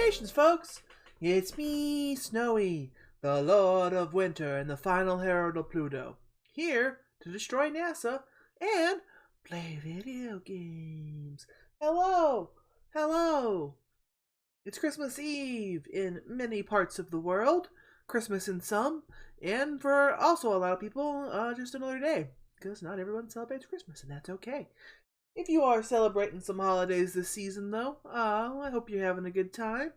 Congratulations, folks! It's me, Snowy, the Lord of Winter and the final herald of Pluto, here to destroy NASA and play video games. Hello! Hello! It's Christmas Eve in many parts of the world, Christmas in some, and for also a lot of people, just another day, because not everyone celebrates Christmas, and that's okay. If you are celebrating some holidays this season, though, I hope you're having a good time.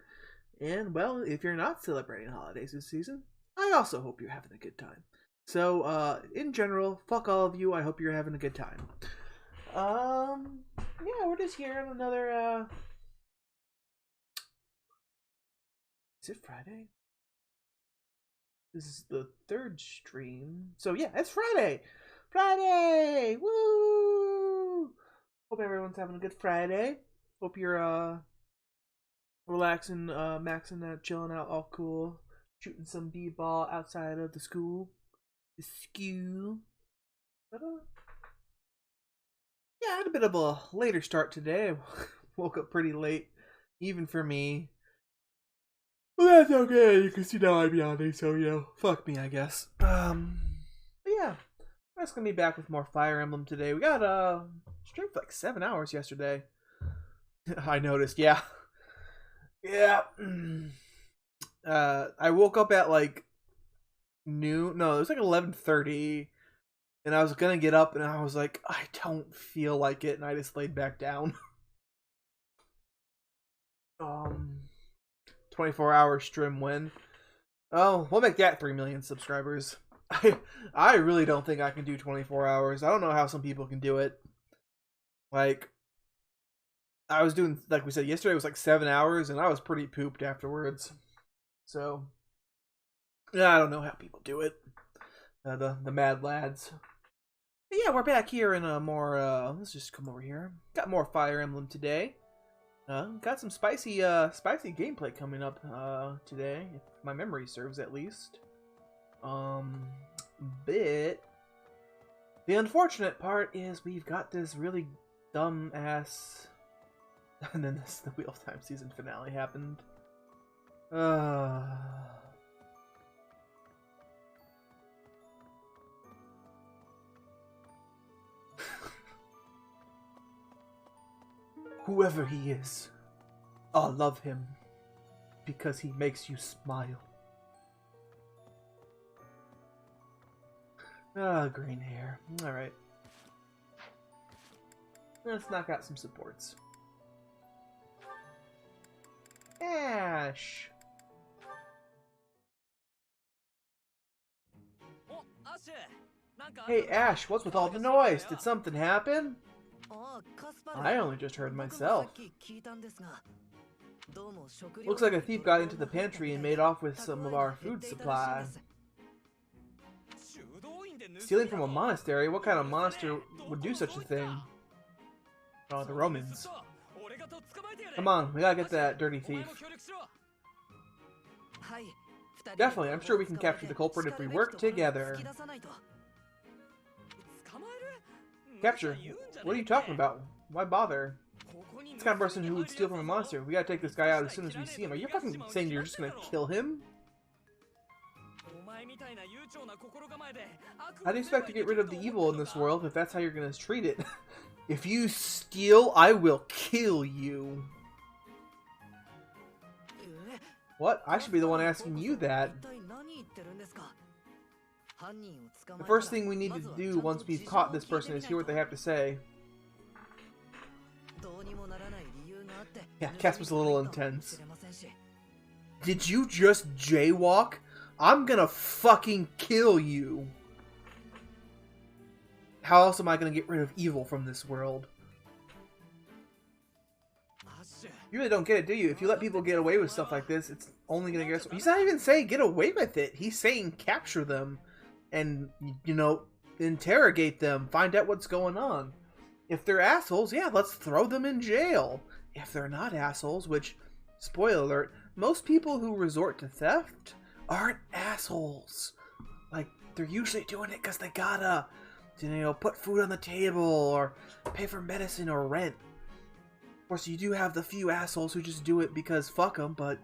And, well, if you're not celebrating holidays this season, I also hope you're having a good time. So, in general, fuck all of you. I hope you're having a good time. Yeah, we're just here on another, Is it Friday? This is the third stream. So, yeah, it's Friday! Friday! Woo! Hope everyone's having a good Friday. Hope you're, relaxing, maxing that, chilling out, all cool. Shooting some b-ball outside of the school. The school. But, yeah, I had a bit of a later start today. Woke up pretty late, even for me. Well, that's okay, because you know I'm yawning, so, you know, fuck me, I guess. But yeah, I'm just gonna be back with more Fire Emblem today. We got, streamed for like 7 hours yesterday. I noticed, yeah. Yeah. I woke up at like noon. No, it was like 11:30, and I was gonna get up, and I was like, I don't feel like it, and I just laid back down. 24-hour stream win. Oh, we'll make that 3 million subscribers. I really don't think I can do 24 hours. I don't know how some people can do it. Like, I was doing, like we said, yesterday was like 7 hours, and I was pretty pooped afterwards. So, yeah, I don't know how people do it. The mad lads. But yeah, we're back here in a more, let's just come over here. Got more Fire Emblem today. Got some spicy gameplay coming up, today, if my memory serves at least. But the unfortunate part is we've got this really dumb ass, and then the Wheel of Time season finale happened. Whoever he is, I love him because he makes you smile. Green hair. Alright. Let's knock out some supports. Ash! Hey Ash, what's with all the noise? Did something happen? I only just heard myself. Looks like a thief got into the pantry and made off with some of our food supply. Stealing from a monastery? What kind of monster would do such a thing? Oh, the Romans. Come on, we gotta get that dirty thief. Definitely, I'm sure we can capture the culprit if we work together. Capture? What are you talking about? Why bother? It's the kind of person who would steal from a monastery. We gotta take this guy out as soon as we see him. Are you fucking saying you're just gonna kill him? How do you expect to get rid of the evil in this world if that's how you're gonna treat it? If you steal, I will kill you. What? I should be the one asking you that. The first thing we need to do once we've caught this person is hear what they have to say. Yeah, Cass was a little intense. Did you just jaywalk? I'm gonna fucking kill you. How else am I gonna get rid of evil from this world? You really don't get it, do you? If you let people get away with stuff like this, it's only gonna get... He's not even saying get away with it. He's saying capture them. And, you know, interrogate them. Find out what's going on. If they're assholes, yeah, let's throw them in jail. If they're not assholes, which, spoiler alert, most people who resort to theft aren't assholes. Like, they're usually doing it because they gotta, you know, put food on the table or pay for medicine or rent. Of course, you do have the few assholes who just do it because fuck them, but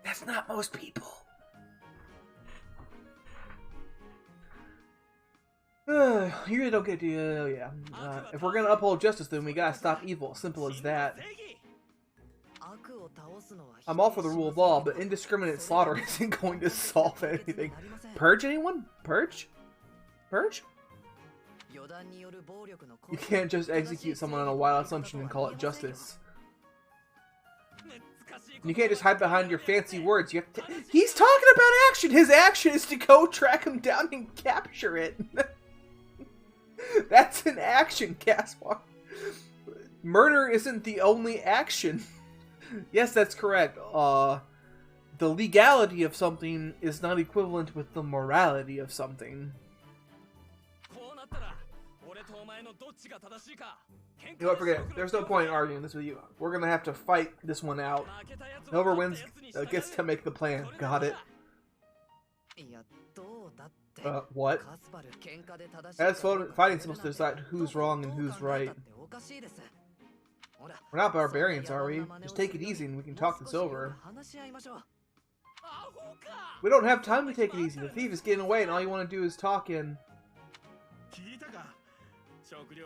That's not most people. You really don't get to, yeah. If we're gonna uphold justice, then we gotta stop evil. Simple as that. I'm all for the rule of law, but indiscriminate slaughter isn't going to solve anything. Purge anyone? Purge? Purge? You can't just execute someone on a wild assumption and call it justice. You can't just hide behind your fancy words. You have to... He's talking about action! His action is to go track him down and capture it. That's an action, Caspar. Murder isn't the only action. Yes, that's correct. The legality of something is not equivalent with the morality of something. You know what, forget it. There's no point in arguing this with you. We're gonna have to fight this one out. Whoever wins gets to make the plan. Got it? What? As fighting's supposed to decide who's wrong and who's right. We're not barbarians, are we? Just take it easy and we can talk this over. We don't have time to take it easy. The thief is getting away and all you want to do is talk in...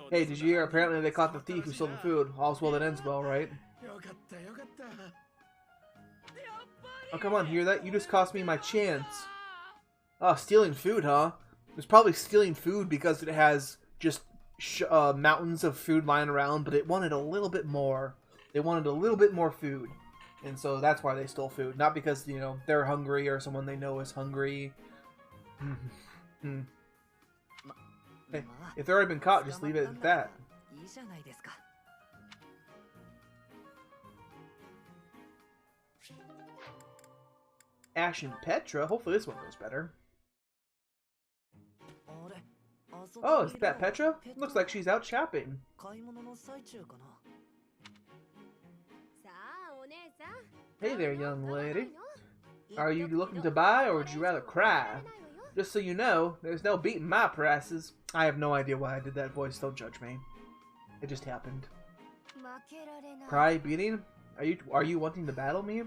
Hey, did you hear? Apparently they caught the thief who stole the food. All's well that ends well, right? Oh, come on, hear that? You just cost me my chance. Oh, stealing food, huh? It's probably stealing food because it has just mountains of food lying around, but it wanted a little bit more. They wanted a little bit more food. And so that's why they stole food. Not because, you know, they're hungry or someone they know is hungry. Hey, if they've already been caught, just leave it at that. Ash and Petra? Hopefully this one goes better. Oh, is that Petra? Looks like she's out shopping. Hey there, young lady. Are you looking to buy, or would you rather cry? Just so you know, there's no beating my prices. I have no idea why I did that voice, don't judge me. It just happened. Cry, beating? Are you wanting to battle me?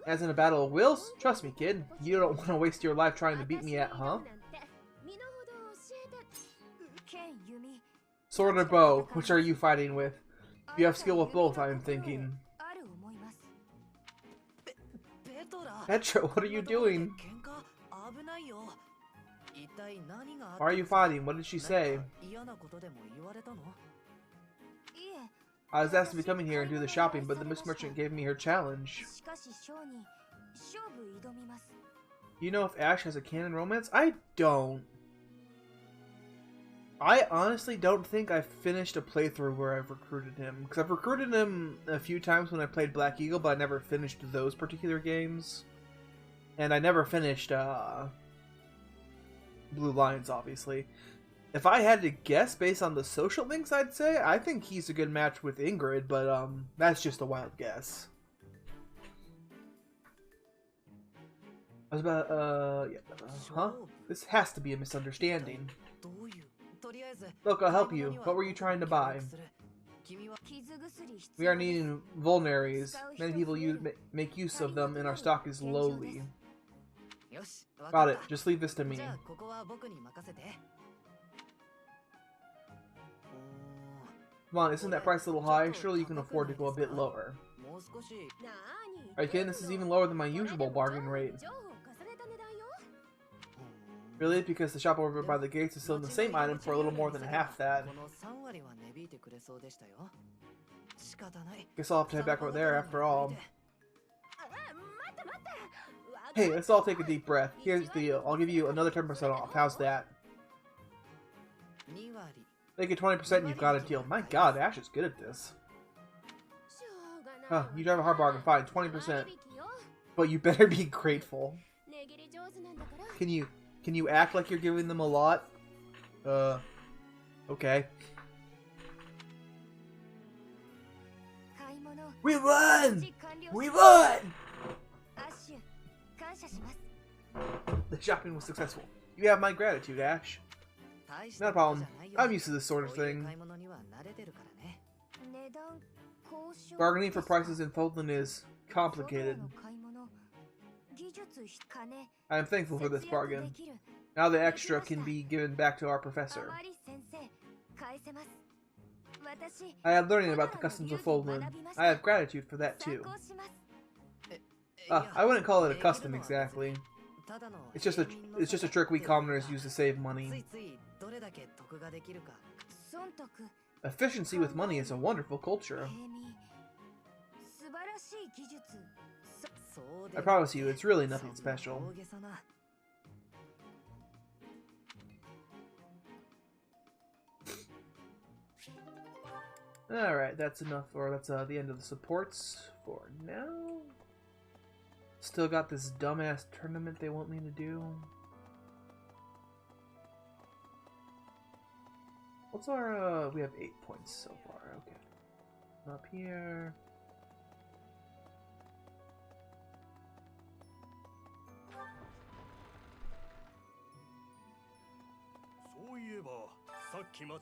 As in a battle of wills? Trust me, kid. You don't want to waste your life trying to beat me at, huh? Sword or bow? Which are you fighting with? You have skill with both, I am thinking. Petra, what are you doing? Why are you fighting? What did she say? I was asked to be coming here and do the shopping, but the Miss Merchant gave me her challenge. You know if Ash has a canon romance? I don't. I honestly don't think I've finished a playthrough where I've recruited him. Because I've recruited him a few times when I played Black Eagle, but I never finished those particular games. And I never finished Blue Lions, obviously. If I had to guess based on the social links, I'd say I think he's a good match with Ingrid, but that's just a wild guess. I was about, huh? This has to be a misunderstanding. Look, I'll help you. What were you trying to buy? We are needing vulneraries. Many people make use of them, and our stock is lowly. Got it. Just leave this to me. Come on, isn't that price a little high? Surely you can afford to go a bit lower. Are you kidding? This is even lower than my usual bargain rate. Really? Because the shop over by the gates is selling the same item for a little more than half that. Guess I'll have to head back over there after all. Hey, let's all take a deep breath. Here's the deal. I'll give you another 10% off. How's that? Make it 20% and you've got a deal. My god, Ash is good at this. Huh, you drive a hard bargain. Fine, 20%. But you better be grateful. Can you act like you're giving them a lot? Okay. We won! We won! The shopping was successful. You have my gratitude, Ash. Not a problem. I'm used to this sort of thing. Bargaining for prices in Fulton is complicated. I am thankful for this bargain. Now the extra can be given back to our professor. I am learning about the customs of Fulton. I have gratitude for that too. I wouldn't call it a custom exactly. It's just a trick we commoners use to save money. Efficiency with money is a wonderful culture. I promise you, it's really nothing special. Alright, that's enough, or that's the end of the supports for now. Still got this dumbass tournament they want me to do. What's our, we have 8 points so far, okay. Up here.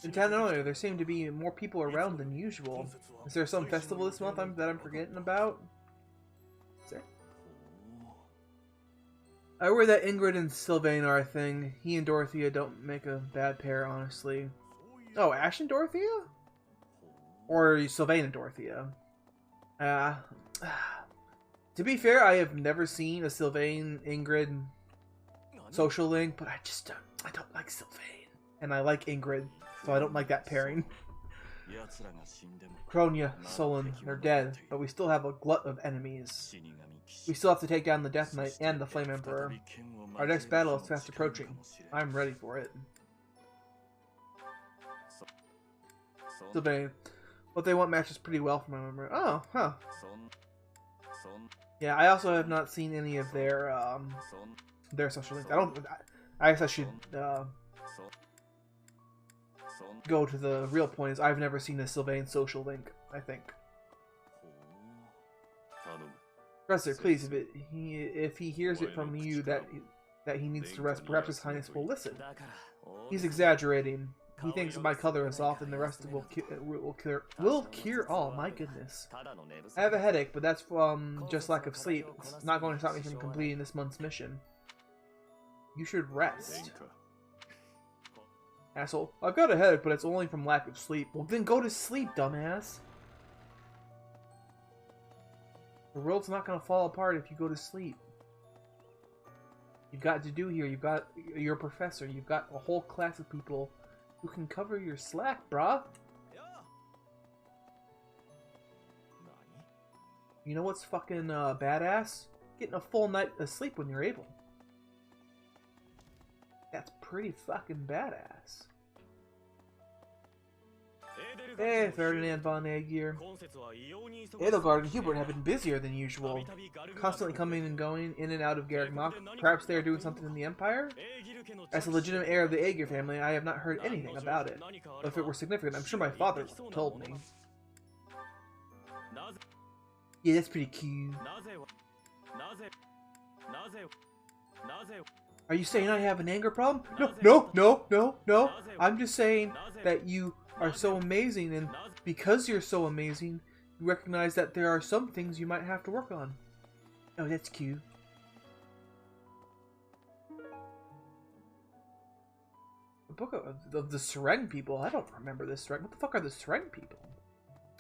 In town earlier, there seem to be more people around than usual. Is there some festival this month that I'm forgetting about? Is it? I worry that Ingrid and Sylvain are a thing. He and Dorothea don't make a bad pair, honestly. Oh, Ash and Dorothea? Or Sylvain and Dorothea? To be fair, I have never seen a Sylvain Ingrid social link, but I don't like Sylvain. And I like Ingrid, so I don't like that pairing. Kronya, Solon, they're dead, but we still have a glut of enemies. We still have to take down the Death Knight and the Flame Emperor. Our next battle is fast approaching. I'm ready for it. Sylvain. What they want matches pretty well from my memory. Oh, huh. Yeah, I also have not seen any of their social links. I guess I should go to the real point. Is I've never seen a Sylvain social link, I think. Professor, please, if he hears it from you that he needs to rest, perhaps His Highness will listen. He's exaggerating. He thinks my color is off and the rest will cure all. My goodness. I have a headache, but that's from just lack of sleep. It's not going to stop me from completing this month's mission. You should rest. Asshole. I've got a headache, but it's only from lack of sleep. Well, then go to sleep, dumbass. The world's not going to fall apart if you go to sleep. You've got to do here. You've got your professor. You've got a whole class of people who can cover your slack, brah. You know what's fucking badass? Getting a full night of sleep when you're able. That's pretty fucking badass. Hey, Ferdinand von Aegir. Edelgard and Hubert have been busier than usual, constantly coming and going in and out of Garreg-Mach. Perhaps they are doing something in the Empire? As a legitimate heir of the Aegir family, I have not heard anything about it. But if it were significant, I'm sure my father told me. Yeah, that's pretty cute. Are you saying I have an anger problem? No. I'm just saying that you are so amazing, and because you're so amazing, you recognize that there are some things you might have to work on. Oh, that's cute. The book of the Sereng people? I don't remember this Sereng. What the fuck are the Sereng people?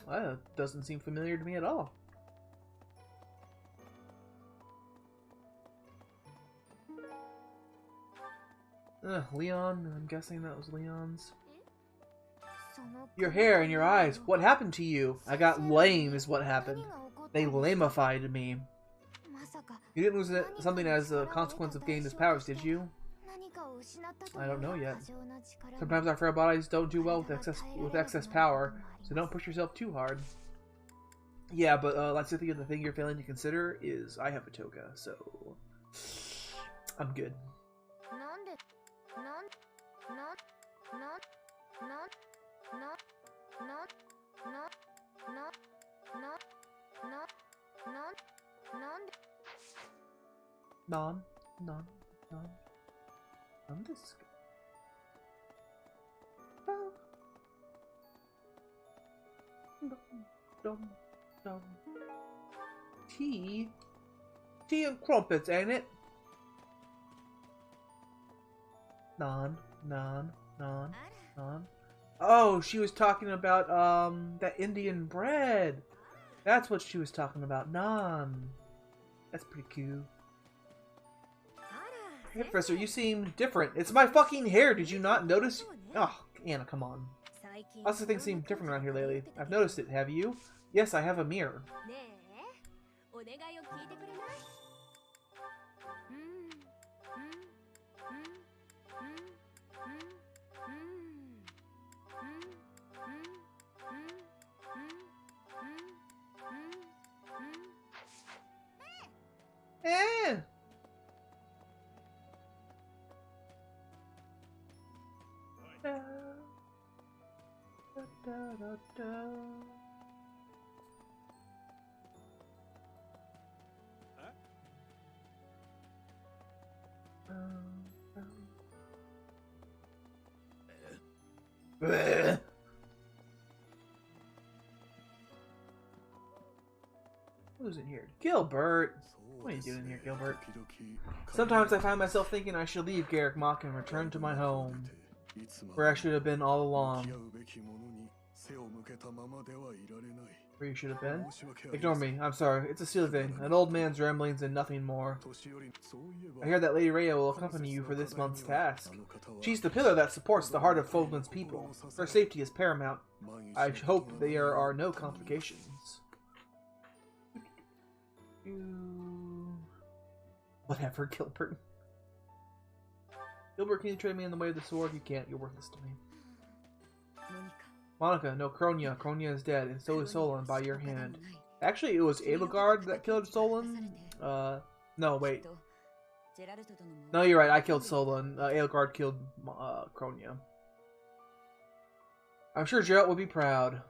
Well, that doesn't seem familiar to me at all. Leon, I'm guessing that was Leon's. Your hair and your eyes, what happened to you? I got lame is what happened. They lamified me. You didn't lose something as a consequence of gaining his powers, did you? I don't know yet. Sometimes our frail bodies don't do well with excess power, so don't push yourself too hard. Yeah, but let's think the thing you're failing to consider is I have a toga, so I'm good. Non. This. dum, dum. Tea? Tea and crumpets, ain't it? Non. Oh, she was talking about, that Indian bread. That's what she was talking about. Naan. That's pretty cute. Hey, Professor, you seem different. It's my fucking hair. Did you not notice? Oh, Anna, come on. Lots of things seem different around here lately. I've noticed it. Have you? Yes, I have a mirror. Eh. Who's in here? Gilbert! What are you doing here, Gilbert? Sometimes I find myself thinking I should leave Garrick Mach and return to my home, where I should have been all along. Where you should have been? Ignore me, I'm sorry. It's a silly thing. An old man's ramblings and nothing more. I hear that Lady Rhea will accompany you for this month's task. She's the pillar that supports the heart of Fogland's people. Her safety is paramount. I hope there are no complications. Whatever, Gilbert. Gilbert, can you trade me in the way of the sword? You can't. You're worthless to me. Monica, no, Kronia. Kronia is dead, and so is Solon by your hand. Actually, it was Edelgard that killed Solon. No, wait. No, you're right. I killed Solon. Edelgard killed Kronia. I'm sure Geralt will be proud.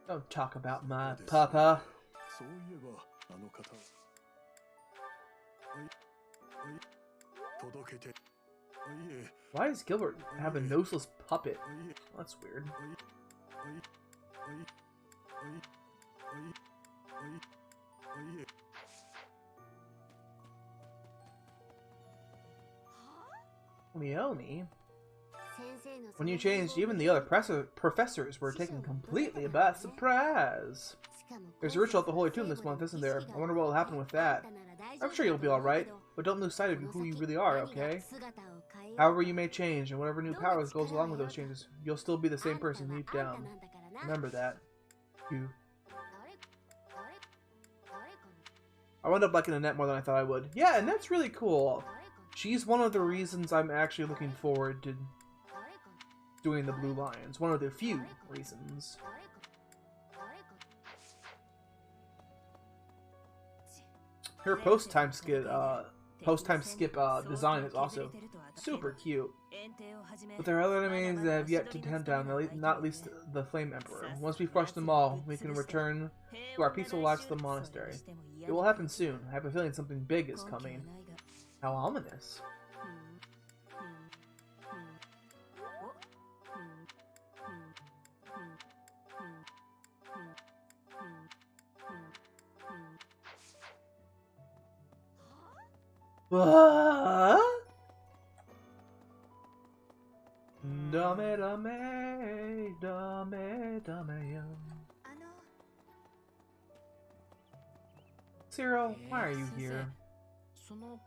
Don't talk about my papa. Why does Gilbert have a noseless puppet? Well, that's weird. Leone? When you changed, even the other professors were taken completely by surprise. There's a ritual at the Holy Tomb this month, isn't there? I wonder what will happen with that. I'm sure you'll be alright, but don't lose sight of who you really are, okay? However you may change, and whatever new powers goes along with those changes, you'll still be the same person deep down. Remember that. You. I wound up liking Annette more than I thought I would. Yeah, and that's really cool. She's one of the reasons I'm actually looking forward to doing the Blue Lions. One of the few reasons. Her post-time skip design is also super cute. But there are other enemies that have yet to hunt down, not least the Flame Emperor. Once we crush them all, we can return to our peaceful lives to the monastery. It will happen soon. I have a feeling something big is coming. How ominous. What? Dame, dame, dame, dame. Cyril, why are you here?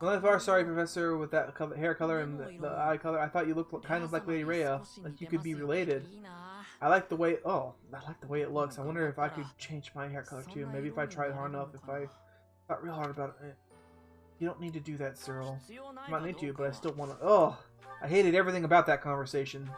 Well, I'm far sorry, Professor, with that hair color and the eye color. I thought you looked kind of like Lady Rhea, like you could be related. I like the way it looks. I wonder if I could change my hair color too. Maybe if I tried hard enough, if I thought real hard about it. You don't need to do that, Cyril. You might need to, but I still want to. Oh, I hated everything about that conversation.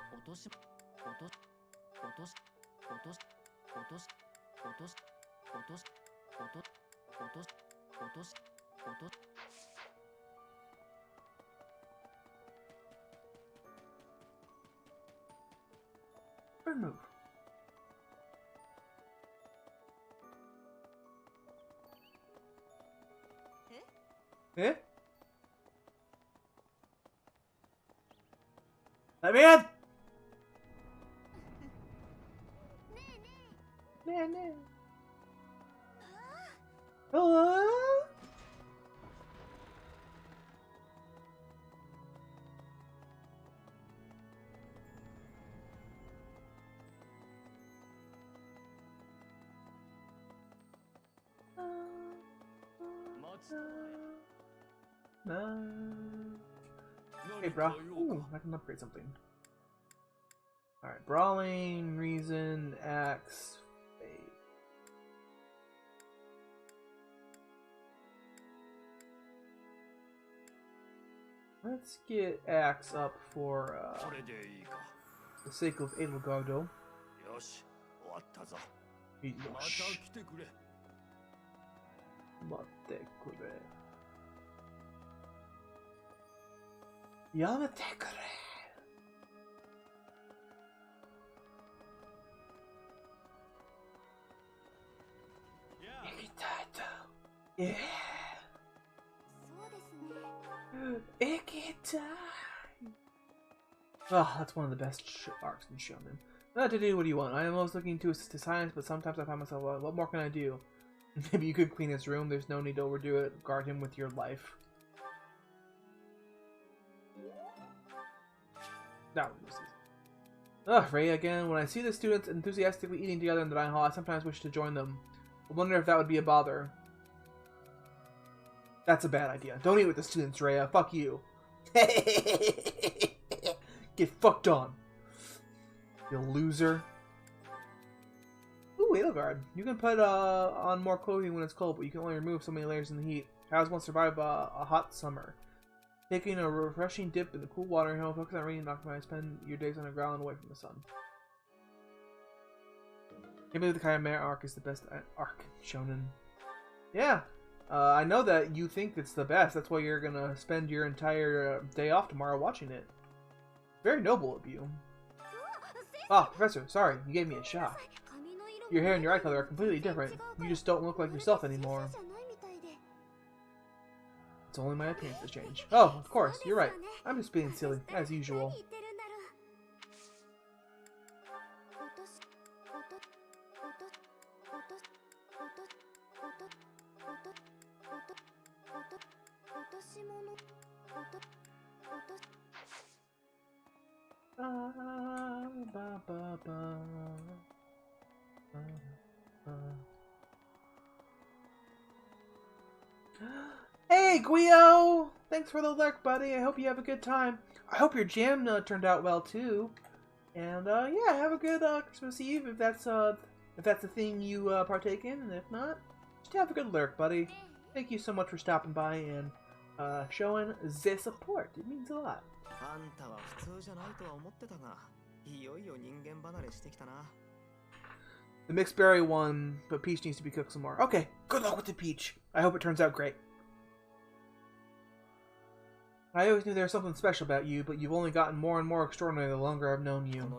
Remove. Eh? Let me in! Hello? No. Hey, bro. Ooh, I can upgrade something. Alright, brawling, reason, axe, faith. Let's get axe up for the sake of Edelgardo. Yosh. 待ってくれ。やめてくれ。行きたいと。行きたい。Oh, that's one of the best arcs in Shonen. Not to do what you want. I am always looking to assist his science, but sometimes I find myself, what more can I do? Maybe you could clean his room. There's no need to overdo it. Guard him with your life. That was easy. Ugh, Ray again. When I see the students enthusiastically eating together in the dining hall, I sometimes wish to join them. I wonder if that would be a bother. That's a bad idea. Don't eat with the students, Rhea. Fuck you. Get fucked on. You loser. Ooh, Edelgard. You can put on more clothing when it's cold, but you can only remove so many layers in the heat. Cows won't survive a hot summer. Taking a refreshing dip in the cool water, and focus on reading documents, spend your days underground and away from the sun. Maybe the Chimera arc is the best arc, Shonen. Yeah, I know that you think it's the best. That's why you're gonna spend your entire day off tomorrow watching it. Very noble of you. Ah, Professor, sorry, you gave me a shock. Your hair and your eye color are completely different. You just don't look like yourself anymore. It's only my appearance has changed. Oh, of course, you're right. I'm just being silly, as usual. Hey, Guio! Thanks for the lurk, buddy. I hope you have a good time. I hope your jam turned out well too. And yeah, have a good Christmas Eve if that's a thing you partake in, and if not, just have a good lurk, buddy. Thank you so much for stopping by and showing the support. It means a lot. The mixed berry one, but peach needs to be cooked some more. Okay, good luck with the peach. I hope it turns out great. I always knew there was something special about you, but you've only gotten more and more extraordinary the longer I've known you.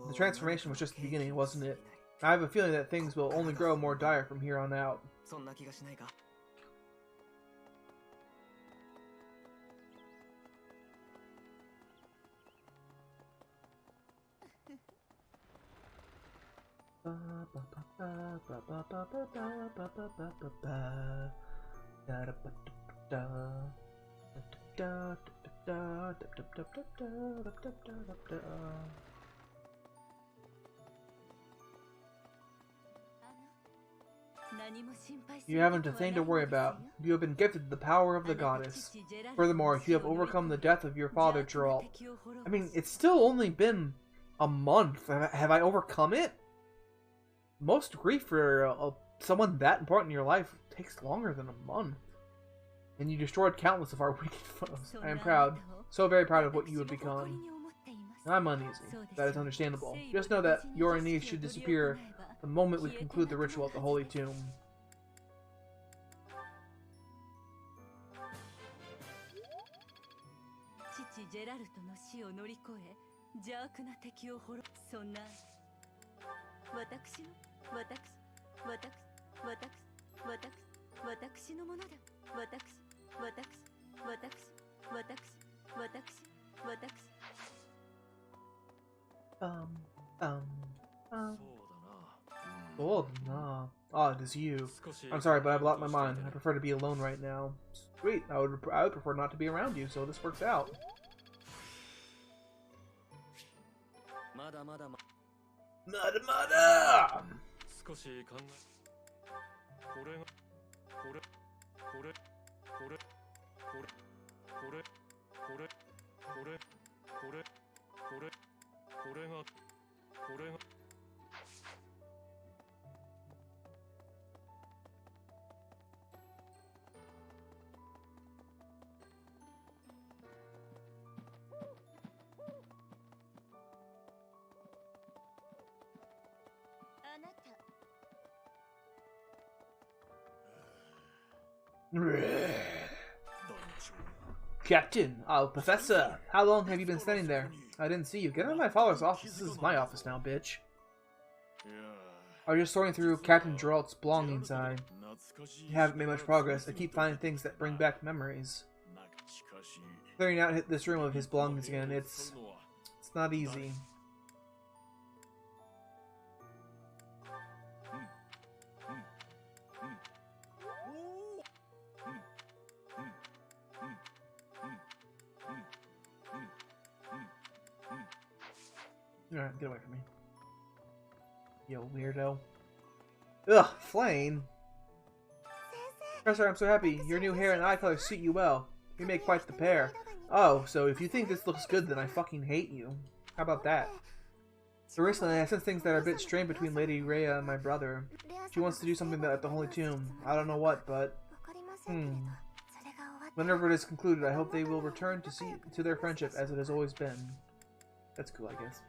The transformation was just the beginning, wasn't it? I have a feeling that things will only grow more dire from here on out. You haven't a thing to worry about. You have been gifted the power of the goddess. Furthermore, you have overcome the death of your father, Geralt. I mean, it's still only been a month. Have I overcome it? Most grief for someone that important in your life takes longer than a month. And you destroyed countless of our wicked foes. I am proud, so very proud of what you have become. I'm uneasy. That is understandable. Just know that your unease should disappear the moment we conclude the ritual at the Holy Tomb. Oh, nah. Ah, it is you. I'm sorry, but I blocked my mind. I prefer to be alone right now. Sweet. I would prefer not to be around you, so this works out. Mada! Captain, Professor, how long have you been standing there? I didn't see you. Get out of my father's office. This is my office now, bitch. I was just sorting through Captain Geralt's belongings. I haven't made much progress. I keep finding things that bring back memories. Clearing out this room of his belongings again, it's not easy. Alright, get away from me. Yo, weirdo. Ugh, Flame! Professor, I'm so happy. Your new hair and eye color suit you well. You make quite the pair. Oh, so if you think this looks good, then I fucking hate you. How about that? So recently, I sense things that are a bit strained between Lady Rhea and my brother. She wants to do something at the Holy Tomb. I don't know what, but... Whenever it is concluded, I hope they will return to their friendship as it has always been. That's cool, I guess.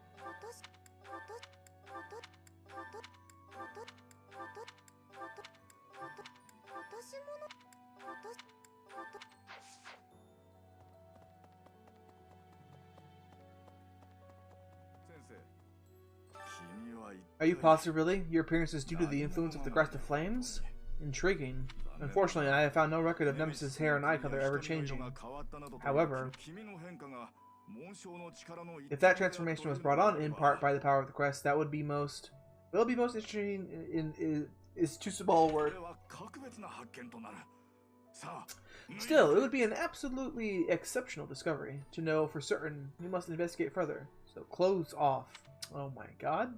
Are you positive, really? Your appearance is due to the influence of the Crest of Flames? Intriguing. Unfortunately, I have found no record of Nemesis' hair and eye color ever changing. However, if that transformation was brought on in part by the power of the Crest, that would be most... Will be most interesting is too small a word. Still, it would be an absolutely exceptional discovery. To know for certain, we must investigate further. So, clothes off. Oh my god.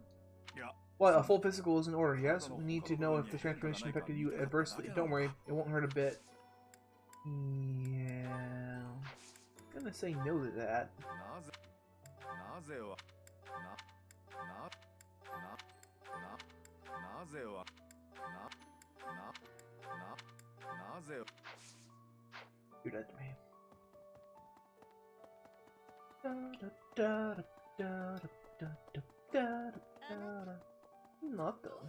What, a full physical is in order, yes? We need to know if the transformation affected you adversely. Don't worry, it won't hurt a bit. Yeah... I'm gonna say no to that. Do that to me. Not though.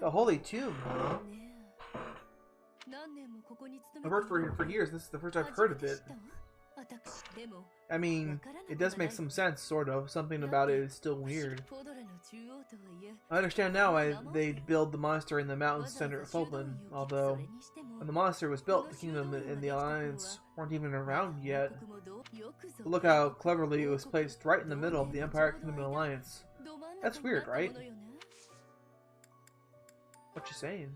The Holy Tomb, huh? I've worked for years. This is the first I've heard of it. I mean, it does make some sense, sort of. Something about it is still weird. I understand now why they'd build the monastery in the mountain center of Fulton, although when the monastery was built, the kingdom and the alliance weren't even around yet. But look how cleverly it was placed right in the middle of the Empire, Kingdom, and Alliance. That's weird, right? What you saying?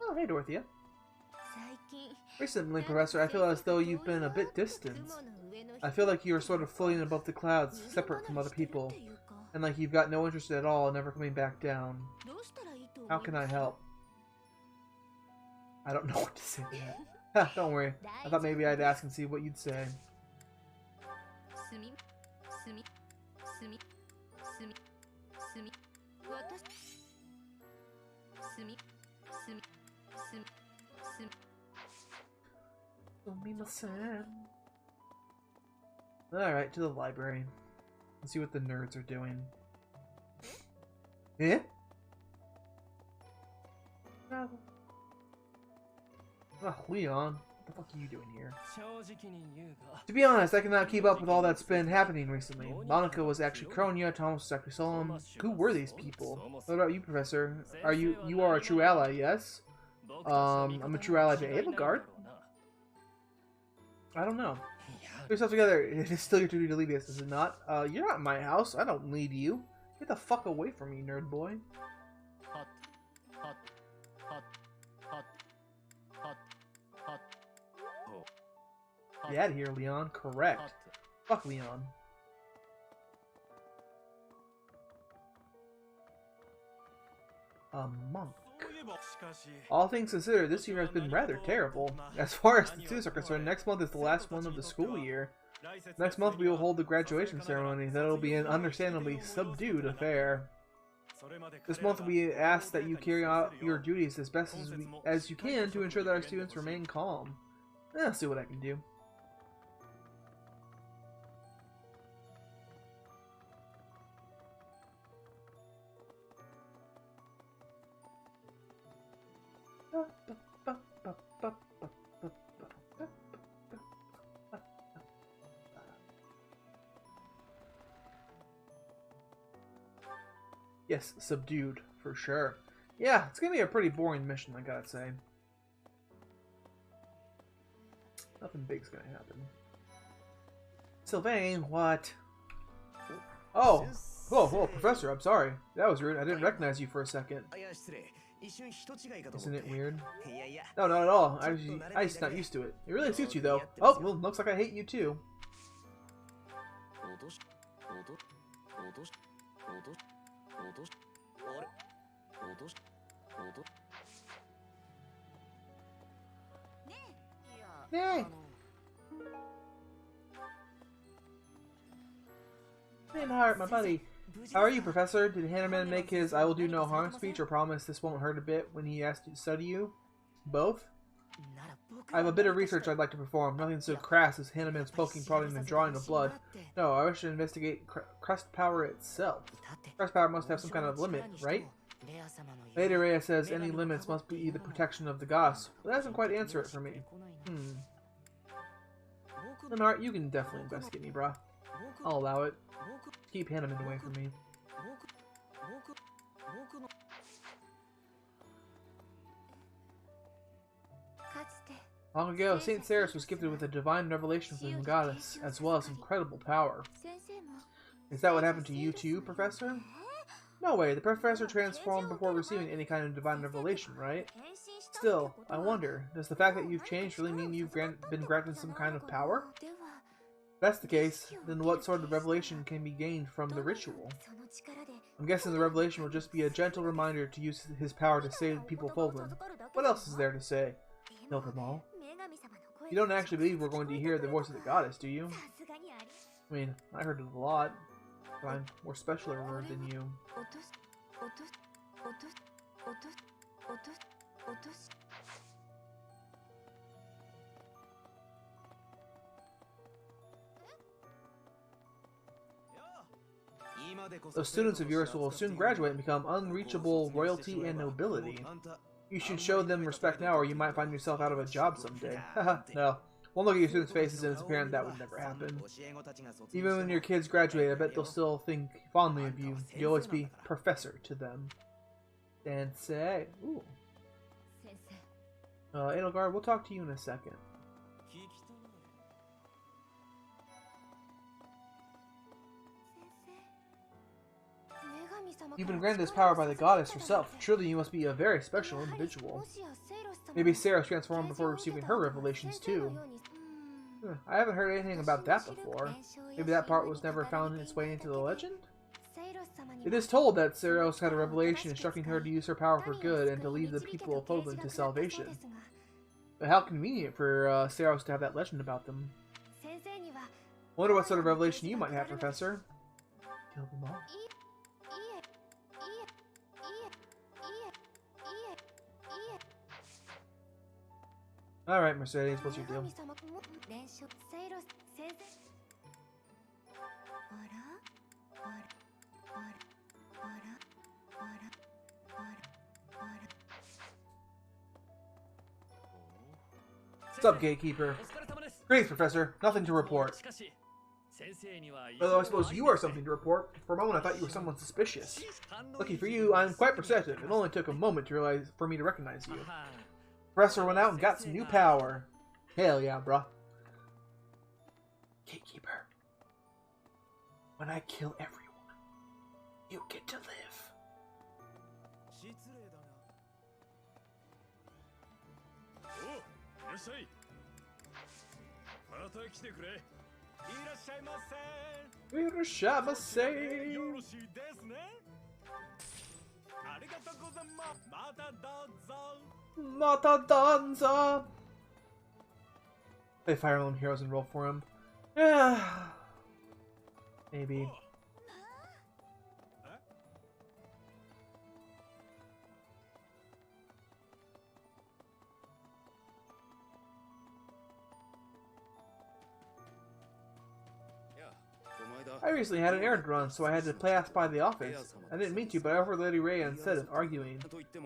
Oh, hey, Dorothea. Recently, Professor, I feel as though you've been a bit distant. I feel like you're sort of floating above the clouds, separate from other people, and like you've got no interest at all, never coming back down. How can I help? I don't know what to say to that. Don't worry. I thought maybe I'd ask and see what you'd say. Alright, to the library. Let's see what the nerds are doing. Eh? Oh, Leon. the fuck are you doing here? To be honest, I cannot keep up with all that's been happening recently. Monica was actually Kronia, Thomas was actually Solom. Who were these people? What about you, Professor? You are a true ally, yes? I'm a true ally to Abelgard? I don't know. Put yourself together. It is still your duty to lead us, is it not? You're not in my house. I don't lead you. Get the fuck away from me, nerd boy. Get out of here, Leon. Correct. Fuck Leon. A monk. All things considered, this year has been rather terrible. As far as the students are concerned, next month is the last one of the school year. Next month we will hold the graduation ceremony. That'll be an understandably subdued affair. This month we ask that you carry out your duties as best as you can to ensure that our students remain calm. I'll see what I can do. Yes, subdued, for sure. Yeah, it's gonna be a pretty boring mission, I gotta say. Nothing big's gonna happen. Sylvain, what? Oh! Whoa, Professor, I'm sorry. That was rude. I didn't recognize you for a second. Isn't it weird? No, not at all. I'm just not used to it. It really suits you, though. Oh, well, looks like I hate you, too. Hey! Heart, my buddy. How are you, Professor? Did Hanneman make his I will do no harm speech or promise this won't hurt a bit when he asked you to study you? Both? I have a bit of research I'd like to perform. Nothing so crass as Hanneman's poking, prodding, and drawing of blood. No, I wish to investigate crust power itself. Crust power must have some kind of limit, right? Lady Rhea says any limits must be the protection of the gods, but that doesn't quite answer it for me. Lenart, you can definitely investigate me, brah. I'll allow it. Keep Hanneman away from me. Long ago, Saint Ceres was gifted with a divine revelation from the goddess, as well as incredible power. Is that what happened to you too, Professor? No way, the Professor transformed before receiving any kind of divine revelation, right? Still, I wonder, does the fact that you've changed really mean you've been granted some kind of power? If that's the case, then what sort of revelation can be gained from the ritual? I'm guessing the revelation will just be a gentle reminder to use his power to save the people of Fulham. What else is there to say? Kill them all? You don't actually believe we're going to hear the voice of the goddess, do you? I mean, I heard it a lot, but I'm more special at word than you. Those students of yours will soon graduate and become unreachable royalty and nobility. You should show them respect now or you might find yourself out of a job someday. Haha, no. One look at your students' faces and it's apparent that would never happen. Even when your kids graduate, I bet they'll still think fondly of you. You'll always be Professor to them. Sensei. Ooh. Edelgard, we'll talk to you in a second. You've been granted this power by the goddess herself. Surely you must be a very special individual. Maybe Sarah transformed before receiving her revelations too. I haven't heard anything about that before. Maybe that part was never found its way into the legend? It is told that Saros had a revelation instructing her to use her power for good and to lead the people of Poland to salvation. But how convenient for Saros to have that legend about them. Wonder what sort of revelation you might have, Professor. Kill them all. Alright, Mercedes, what's your deal? What's up, Gatekeeper? Greetings, Professor. Nothing to report. Although I suppose you are something to report. For a moment I thought you were someone suspicious. Lucky for you, I'm quite perceptive. It only took a moment for me to recognize you. Professor went out and got some new power. Hell yeah, bruh. Gatekeeper. When I kill everyone, you get to live. Mata danza. Play Fire Emblem Heroes and roll for him. Yeah. Maybe. I recently had an errand run, so I had to pass by the office. I didn't mean to, but I overheard Lady Rhea and Sedith arguing.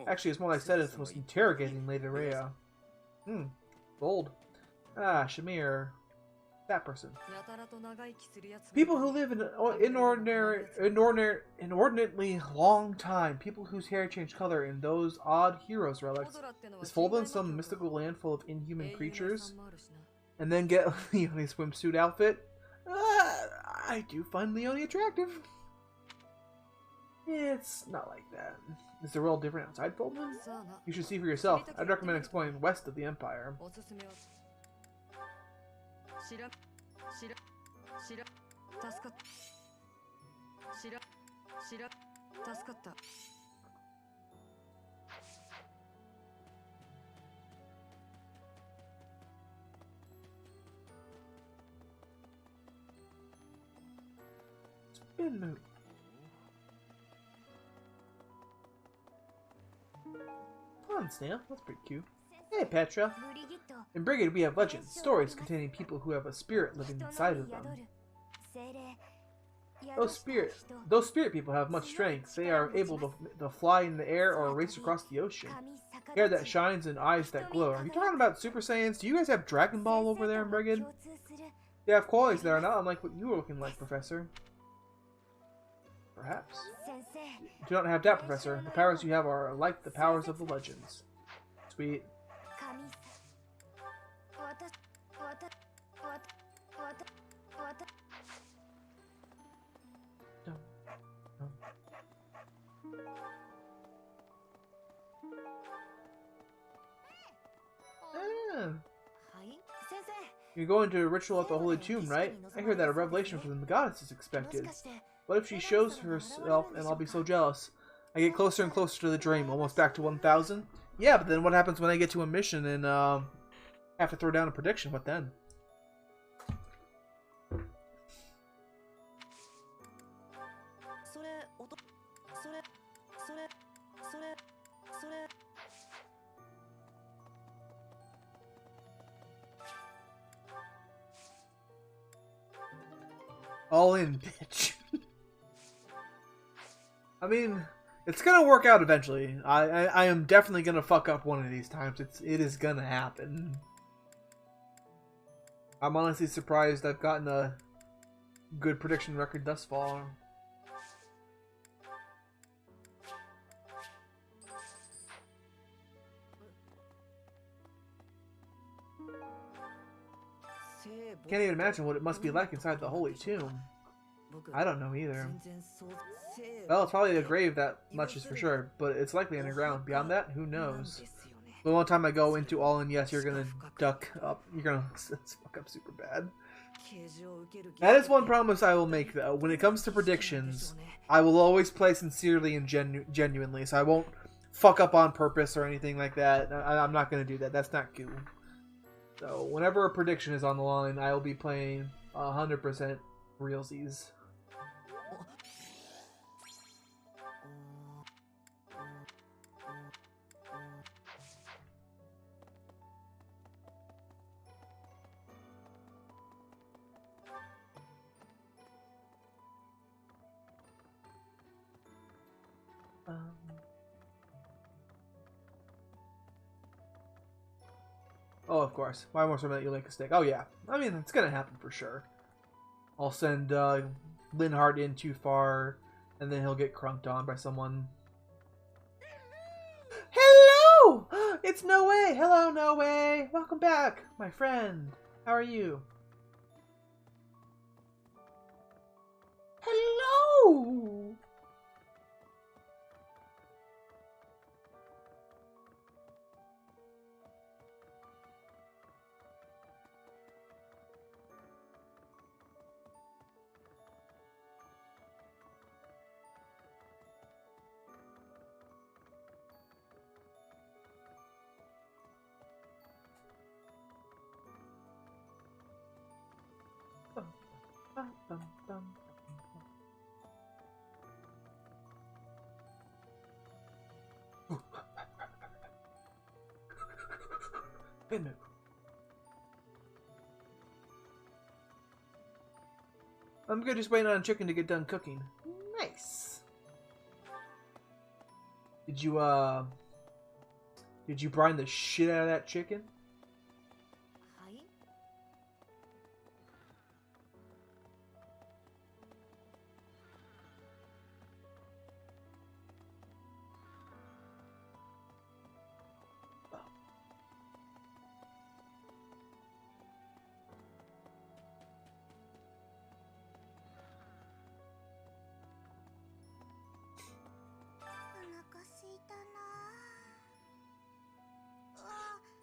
Actually, it's more like Sedith was interrogating Lady Rhea. Bold. Ah, Shamir. That person. People who live an inordinately long time. People whose hair change color in those odd heroes relics. Is Fulton some mystical land full of inhuman creatures? And then get Leonie's swimsuit outfit? I do find Leonie attractive. It's not like that. Is the world different outside Fulton? You should see for yourself. I'd recommend exploring west of the Empire. Spin move. Fun, Snail. That's pretty cute. Hey, Petra. In Brigade, we have legends, stories containing people who have a spirit living inside of them. Those spirit people have much strength. They are able to fly in the air or race across the ocean. Hair that shines and eyes that glow. Are you talking about Super Saiyans? Do you guys have Dragon Ball over there in Brigade? They have qualities that are not unlike what you were looking like, Professor. Perhaps. Do not have that, Professor. The powers you have are like the powers of the legends. Sweet. You're going to a ritual at the Holy Tomb, right? I hear that a revelation from the goddess is expected. What if she shows herself and I'll be so jealous? I get closer and closer to the dream, almost back to 1000? Yeah, but then what happens when I get to a mission and have to throw down a prediction? What then? All in, bitch. I mean, it's gonna work out eventually. I am definitely gonna fuck up one of these times. It is gonna happen. I'm honestly surprised I've gotten a good prediction record thus far. Can't even imagine what it must be like inside the Holy Tomb. I don't know either. Well, it's probably a grave, that much is for sure, but it's likely underground. Beyond that, who knows? The one time I go into all in, yes, you're gonna duck up. You're gonna fuck up super bad. That is one promise I will make, though. When it comes to predictions, I will always play sincerely and genuinely, so I won't fuck up on purpose or anything like that. I'm not gonna do that. That's not cool. So, whenever a prediction is on the line, I will be playing 100% realsies. Oh, of course. Why more so that you like a stick? Oh, yeah. I mean, it's gonna happen for sure. I'll send Linhardt in too far, and then he'll get crunked on by someone. Hello! It's No Way! Hello, No Way! Welcome back, my friend. How are you? Hello! I'm good, just waiting on a chicken to get done cooking. Nice. Did you brine the shit out of that chicken?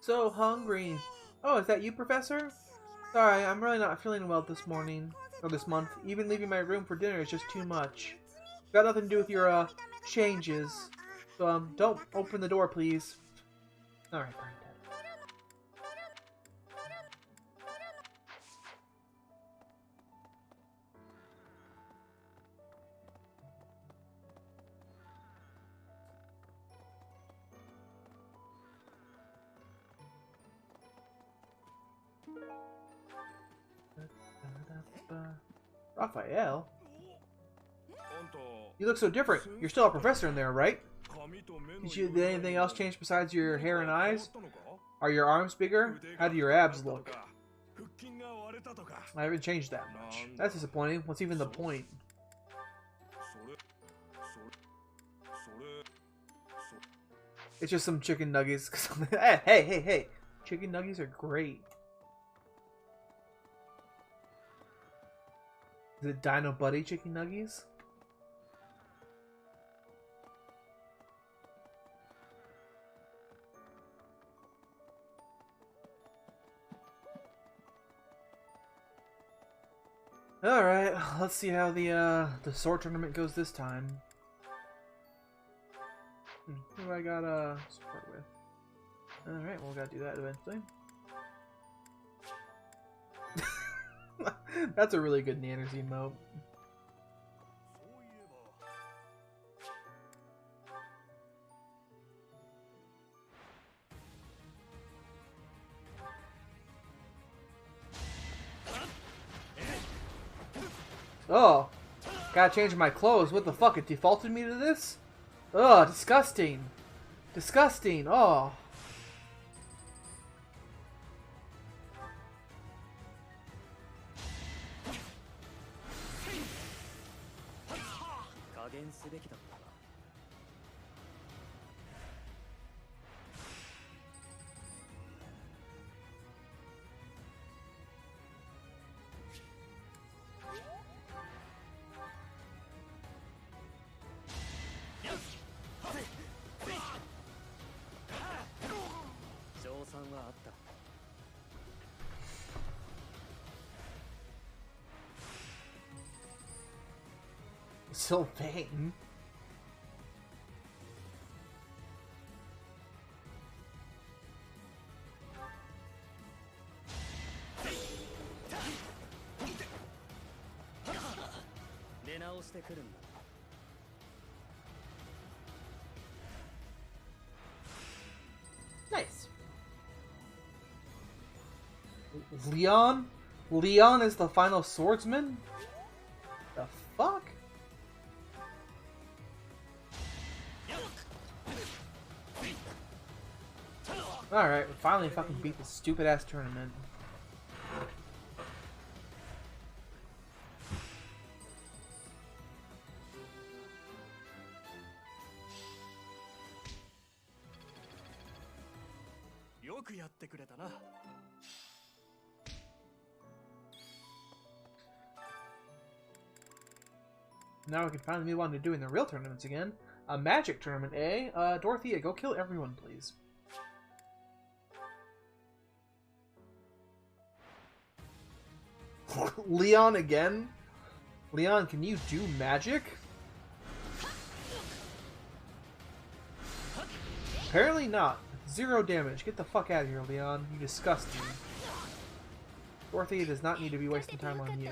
So hungry. Oh, is that you, Professor? Sorry, I'm really not feeling well this morning. Or this month. Even leaving my room for dinner is just too much. Got nothing to do with your, changes. So, don't open the door, please. Alright, fine. Raphael? You look so different. You're still a professor in there, right? Did anything else change besides your hair and eyes? Are your arms bigger? How do your abs look? I haven't changed that much. That's disappointing. What's even the point? It's just some chicken nuggets. Hey. Chicken nuggets are great. Is it Dino Buddy chicken nuggies? Alright, let's see how the sword tournament goes this time. Who do I gotta support with? Alright, we'll gotta do that eventually. That's a really good Nanners emote. Oh, gotta change my clothes. What the fuck? It defaulted me to this? Oh, disgusting. Disgusting. Oh. Sylvain? Nice. Leon? Leon is the final swordsman? The fuck? Alright, we finally fucking beat this stupid ass tournament. Now we can finally move on to doing the real tournaments again. A magic tournament, eh? Dorothea, go kill everyone, please. Leon again? Leon, can you do magic? Apparently not. 0 damage. Get the fuck out of here, Leon. You disgust me. Dorothea does not need to be wasting time on you.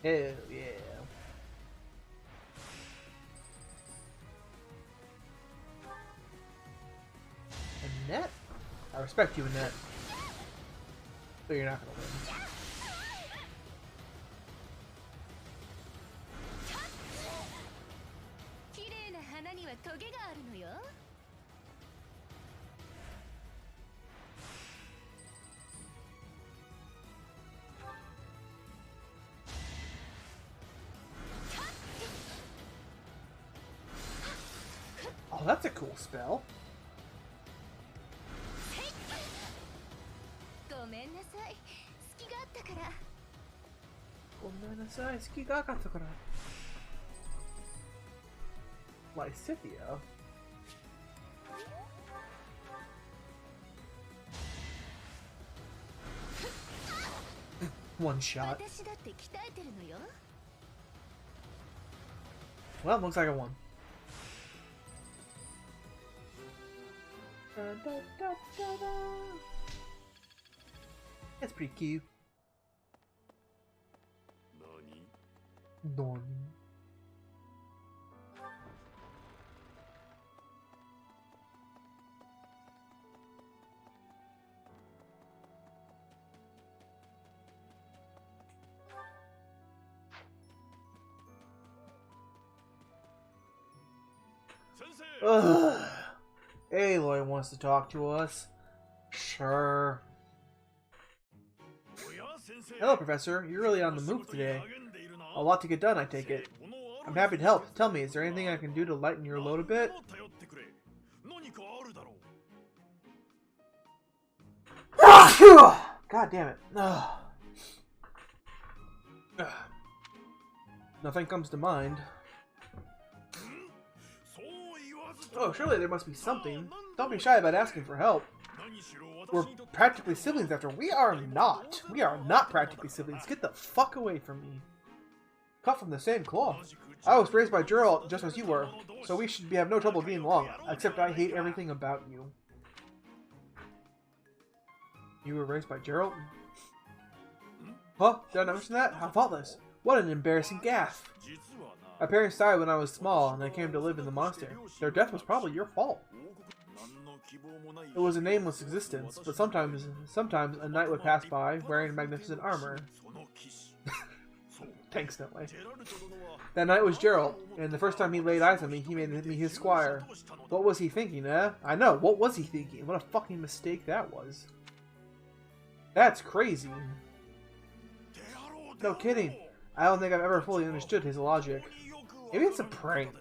Hell yeah. Annette? I respect you, Annette. But you're not gonna win. Oh, that's a cool spell. Lysithia? One shot. Well, looks like I won. That's pretty cute. Nani? Ugh. Aloy wants to talk to us. Sure. Hello, Professor. You're really on the move today. A lot to get done, I take it. I'm happy to help. Tell me, is there anything I can do to lighten your load a bit? God damn it. Nothing comes to mind. Oh, surely there must be something. Don't be shy about asking for help. We're practically siblings after. We are not. We are not practically siblings. Get the fuck away from me. Cut from the same cloth. I was raised by Geralt just as you were, so we should have no trouble getting along, except I hate everything about you. You were raised by Geralt? Huh? Did I not mention that? How thoughtless. What an embarrassing gaffe. My parents died when I was small, and I came to live in the monastery. Their death was probably your fault. It was a nameless existence, but sometimes a knight would pass by, wearing magnificent armor. Thanks, no way. That knight was Geralt, and the first time he laid eyes on me, he made me his squire. What was he thinking, eh? I know, what was he thinking? What a fucking mistake that was. That's crazy. No kidding. I don't think I've ever fully understood his logic. Maybe it's a prank.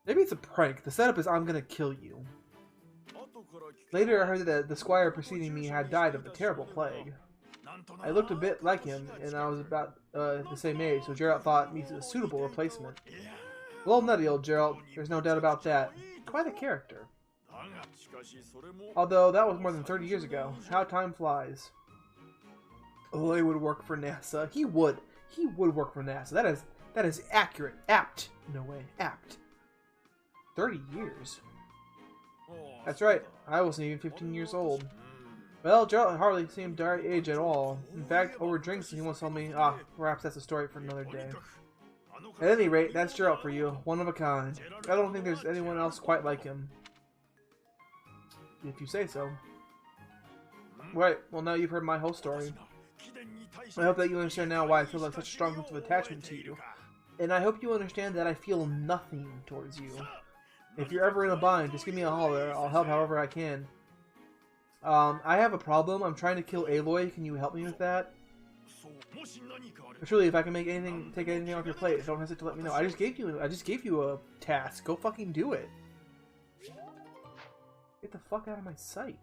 Maybe it's a prank. The setup is I'm gonna kill you. Later I heard that the squire preceding me had died of a terrible plague. I looked a bit like him, and I was about the same age, so Geralt thought me a suitable replacement. Well, nutty old Geralt, there's no doubt about that. Quite a character. Although that was more than 30 years ago. How time flies. Oh, he would work for NASA. He would. He would work for NASA. That is accurate. Apt. No way. Apt. 30 years. That's right. I wasn't even 15 years old. Well, Gerald hardly seemed to age at all. In fact, over drinks he once told me, perhaps that's a story for another day. At any rate, that's Gerald for you. One of a kind. I don't think there's anyone else quite like him. If you say so. Right, well now you've heard my whole story. I hope that you understand now why I feel like such a strong sense of attachment to you. And I hope you understand that I feel nothing towards you. If you're ever in a bind, just give me a holler. I'll help however I can. I have a problem. I'm trying to kill Aloy. Can you help me with that? Truly, if I can make anything, take anything off your plate, don't hesitate to let me know. I just gave you a task. Go fucking do it. Get the fuck out of my sight.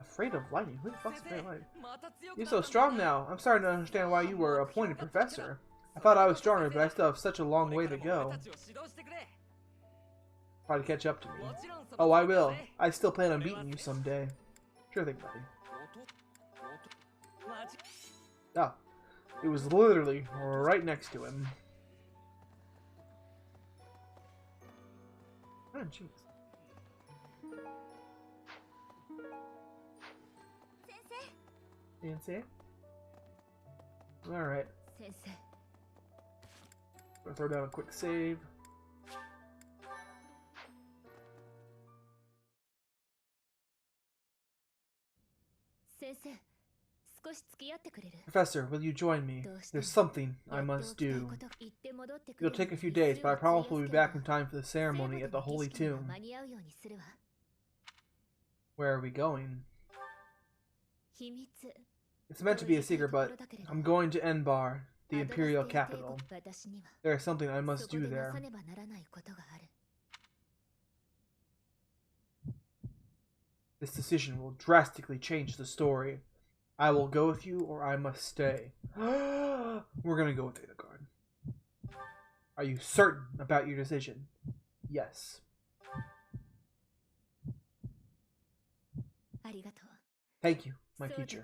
Afraid of lightning? Who the fuck's afraid of lightning? You're so strong now. I'm starting to understand why you were appointed professor. I thought I was stronger, but I still have such a long way to go. Try to catch up to me. Oh, I will. I still plan on beating you someday. Sure thing, buddy. Ah, it was literally right next to him. Oh, jeez. Sensei? Alright. Gonna throw down a quick save. Professor, will you join me? There's something I must do. It'll take a few days, but I promise we'll be back in time for the ceremony at the Holy Tomb. Where are we going? It's meant to be a secret, but I'm going to Enbar, the Imperial capital. There is something I must do there. This decision will drastically change the story. I will go with you, or I must stay. We're gonna go with Edelgard. Are you certain about your decision? Yes. Thank you, my teacher.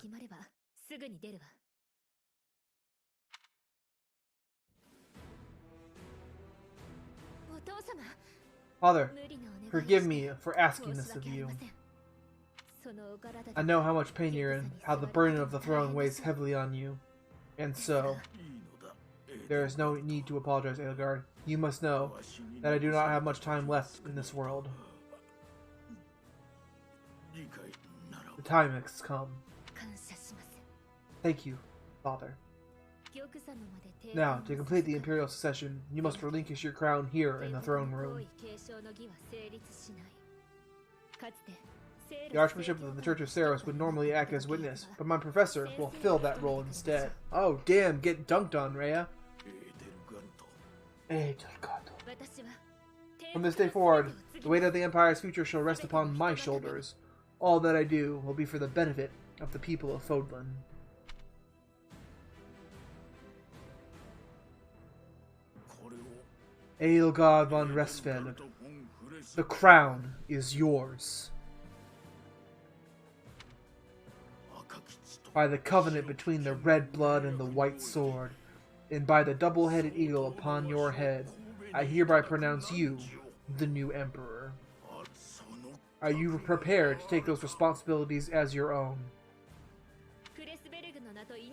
Father, forgive me for asking this of you. I know how much pain you're in, how the burden of the throne weighs heavily on you. And so, there is no need to apologize, Edelgard. You must know that I do not have much time left in this world. The time has come. Thank you, Father. Now, to complete the Imperial succession, you must relinquish your crown here in the throne room. The Archbishop of the Church of Saros would normally act as witness, but my professor will fill that role instead. Oh, damn, get dunked on, Rhea. From this day forward, the weight of the Empire's future shall rest upon my shoulders. All that I do will be for the benefit of the people of Fodlan. Edelgard von Restfeld, the crown is yours. By the covenant between the red blood and the white sword, and by the double-headed eagle upon your head, I hereby pronounce you the new emperor. Are you prepared to take those responsibilities as your own?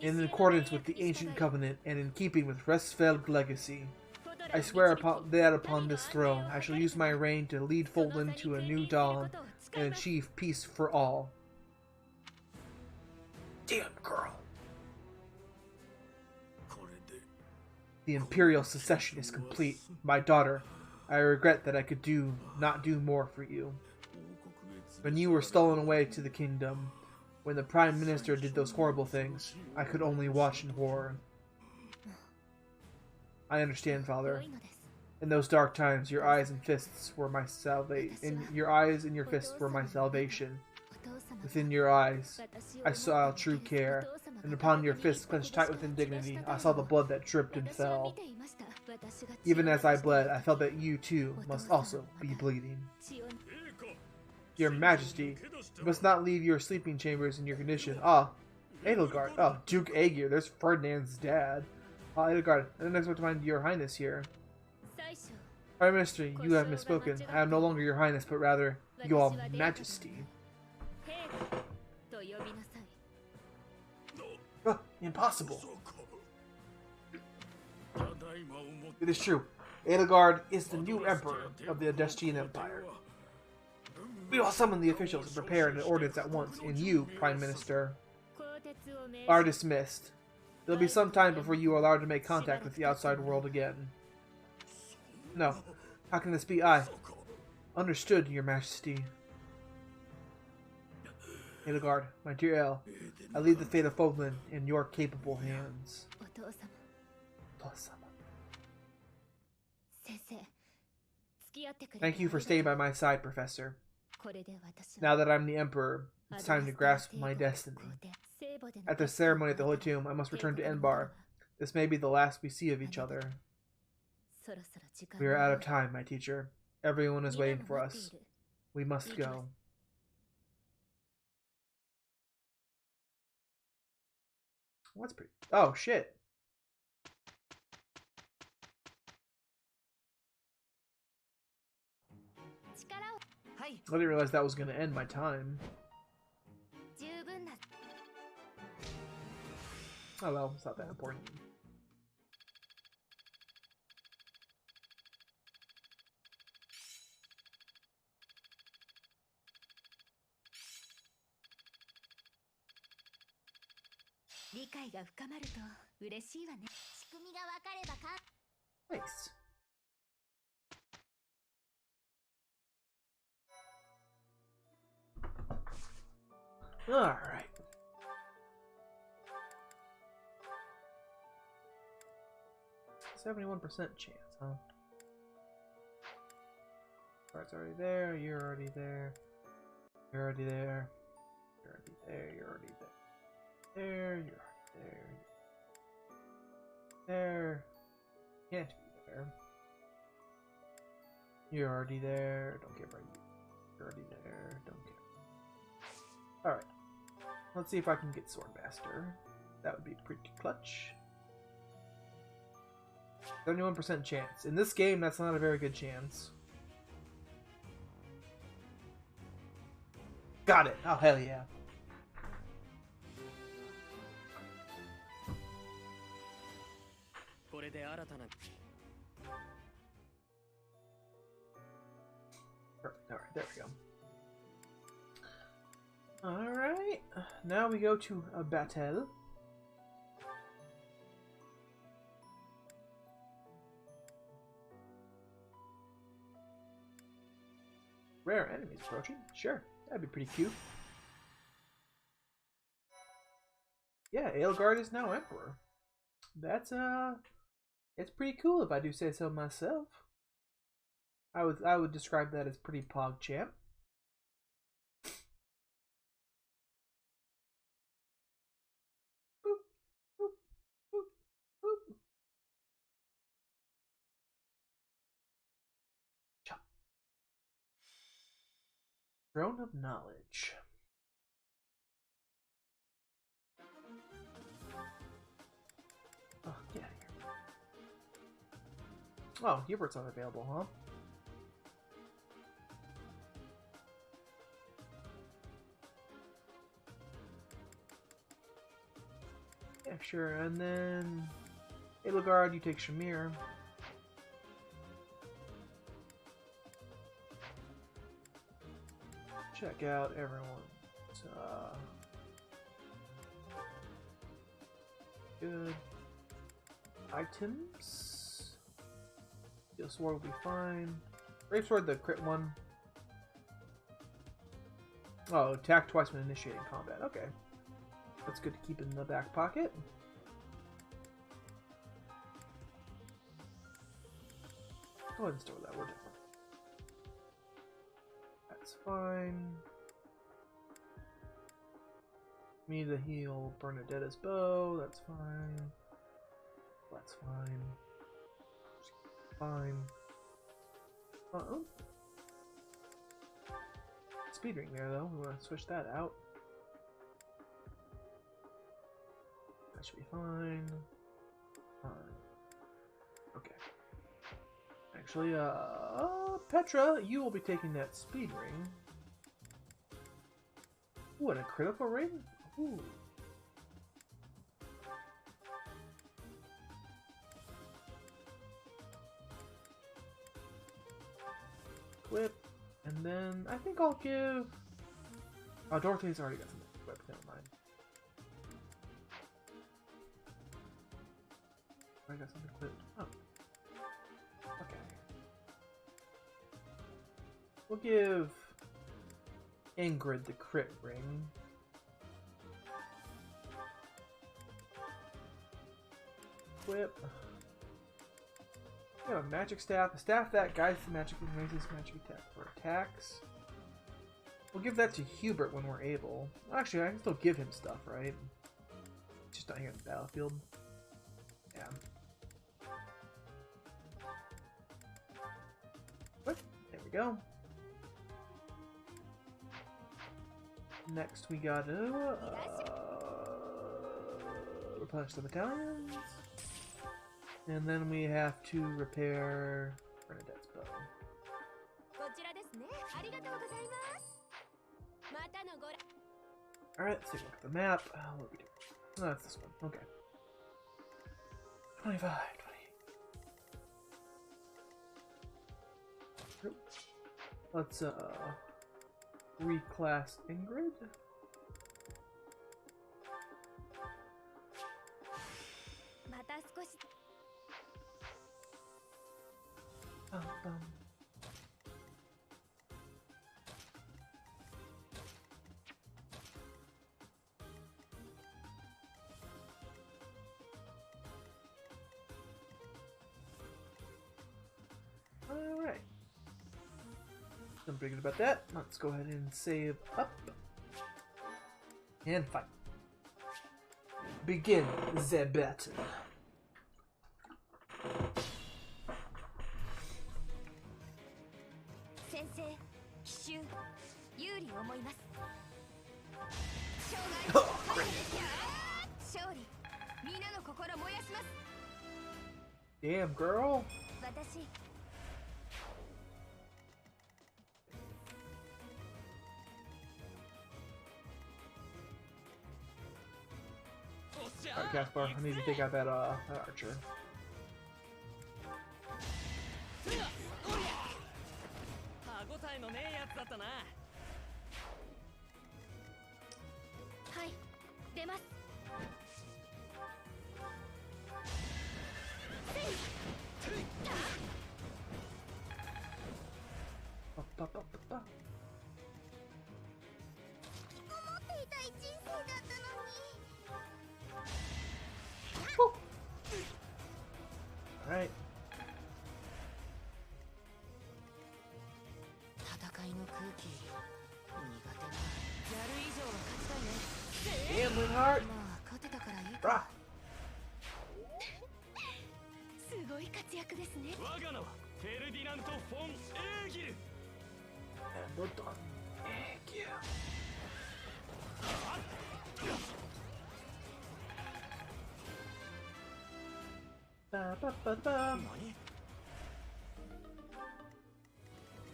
In accordance with the ancient covenant and in keeping with Restfeld's legacy, I swear that upon this throne I shall use my reign to lead Fodlan to a new dawn and achieve peace for all. Damn, girl. The Imperial succession is complete. My daughter, I regret that I could not do more for you. When you were stolen away to the kingdom, when the Prime Minister did those horrible things, I could only watch in horror. I understand, Father. In those dark times, your eyes and fists were my salvation. Your eyes and your fists were my salvation. Within your eyes, I saw true care, and upon your fists clenched tight with indignity, I saw the blood that dripped and fell. Even as I bled, I felt that you, too, must also be bleeding. Your Majesty, you must not leave your sleeping chambers in your condition. Ah, Edelgard. Oh, Duke Aegir. There's Ferdinand's dad. Edelgard, I didn't expect to find your highness here. Prime Minister, you have misspoken. I am no longer your highness, but rather your majesty. Impossible. It is true. Edelgard is the new emperor of the Adestian Empire. We will summon the officials and prepare an ordinance at once, and you, Prime Minister, are dismissed. There'll be some time before you are allowed to make contact with the outside world again. No. How can this be? Understood, Your Majesty. Edelgard, my dear El, I leave the fate of Fogland in your capable hands. Thank you for staying by my side, Professor. Now that I'm the Emperor, it's time to grasp my destiny. At the ceremony at the Holy Tomb, I must return to Enbar. This may be the last we see of each other. We are out of time, my teacher. Everyone is waiting for us. We must go. What's pretty... Oh, shit. I didn't realize that was going to end my time. Oh well, it's not that important. Nice. Alright. .71% chance, huh? Card's already there, you're already there. You're already there. You're already there, you're already there. There, you're already there. There. Can't be there. You're already there, don't care about you. You're already there, don't care. Alright. Let's see if I can get Swordmaster. That would be pretty clutch. 71% chance. In this game, that's not a very good chance. Got it! Oh, hell yeah. Alright, there we go. Alright, now we go to a battle. Rare enemies approaching? Sure, that'd be pretty cute. Yeah, Edelgard is now Emperor. That's it's pretty cool if I do say so myself. I would describe that as pretty pog-champ. Throne of Knowledge. Oh, get out of here. Oh, Hubert's unavailable, huh? Yeah, sure. And then Edelgard, you take Shamir. Check out everyone's good items. Steel Sword will be fine. Brave Sword, the crit one. Oh, attack twice when initiating combat. Okay. That's good to keep in the back pocket. Go ahead and store that. We're different. That's fine. Me to heal Bernadette's bow. That's fine. That's fine. Fine. Uh-oh. Speed ring there, though. We want to switch that out. That should be fine. Fine. actually. Petra, you will be taking that speed ring. Ooh, and a critical ring? Ooh. Equip. And then I think I'll give... Oh, Dorothy's already got something equipped. Never mind. I got something equipped. Oh. Okay. We'll give Ingrid the crit ring. Equip. We have a magic staff. A staff that guides the magic and raises magic attack for attacks. We'll give that to Hubert when we're able. Actually, I can still give him stuff, right? Just not here in the battlefield. Yeah. What? There we go. Next, we gotta replenish the battalions. And then we have to repair Bernadette's bow. Alright, let's take a look at the map. What are we doing? Oh, that's this one. Okay. 25, 20. Let's reclass Ingrid. Alright. I'm pretty good about that. Let's go ahead and save up. And fight. Begin the battle. Oh, great. Damn, girl. Alright, Caspar, I need to take out that archer. Alright. Damn, Linhardt! Rah! And we're done. Thank you. Ba, ba, ba, ba.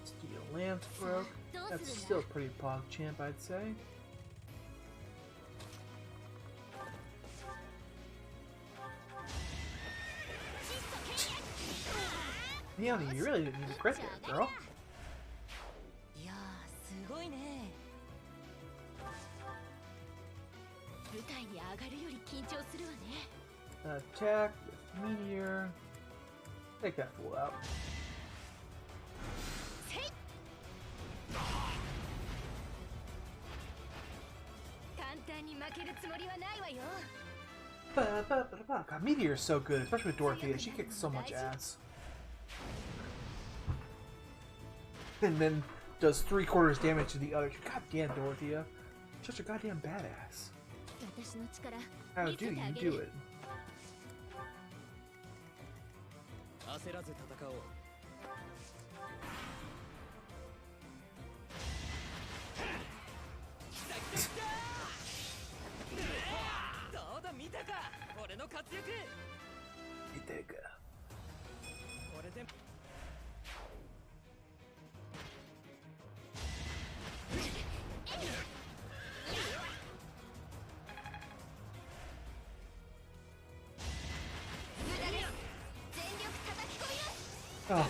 Steel Lance broke. That's still pretty pog champ, I'd say. Leonie, you really didn't need a crit there, girl. Attack with Meteor. Take that fool out. God, Meteor is so good, especially with Dorothea. She kicks so much ass. And then does 3/4 damage to the other. Goddamn, Dorothea. Such a goddamn badass. How do you do it?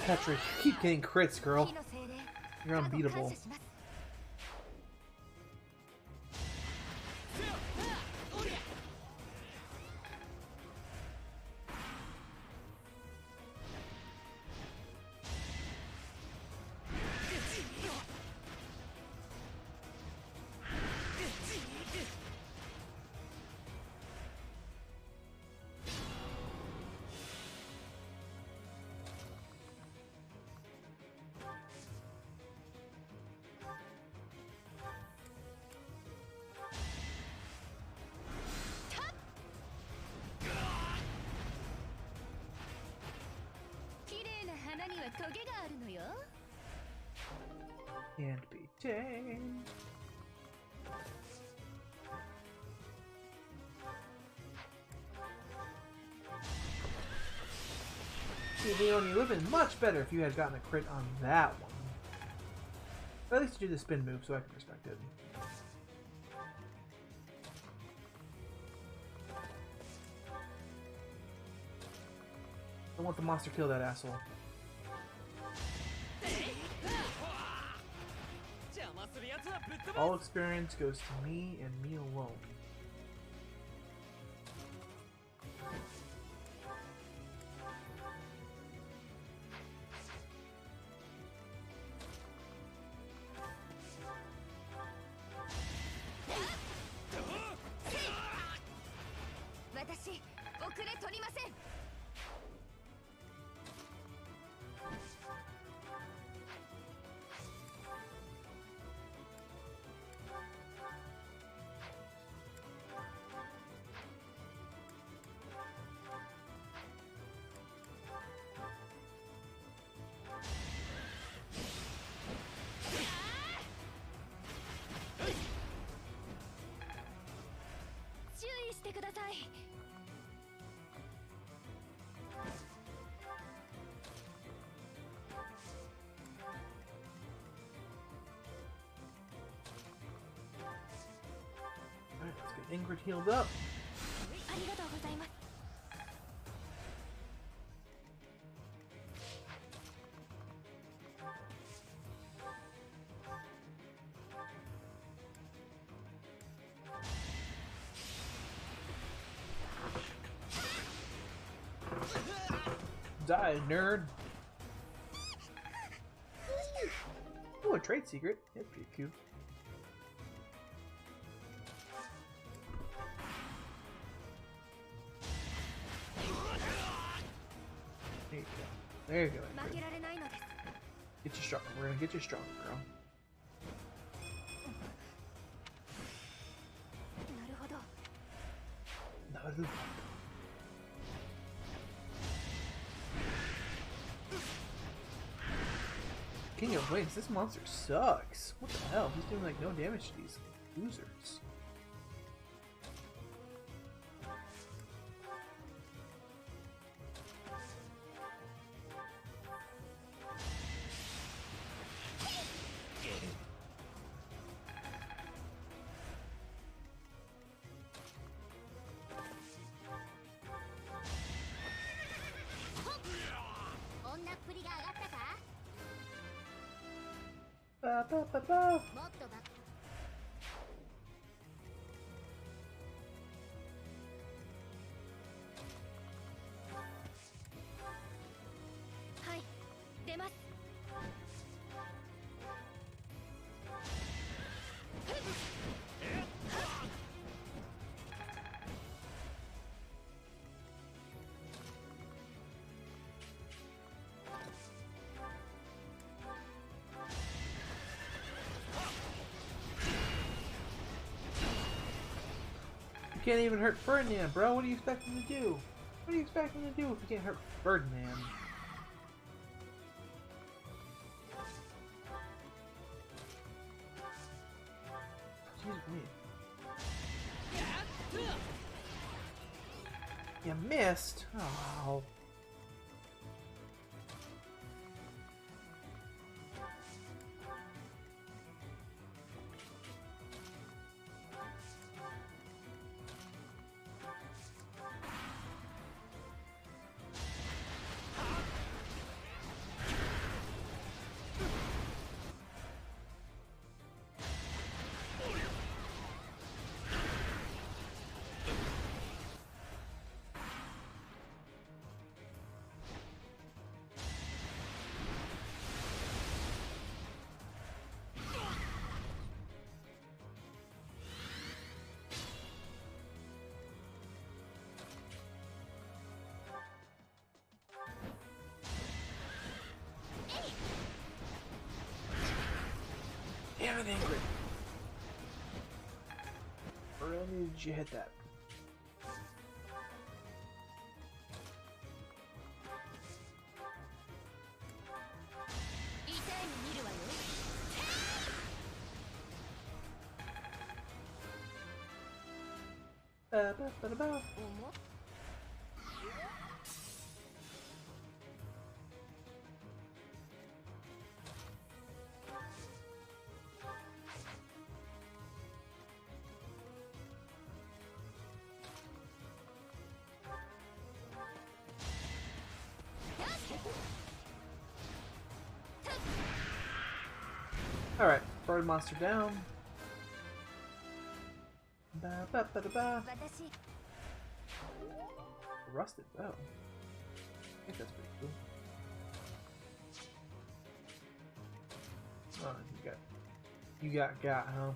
Petra, you keep getting crits, girl. You're unbeatable. Can't be tamed. See, Leon, you would have been much better if you had gotten a crit on that one. But at least you do the spin move, so I can respect it. I want the monster kill that asshole. All experience goes to me and me alone. Alright, let's get Ingrid healed up. Die, nerd! Oh, a trade secret. That's pretty cute. There you go. There you go. Get you strong. We're gonna get you strong, girl. Naruhodo. King of Wings, this monster sucks. What the hell? He's doing like no damage to these losers. Ba, ba, ba, ba. You can't even hurt Ferdinand, bro. What are you expecting to do? What are you expecting to do if you can't hurt Ferdinand? Excuse me. You missed? Oh. Damn it, Ingrid. Where did you hit that? Ba-ba-ba-ba. Alright, bird monster down. Ba-ba-ba-ba. Rusted bow. I think that's pretty cool. Oh, you got, huh?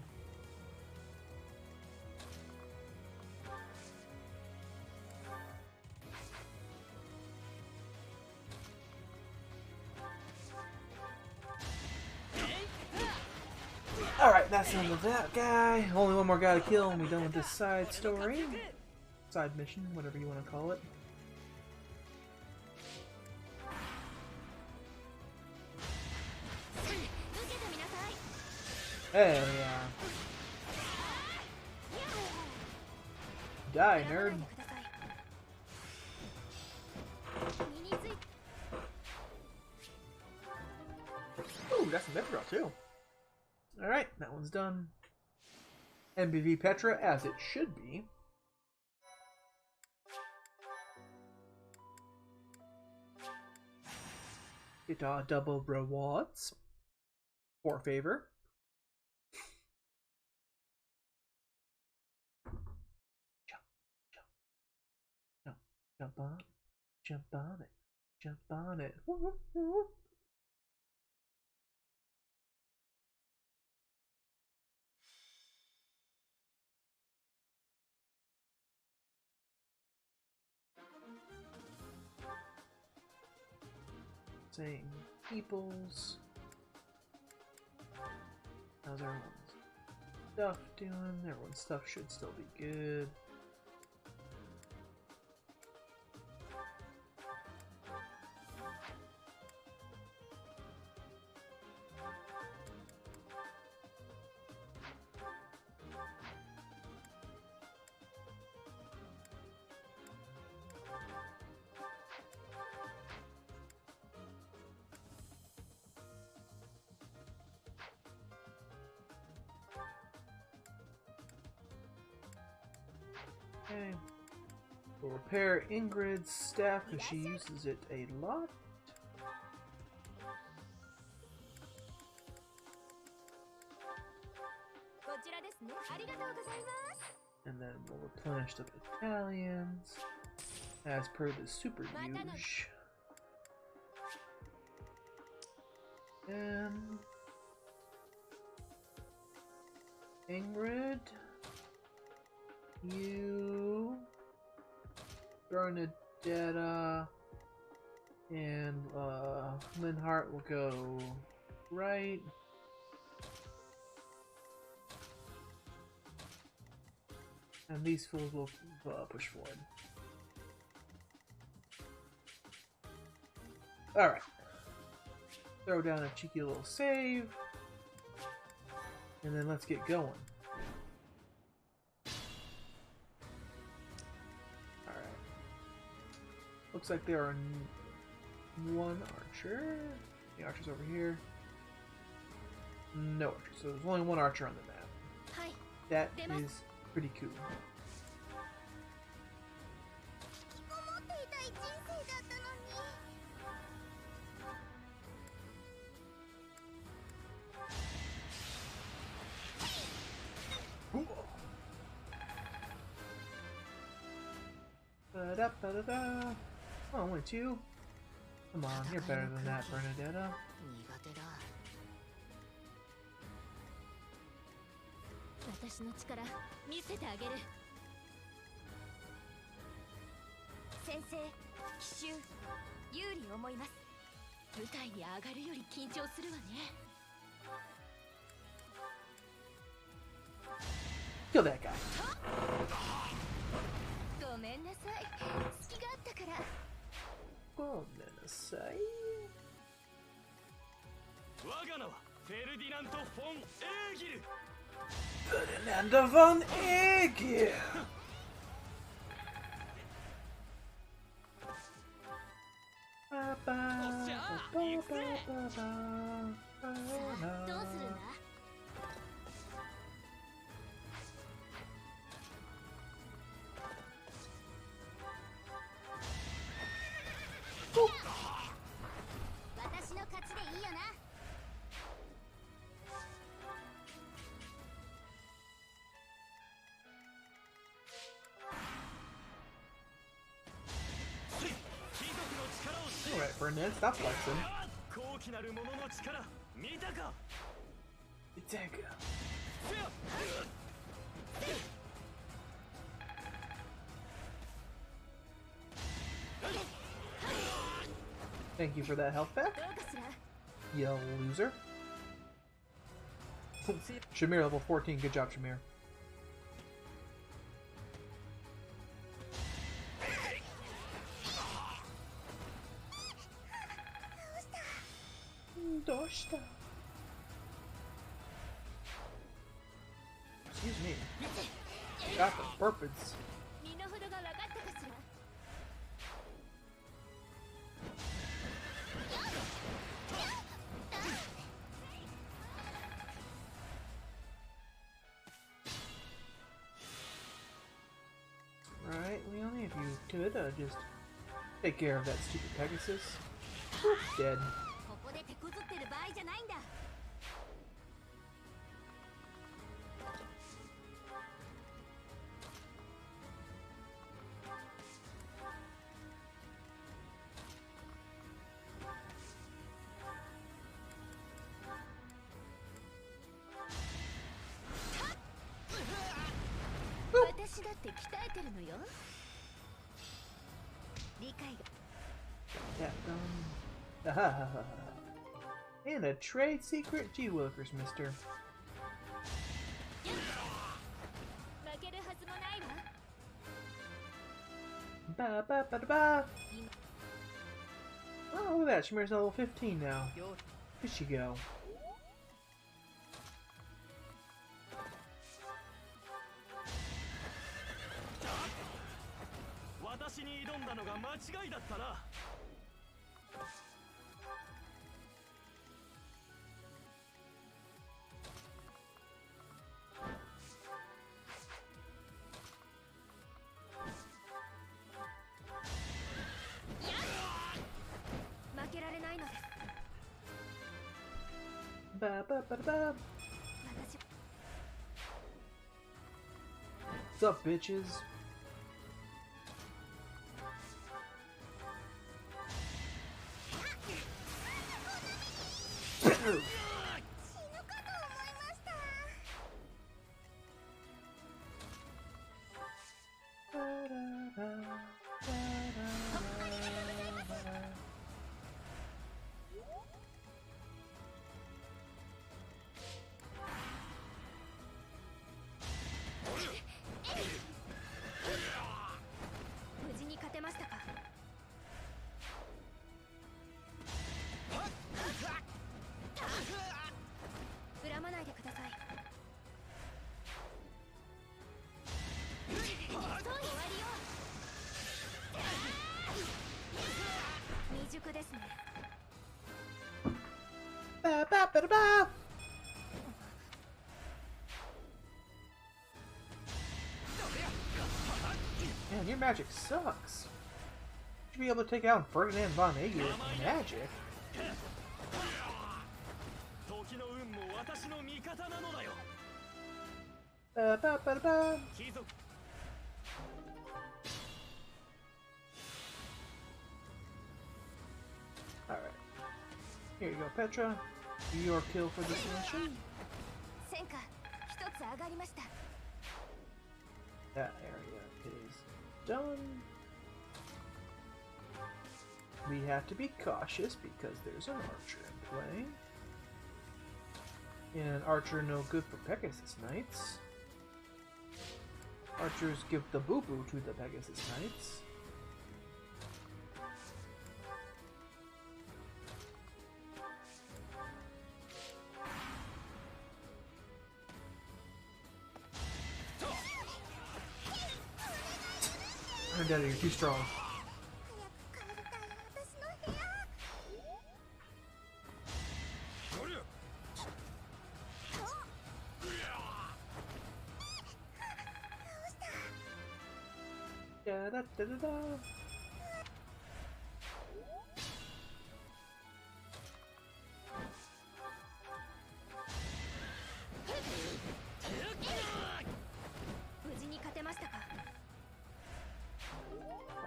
Alright, that's enough of that guy. Only one more guy to kill and we're done with this side story. Side mission, whatever you want to call it. Hell yeah. Die, nerd. Ooh, that's a Metro too. Alright, that one's done. MBV Petra, as it should be. Get double rewards. For favor. Jump on it. Jump on it. Jump on it. Woo, woo. Same peoples. How's everyone's stuff doing? Everyone's stuff should still be good. Okay. We'll repair Ingrid's staff because she uses it a lot. And then we'll replenish the battalions as per the super huge. And Ingrid, you, Bernadetta, and Linhart will go right. And these fools will push forward. Alright. Throw down a cheeky little save. And then let's get going. Alright. Looks like there are one archer. The archer's over here. No archer. So there's only one archer on the map. That is pretty cool. Ba-da-ba-da-da. Oh, only two? Come on, you're better than that, Bernadetta. Kill that guy. Ferdinand von Egil. Alright, Ferdinand, stop flexing. Thank you for that health pack, you loser. Shamir level 14, good job, Shamir. Excuse me. Got the purpose. Alright, Leonie, if you could, just take care of that stupid Pegasus. Whoop, dead. And a trade secret, gee willikers, mister. Ba ba ba ba. Oh, look at that, Shamir's level 15 now. Here she go. Ba, ba, ba, ba. What's up, bitches? Ba, ba, ba, ba. Man, your magic sucks. You should be able to take out Ferdinand von Egil with magic. Ba, ba, ba, ba. Alright. Here you go, Petra. Your kill for this mission. That area is done. We have to be cautious because there's an archer in play. And an archer no good for Pegasus Knights. Archers give the boo-boo to the Pegasus Knights. Vendetta, you're too strong. Da, da, da, da, da.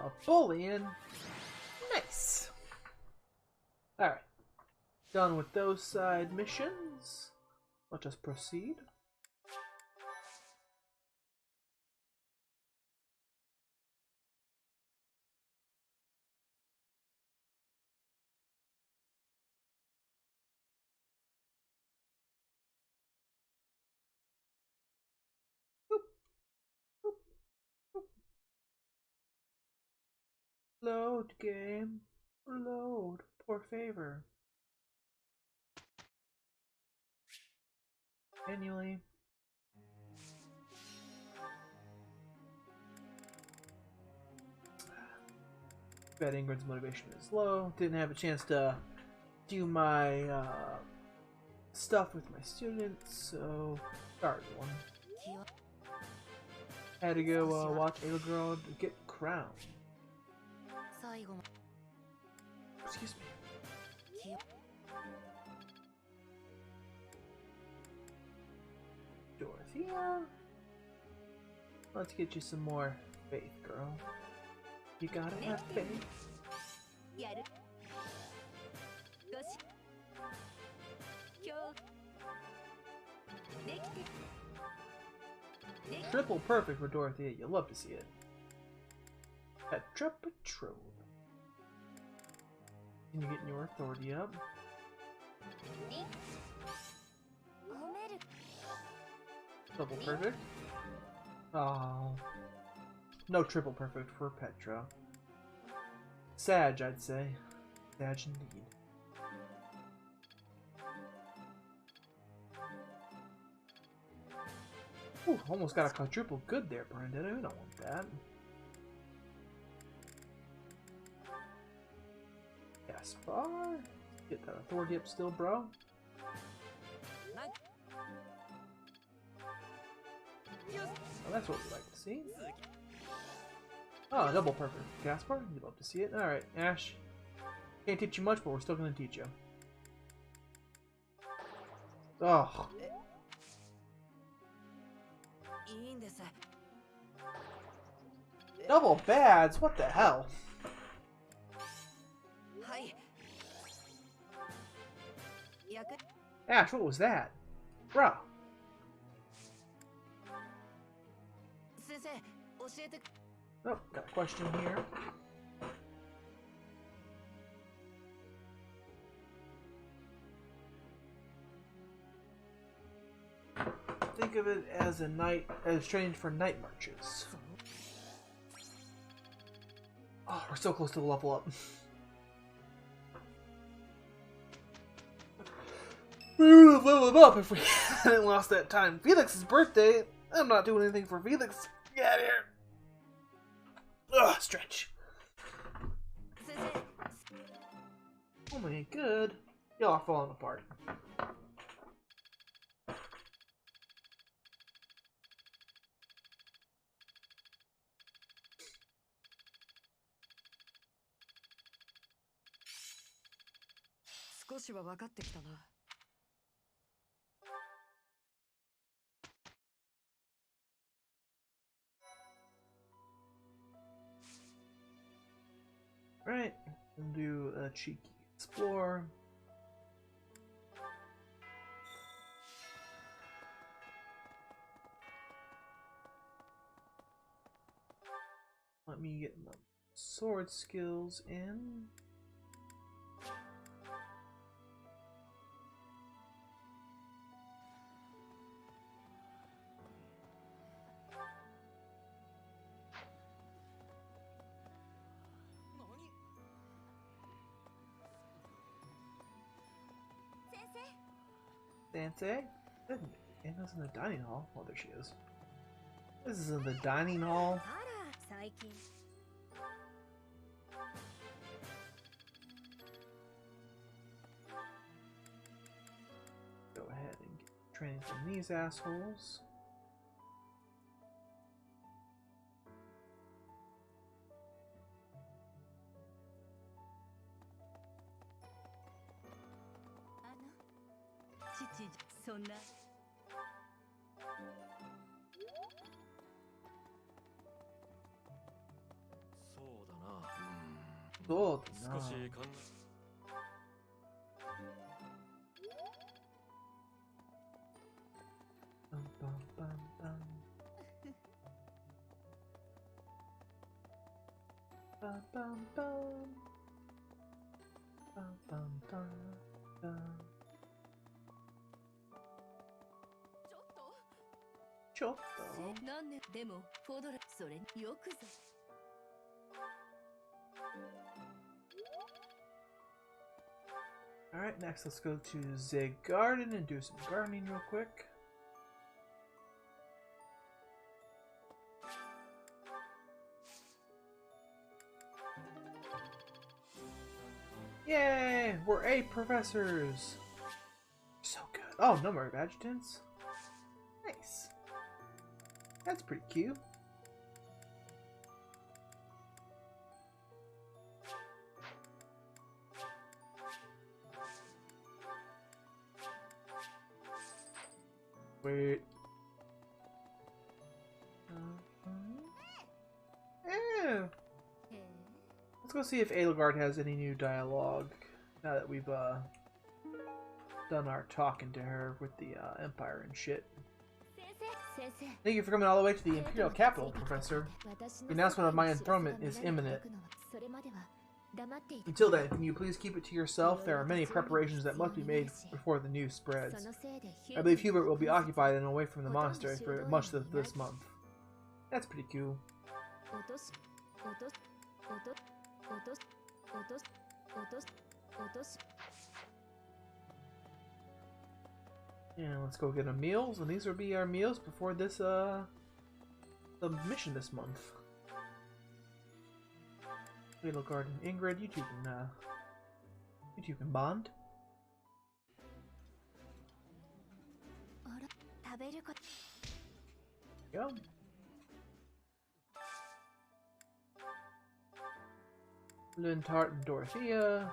A bullion. Nice. Alright. Done with those side missions. Let us proceed. Load game. Load. Poor favor. Manually. Bet Ingrid's motivation is low. Didn't have a chance to do my stuff with my students, so sorry one. Had to go watch a girl get crowned. Excuse me. Dorothea, let's get you some more faith, girl. You gotta have faith. Triple perfect for Dorothea. You'll love to see it. Petra Patrol. Can you get your authority up? Double perfect. Oh, no triple perfect for Petra. Sag, I'd say. Sag indeed. Ooh, almost got a quadruple good there, Brandon. We don't want that. Gaspar. Get that authority up still, bro. Well, that's what we like to see. Oh, double perfect. Gaspar, you'd love to see it. Alright, Ash. Can't teach you much, but we're still going to teach you. Oh. Double bads? What the hell? Ash, what was that? Bruh. Oh, got a question here. Think of it as a night, as training for night marches. Oh, we're so close to the level up. We would have leveled up if we hadn't lost that time. Felix's birthday. I'm not doing anything for Felix. Get out of here. Ugh, stretch. Oh my good. Y'all are falling apart. Right, we'll do a cheeky explore. Let me get my sword skills in. Sensei? Anna's in the dining hall. Oh, there she is. This is in the dining hall. Go ahead and get training from these assholes. Oh, no. Bum, bum, bum, bum. Bum, bum, bum. Bum, bum, bum, bum. Chotto. Alright, next let's go to the garden and do some gardening real quick. Yay! We're A professors! So good. Oh, no more adjutants? Nice. That's pretty cute. Wait. Yeah. Let's go see if Edelgard has any new dialogue now that we've done our talking to her with the Empire and shit. Thank you for coming all the way to the Imperial Capital, Professor. The announcement of my enthronement is imminent. Until then, can you please keep it to yourself? There are many preparations that must be made before the news spreads. I believe Hubert will be occupied and away from the monastery for much of this month. That's pretty cool. Yeah, let's go get our meals, and these will be our meals before this the mission this month. Little Garden, Ingrid, you two can bond. Go. Lintart and Dorothea.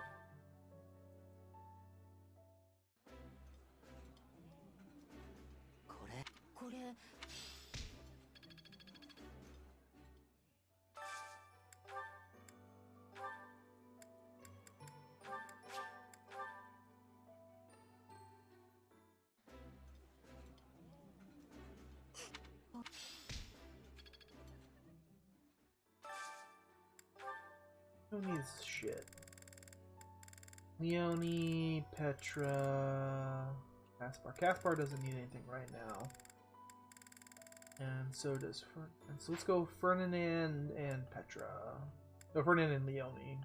Who needs shit? Leonie, Petra, Caspar. Caspar doesn't need anything right now. And so does Ferdinand. So let's go Ferdinand and Petra. No, Ferdinand and Leonie.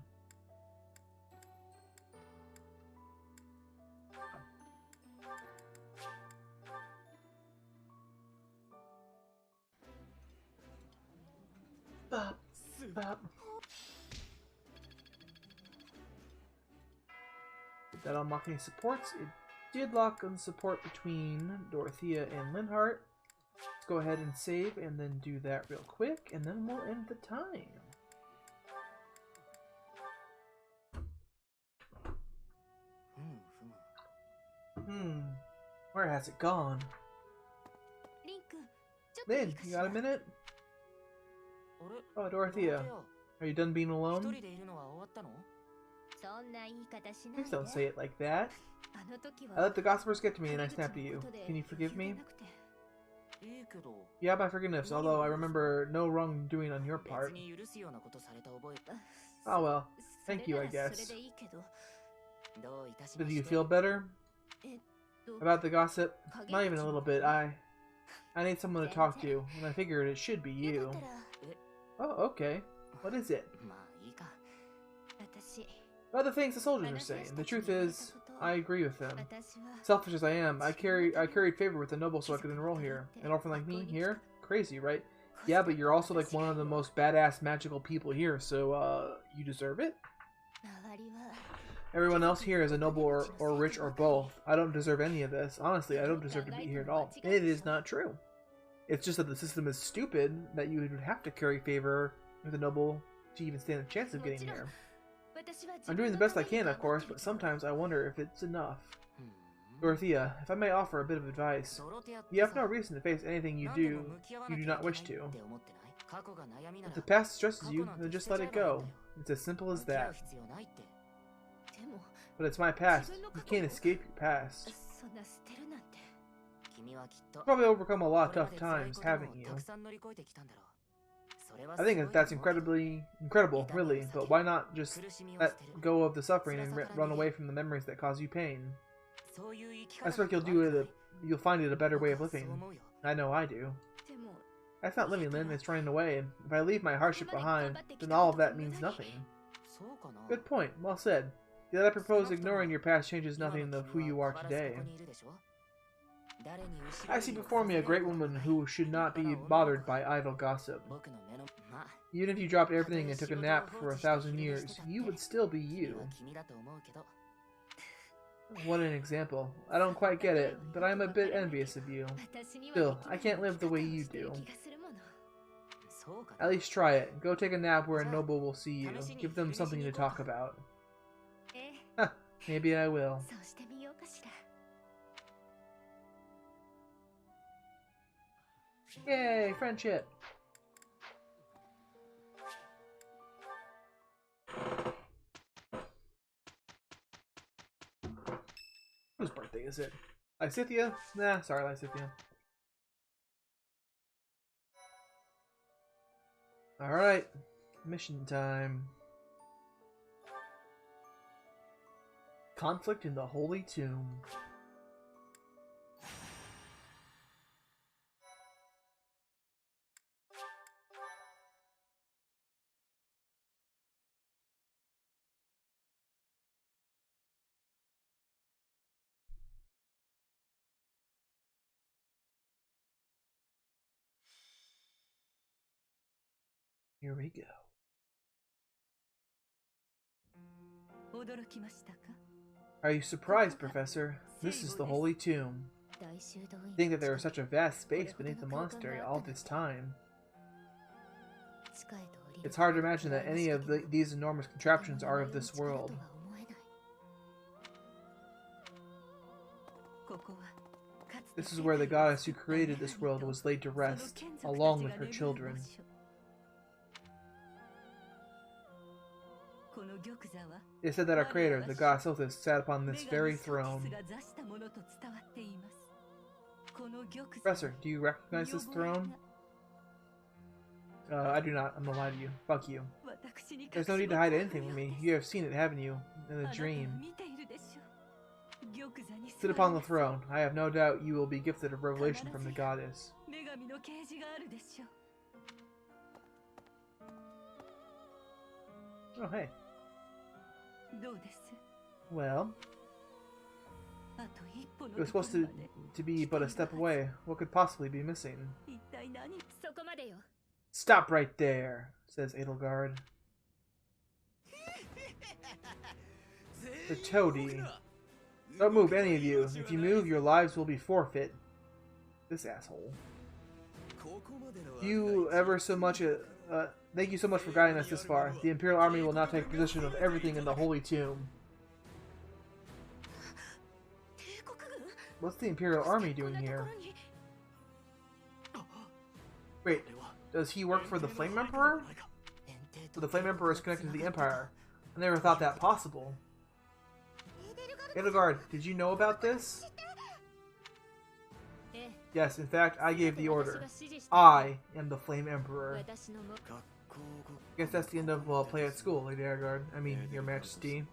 Bop, bop. Did that unlock any supports? It did lock on support between Dorothea and Linhart. Let's go ahead and save and then do that real quick, and then we'll end the time. Where has it gone? Lynn, you got a minute? Oh, Dorothea. Are you done being alone? Please don't say it like that. I let the gossipers get to me and I snapped at you. Can you forgive me? Yeah, by forgiveness, although I remember no wrongdoing on your part. Oh well, thank you, I guess. But do you feel better? About the gossip? Not even a little bit. I need someone to talk to, and I figured it should be you. Oh, okay. What is it? About the things the soldiers are saying. The truth is, I agree with him. Selfish as I am, I carried favor with the noble so I could enroll here. An orphan like me here? Crazy, right? Yeah, but you're also like one of the most badass magical people here, so you deserve it? Everyone else here is a noble or rich or both. I don't deserve any of this. Honestly, I don't deserve to be here at all. It is not true. It's just that the system is stupid that you would have to carry favor with a noble to even stand a chance of getting here. I'm doing the best I can, of course, but sometimes I wonder if it's enough. Dorothea, if I may offer a bit of advice, you have no reason to face anything you do not wish to. If the past stresses you, then just let it go. It's as simple as that. But it's my past. You can't escape your past. You've probably overcome a lot of tough times, haven't you? I think that's incredible, really, but why not just let go of the suffering and run away from the memories that cause you pain? I expect you'll find it a better way of living. I know I do. That's not living, Lynn, it's running away. If I leave my hardship behind, then all of that means nothing. Good point, well said. Yet I propose ignoring your past changes nothing of who you are today. I see before me a great woman who should not be bothered by idle gossip. Even if you dropped everything and took a nap for 1,000 years, you would still be you. What an example. I don't quite get it, but I am a bit envious of you. Still, I can't live the way you do. At least try it. Go take a nap where a noble will see you. Give them something to talk about. Huh, maybe I will. Yay, friendship! Whose birthday is it? Lysithea? Nah, sorry, Lysithea. Alright, mission time. Conflict in the Holy Tomb. Here we go. Are you surprised, Professor? This is the Holy Tomb. Think that there is such a vast space beneath the monastery all this time. It's hard to imagine that any of these enormous contraptions are of this world. This is where the goddess who created this world was laid to rest, along with her children. It is said that our creator, the goddess FETH, sat upon this very throne. Professor, do you recognize this throne? I do not. I'm gonna lie to you. Fuck you. There's no need to hide anything from me. You have seen it, haven't you? In a dream. Sit upon the throne. I have no doubt you will be gifted a revelation from the goddess. Oh, hey. Well, it was supposed to be but a step away. What could possibly be missing? Stop right there, says Edelgard. The toady. Don't move, any of you. If you move, your lives will be forfeit. This asshole. You ever so much... thank you so much for guiding us this far. The Imperial Army will now take possession of everything in the Holy Tomb. What's the Imperial Army doing here? Wait, does he work for the Flame Emperor? So the Flame Emperor is connected to the Empire. I never thought that possible. Edelgard, did you know about this? Yes, in fact, I gave the order. I am the Flame Emperor. I guess that's the end of play at school, Lady Edelgard. I mean, Your Majesty.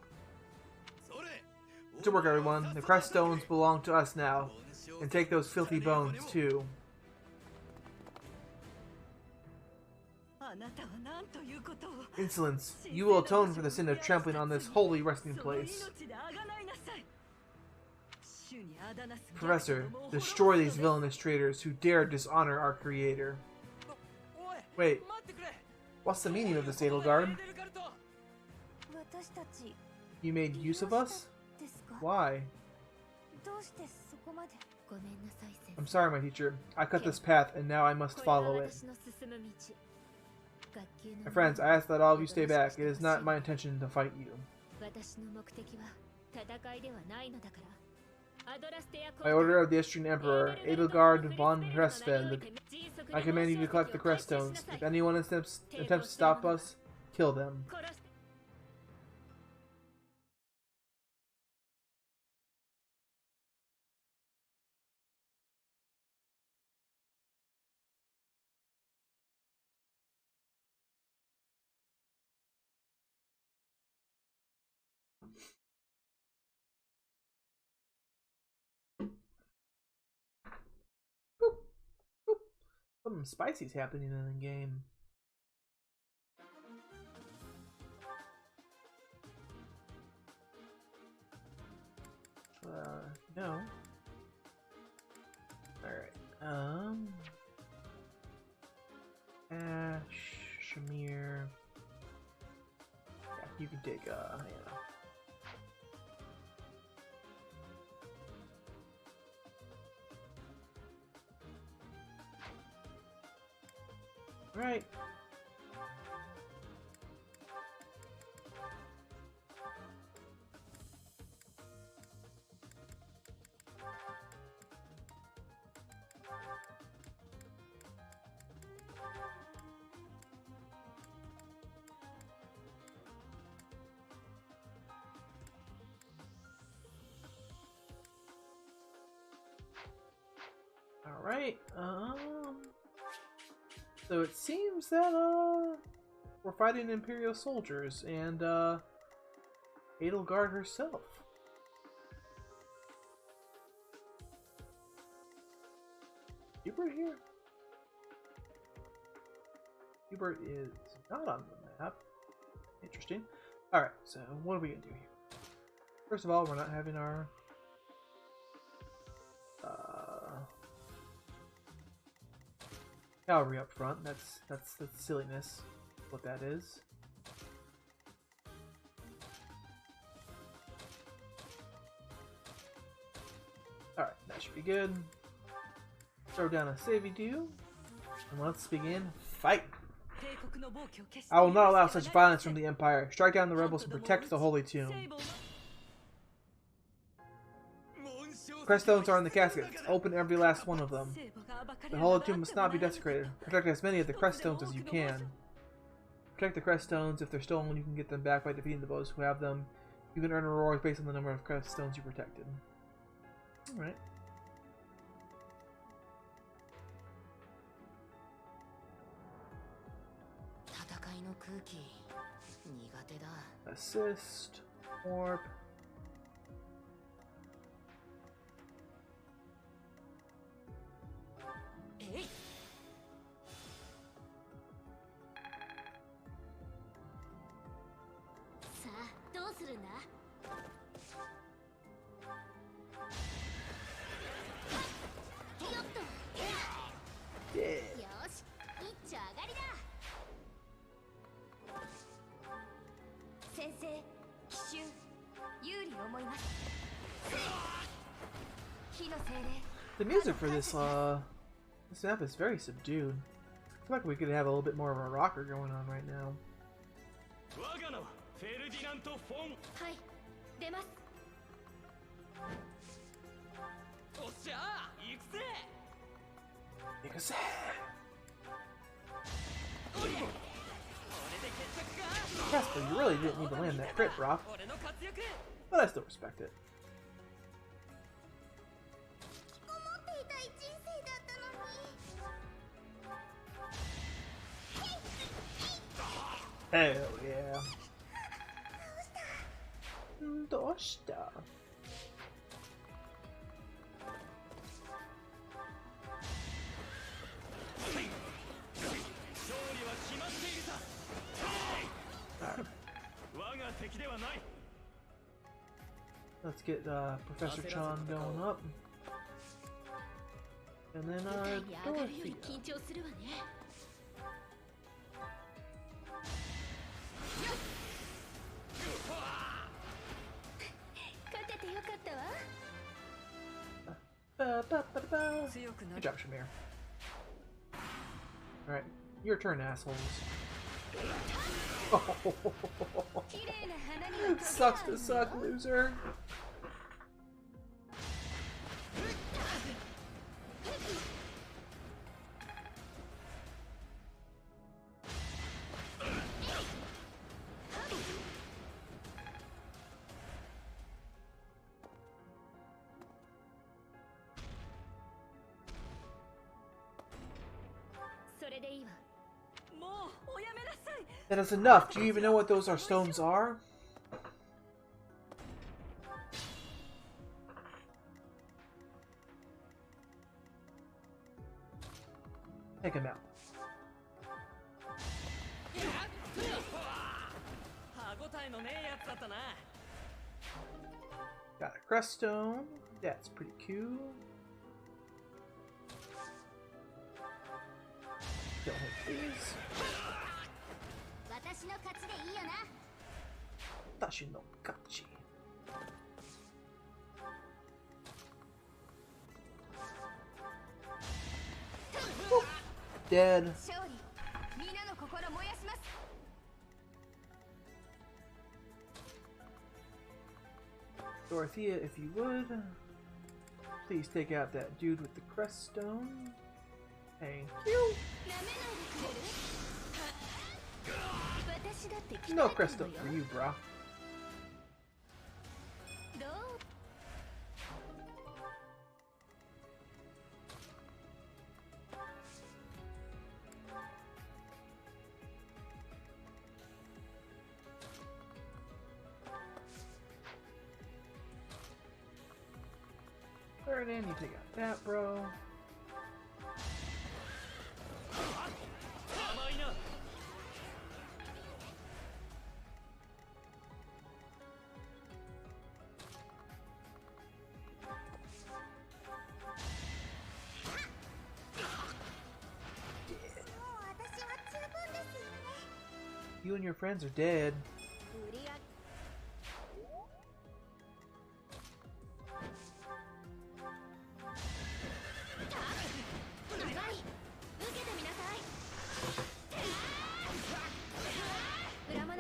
To work, everyone. The crest stones belong to us now. And take those filthy bones, too. Insolence, you will atone for the sin of trampling on this holy resting place. Professor, destroy these villainous traitors who dare dishonor our creator. Wait, what's the meaning of this Edelgard? You made use of us? Why? I'm sorry, my teacher. I cut this path, and now I must follow it. My friends, I ask that all of you stay back. It is not my intention to fight you. By order of the Austrian Emperor, Edelgard von Hresfeld, I command you to collect the crest stones. If anyone attempts to stop us, kill them. Boop, boop. Something spicy's happening in the game. No. Alright, Ash, Shamir. Yeah, you can take, yeah. Right. Alright, so it seems that, we're fighting Imperial soldiers, and, Edelgard herself. Hubert here? Hubert is not on the map. Interesting. Alright, so what are we gonna do here? First of all, we're not having our, cavalry up front. That's silliness. What that is. Alright, that should be good. Throw down a savey do, and let's begin fight. I will not allow such violence from the Empire. Strike down the rebels and protect the Holy Tomb. Crest stones are in the caskets. Open every last one of them. The Holy Tomb must not be desecrated. Protect as many of the crest stones as you can. Protect the crest stones. If they're stolen, you can get them back by defeating the those who have them. You can earn rewards based on the number of crest stones you protected. Alright. Assist. Warp. The music for this map is very subdued. I feel like we could have a little bit more of a rocker going on right now. Casper, you really didn't need to land that crit, Brock. But I still respect it. Hell yeah. Dosta. Let's get Professor Chan going up. And then Dorothy. 勝ててよかったわ。 Good job, Shamir. Alright, your turn, assholes. Sucks to suck, loser. That is enough. Do you even know what those stones are? Take him out. Got a crest stone. That's pretty cool. Don't hit these. Tashi no kachi. Whoop. Dead. Dorothea, if you would, please take out that dude with the crest stone. Thank you. No crest stone for you, brah. Third in, you take out that, bro. You and your friends are dead.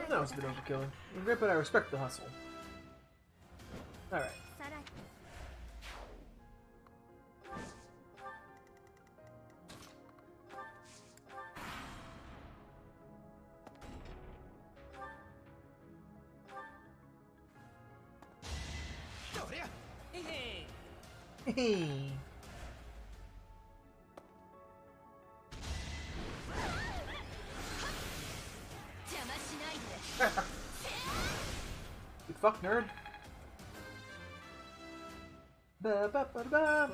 That was a bit overkill. But I respect the hustle. Alright. Hey. You fuck nerd. Ba ba ba ba.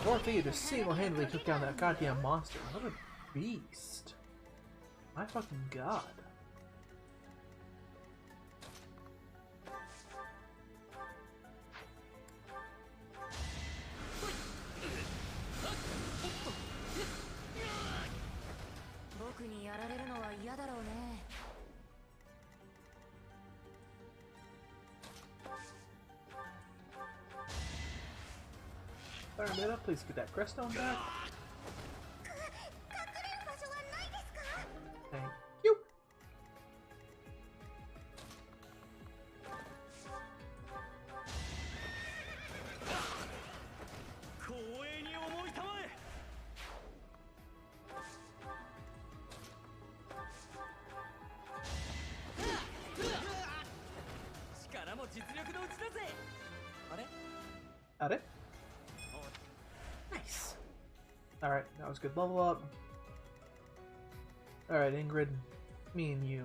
Dorothea just single-handedly took down that goddamn monster. What a beast. My fucking god. Paramita, please get that crest stone back. Thank you. That was good. Level up. Alright, Ingrid. Me and you.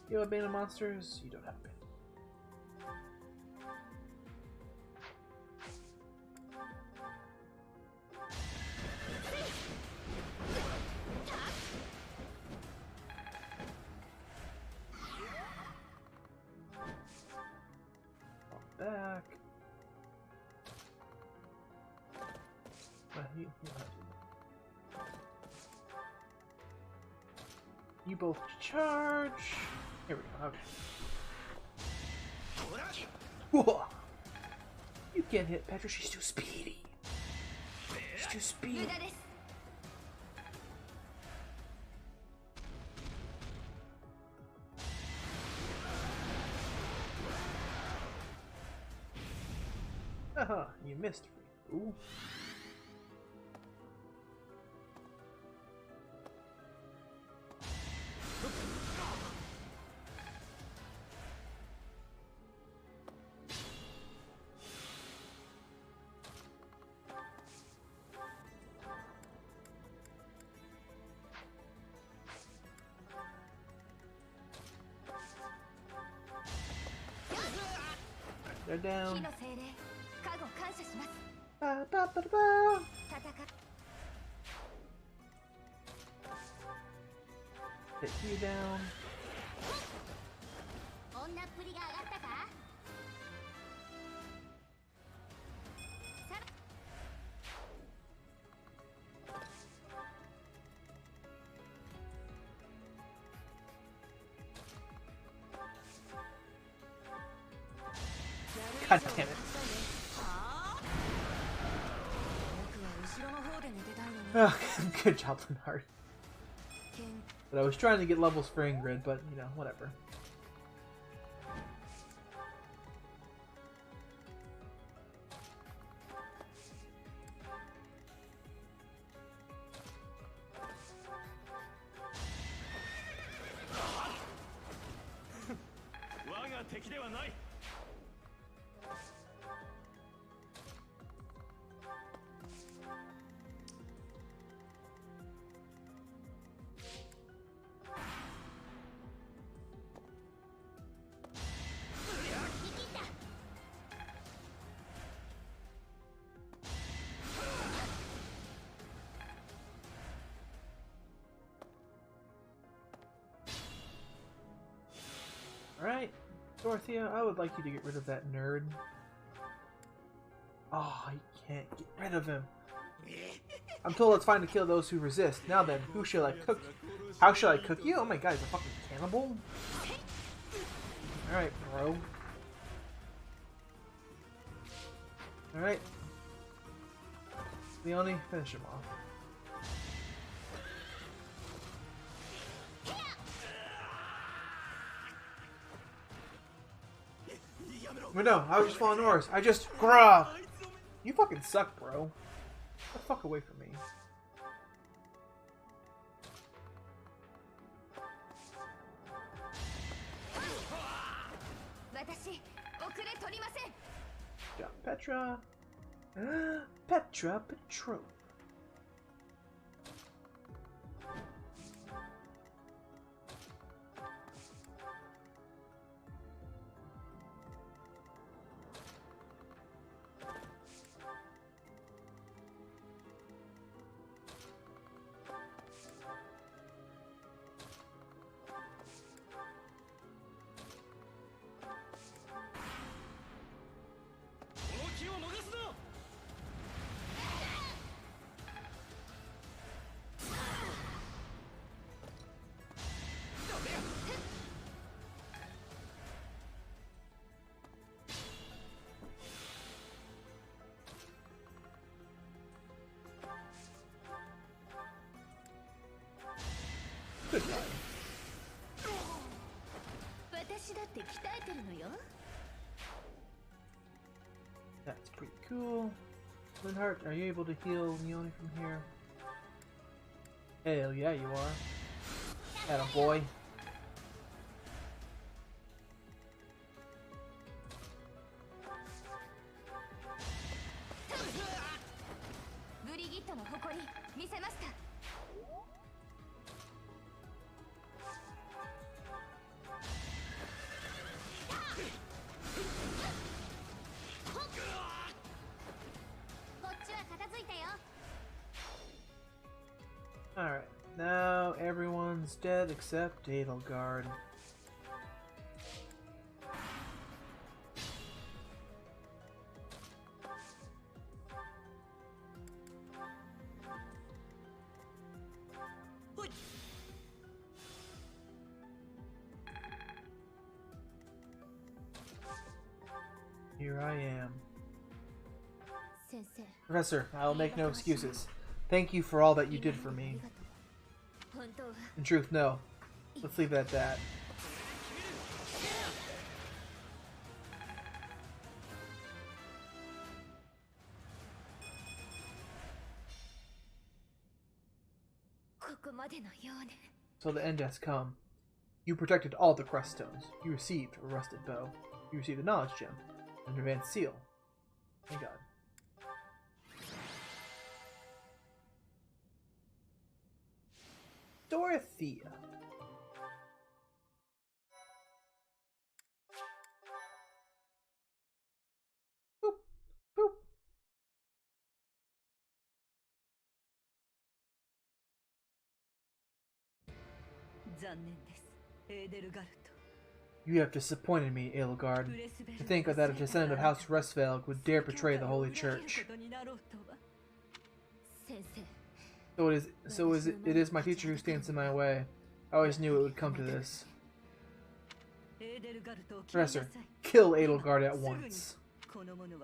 You have a band of monsters? You don't have a band. Back. You both charge. Here we go. Okay. Whoa. You can't hit Petra. She's too speedy. She's too speedy. Haha, you missed. Ooh. They're down. Ba, ba, ba, ba. Hit you down. God damn it. Oh, good job, Leonard. But I was trying to get levels for Ingrid, but, you know, whatever. Alright, Dorothea, I would like you to get rid of that nerd. Oh, I can't get rid of him. I'm told it's fine to kill those who resist. Now then, who shall I cook? How shall I cook you? Oh my god, he's a fucking cannibal? Alright, bro. Alright. Leone, finish him off. But no, I was just following orders. I just grah. You fucking suck, bro. Get the fuck away from me. Good job, Petra. Petra Petro. Good job. That's pretty cool. Linhart, are you able to heal Leone from here? Hell yeah, you are. Atta boy. Alright, now everyone's dead except Edelgard. Here I am. Professor, I will make no excuses. Thank you for all that you did for me. In truth, no. Let's leave it at that. So the end has come. You protected all the crest stones. You received a rusted bow. You received a knowledge gem. An advanced seal. Thank God. Dorothea. Boop, boop. You have disappointed me, Edelgard. To think that a descendant of House Restfeld would dare betray the Holy Church. It is my teacher who stands in my way. I always knew it would come to this. Professor, kill Edelgard at once.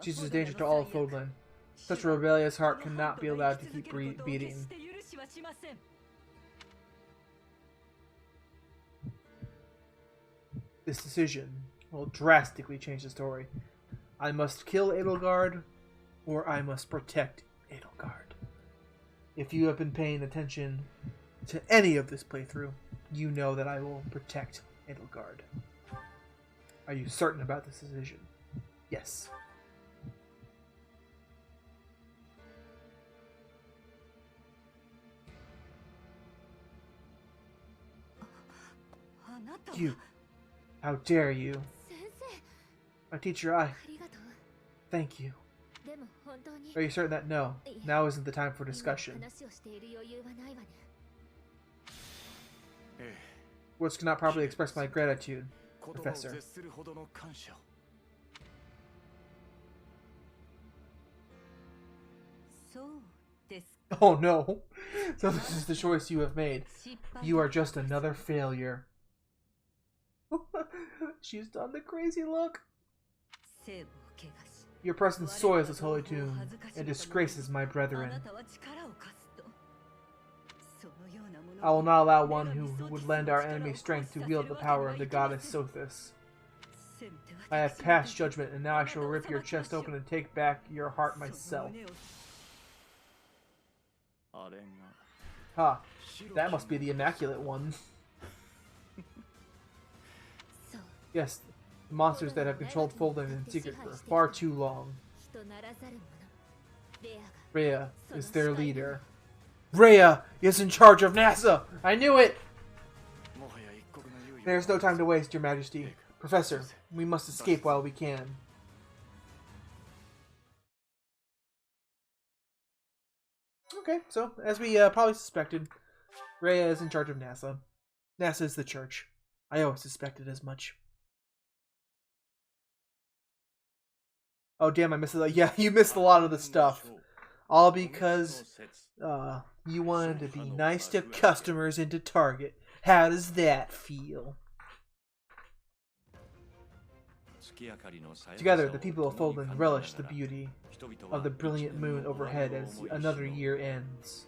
She's a danger to all of Fodlan. Such a rebellious heart cannot be allowed to keep beating. This decision will drastically change the story. I must kill Edelgard, or I must protect Edelgard. If you have been paying attention to any of this playthrough, you know that I will protect Edelgard. Are you certain about this decision? Yes. You. How dare you? My teacher, I... Thank you. Are you certain that no, now isn't the time for discussion? Words cannot properly express my gratitude, Professor. Oh no! So this is the choice you have made. You are just another failure. She's done the crazy look. Your presence soils this holy tomb and disgraces my brethren. I will not allow one who would lend our enemy strength to wield the power of the goddess Sothis. I have passed judgment, and now I shall rip your chest open and take back your heart myself. Ha, that must be the Immaculate One. Yes, the monsters that have controlled Fodlan in secret for far too long. Rhea is their leader. Rhea is in charge of NASA! I knew it! There's no time to waste, Your Majesty. Professor, we must escape while we can. Okay, so, as we probably suspected, Rhea is in charge of NASA. NASA is the church. I always suspected as much. Oh damn, I missed it. Yeah, you missed a lot of the stuff. All because you wanted to be nice to customers and to Target. How does that feel? Together, the people of Fodlan relish the beauty of the brilliant moon overhead as another year ends.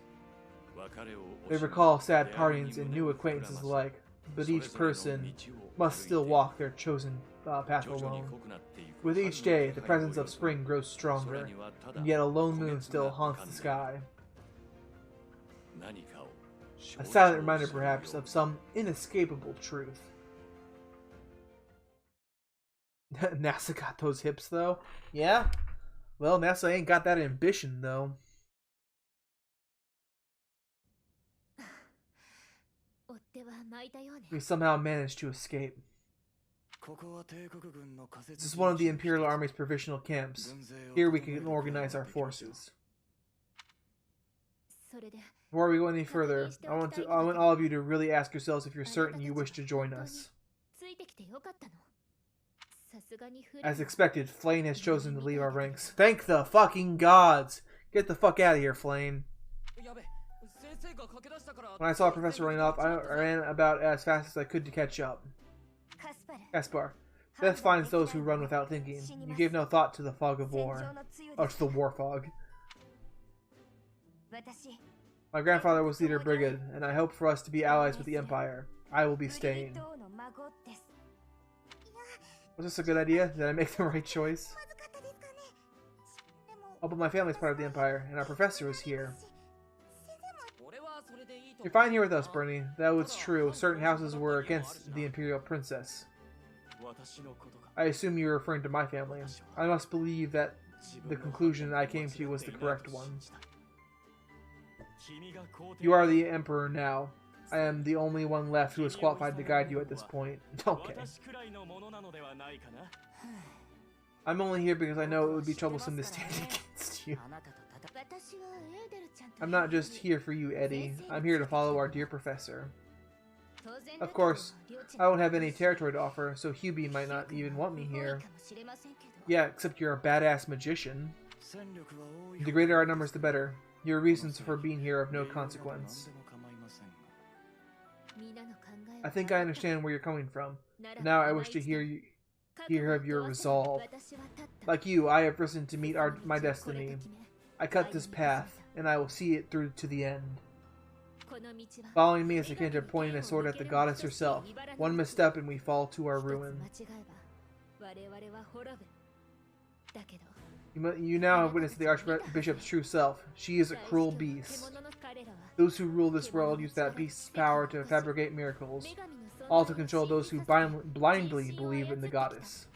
They recall sad partings and new acquaintances alike. but each person must still walk their chosen path alone. With each day, the presence of spring grows stronger, and yet a lone moon still haunts the sky. A silent reminder, perhaps, of some inescapable truth. NASA got those hips, though. Yeah? Well, NASA ain't got that ambition, though. We somehow managed to escape. This is one of the Imperial Army's provisional camps. Here we can organize our forces. Before we go any further, I want all of you to really ask yourselves if you're certain you wish to join us. As expected, Flane has chosen to leave our ranks. Thank the fucking gods! Get the fuck out of here, Flane. When I saw Professor running off, I ran about as fast as I could to catch up. Caspar, death finds those who run without thinking. You gave no thought to the fog of war. Oh, to the war fog. My grandfather was leader of Brigade, and I hope for us to be allies with the Empire. I will be staying. Was this a good idea? Did I make the right choice? Oh, but my family's part of the Empire, and our professor is here. You're fine here with us, Bernie. Though it's true, certain houses were against the Imperial Princess. I assume you're referring to my family. I must believe that the conclusion I came to was the correct one. You are the Emperor now. I am the only one left who is qualified to guide you at this point. Okay. I'm only here because I know it would be troublesome to stand against you. I'm not just here for you, Eddie. I'm here to follow our dear professor. Of course, I won't have any territory to offer, so Hubie might not even want me here. Yeah, except you're a badass magician. The greater our numbers, the better. Your reasons for being here are of no consequence. I think I understand where you're coming from. Now I wish to hear of your resolve. Like you, I have risen to meet my destiny. I cut this path, and I will see it through to the end. Following me is akin to pointing a sword at the goddess herself. One misstep and we fall to our ruin. You now have witnessed the Archbishop's true self. She is a cruel beast. Those who rule this world use that beast's power to fabricate miracles, all to control those who blindly believe in the goddess.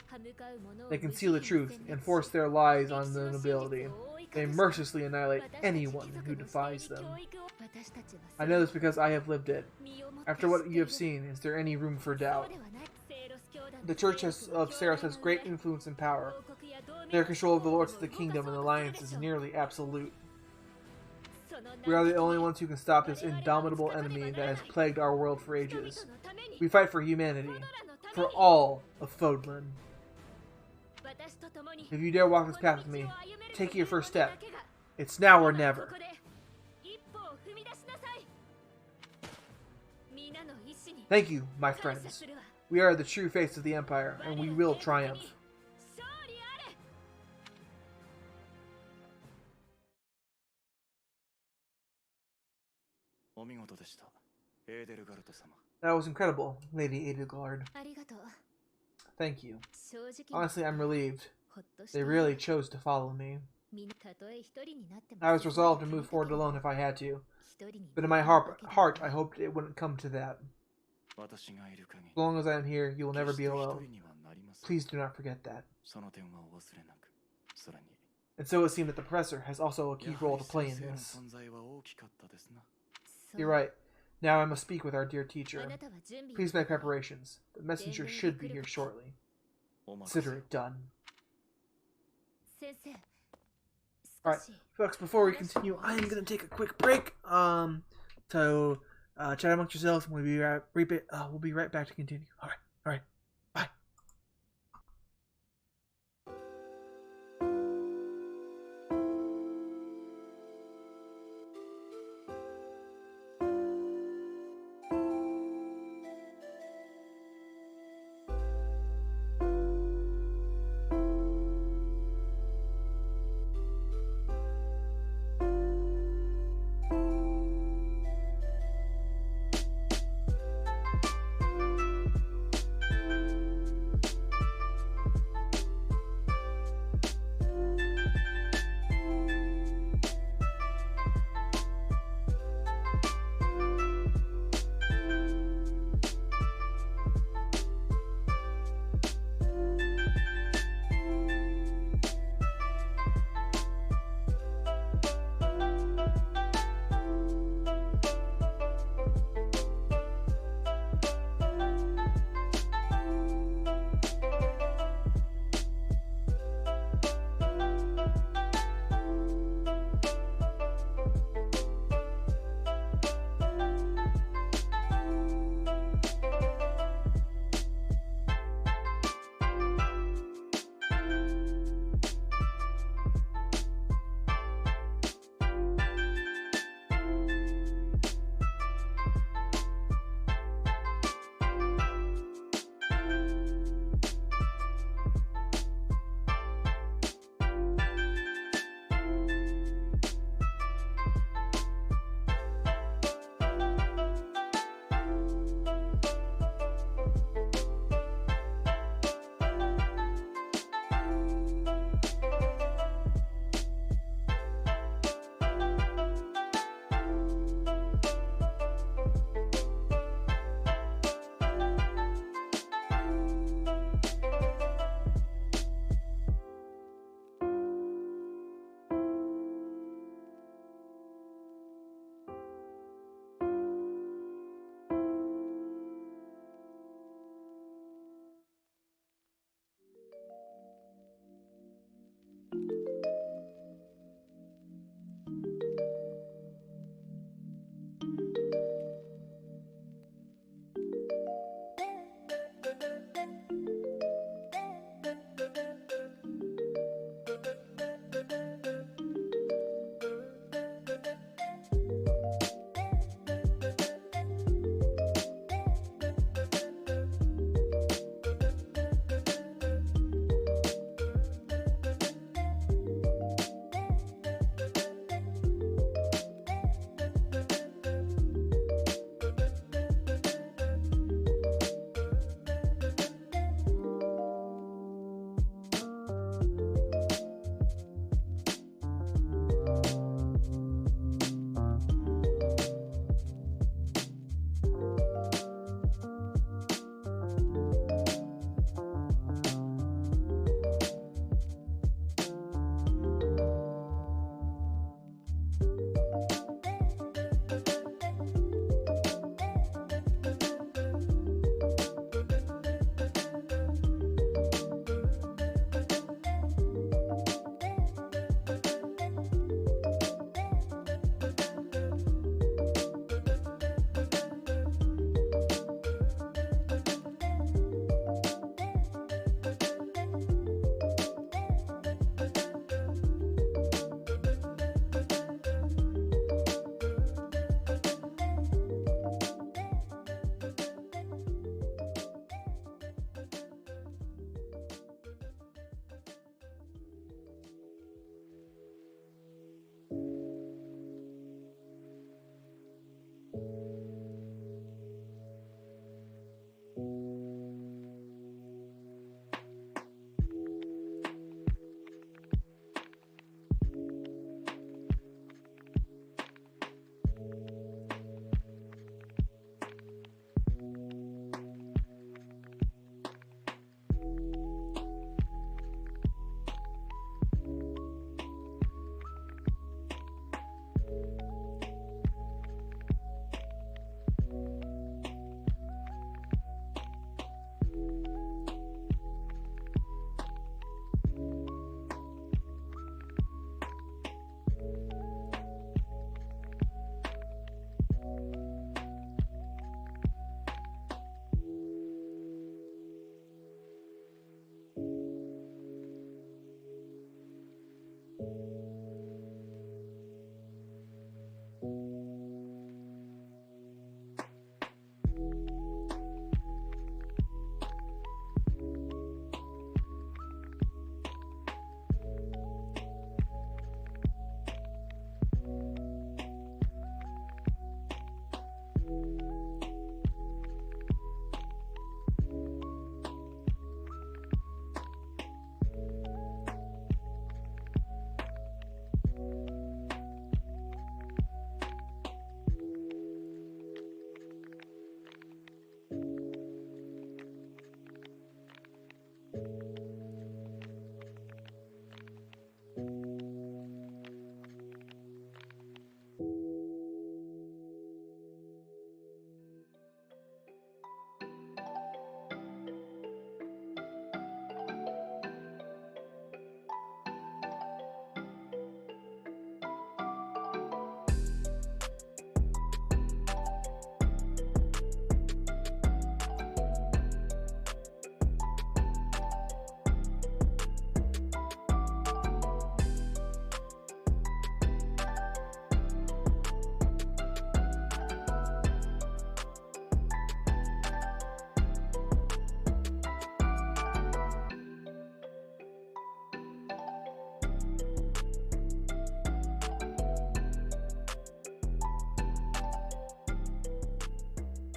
They conceal the truth and force their lies on the nobility. They mercilessly annihilate anyone who defies them. I know this because I have lived it. After what you have seen, is there any room for doubt? The Church of Saros has great influence and power. Their control of the Lords of the Kingdom and Alliance is nearly absolute. We are the only ones who can stop this indomitable enemy that has plagued our world for ages. We fight for humanity, for all of Fodlan. If you dare walk this path with me, take your first step. It's now or never. Thank you, my friends. We are the true face of the Empire, and we will triumph. That was incredible, Lady Edelgard. Thank you. Honestly, I'm relieved. They really chose to follow me. I was resolved to move forward alone if I had to, but in my heart I hoped it wouldn't come to that. As long as I am here, you will never be alone. Please do not forget that. And so it seemed that the Professor has also a key role to play in this. You're right. Now I must speak with our dear teacher. Please make preparations. The messenger should be here shortly. Consider it done. Alright, folks, before we continue, I am going to take a quick break to chat amongst yourselves, and we'll be right back to continue. Alright, bye.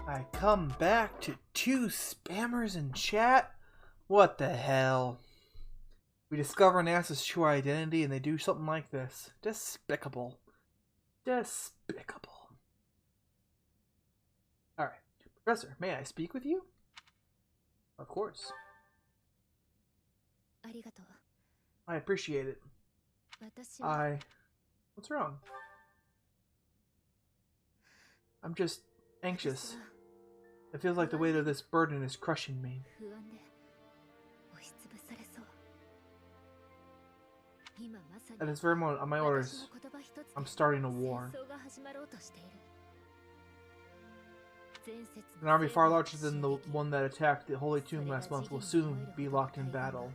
I come back to 2 spammers in chat? What the hell? We discover NASA's true identity and they do something like this. Despicable. Despicable. Alright. Professor, may I speak with you? Of course. I appreciate it. What's wrong? I'm just anxious. It feels like the weight of this burden is crushing me. At this very moment, on my orders, I'm starting a war. An army far larger than the one that attacked the Holy Tomb last month will soon be locked in battle.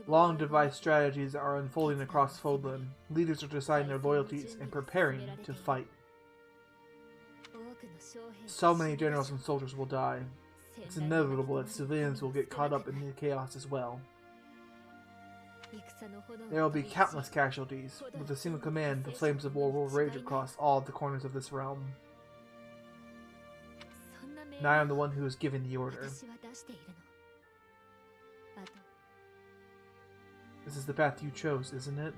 Long-devised strategies are unfolding across Fodlan. Leaders are deciding their loyalties and preparing to fight. So many generals and soldiers will die. It's inevitable that civilians will get caught up in the chaos as well. There will be countless casualties. With a single command, the flames of war will rage across all the corners of this realm. And I am the one who is giving the order. This is the path you chose, isn't it?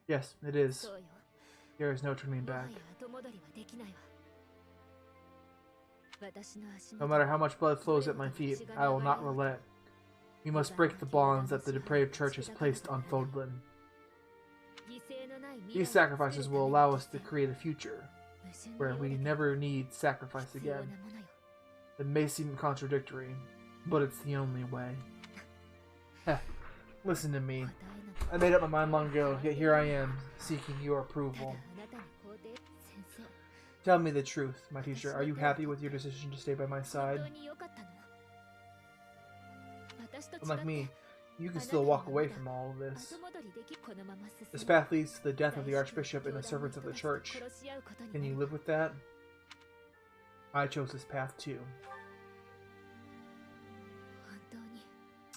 Yes, it is. There is no turning back. No matter how much blood flows at my feet, I will not relent. We must break the bonds that the depraved church has placed on Fodlan. These sacrifices will allow us to create a future where we never need sacrifice again. It may seem contradictory, but it's the only way. Heh, listen to me. I made up my mind long ago, yet here I am, seeking your approval. Tell me the truth, my teacher. Are you happy with your decision to stay by my side? Unlike me, you can still walk away from all of this. This path leads to the death of the Archbishop and the servants of the Church. Can you live with that? I chose this path too.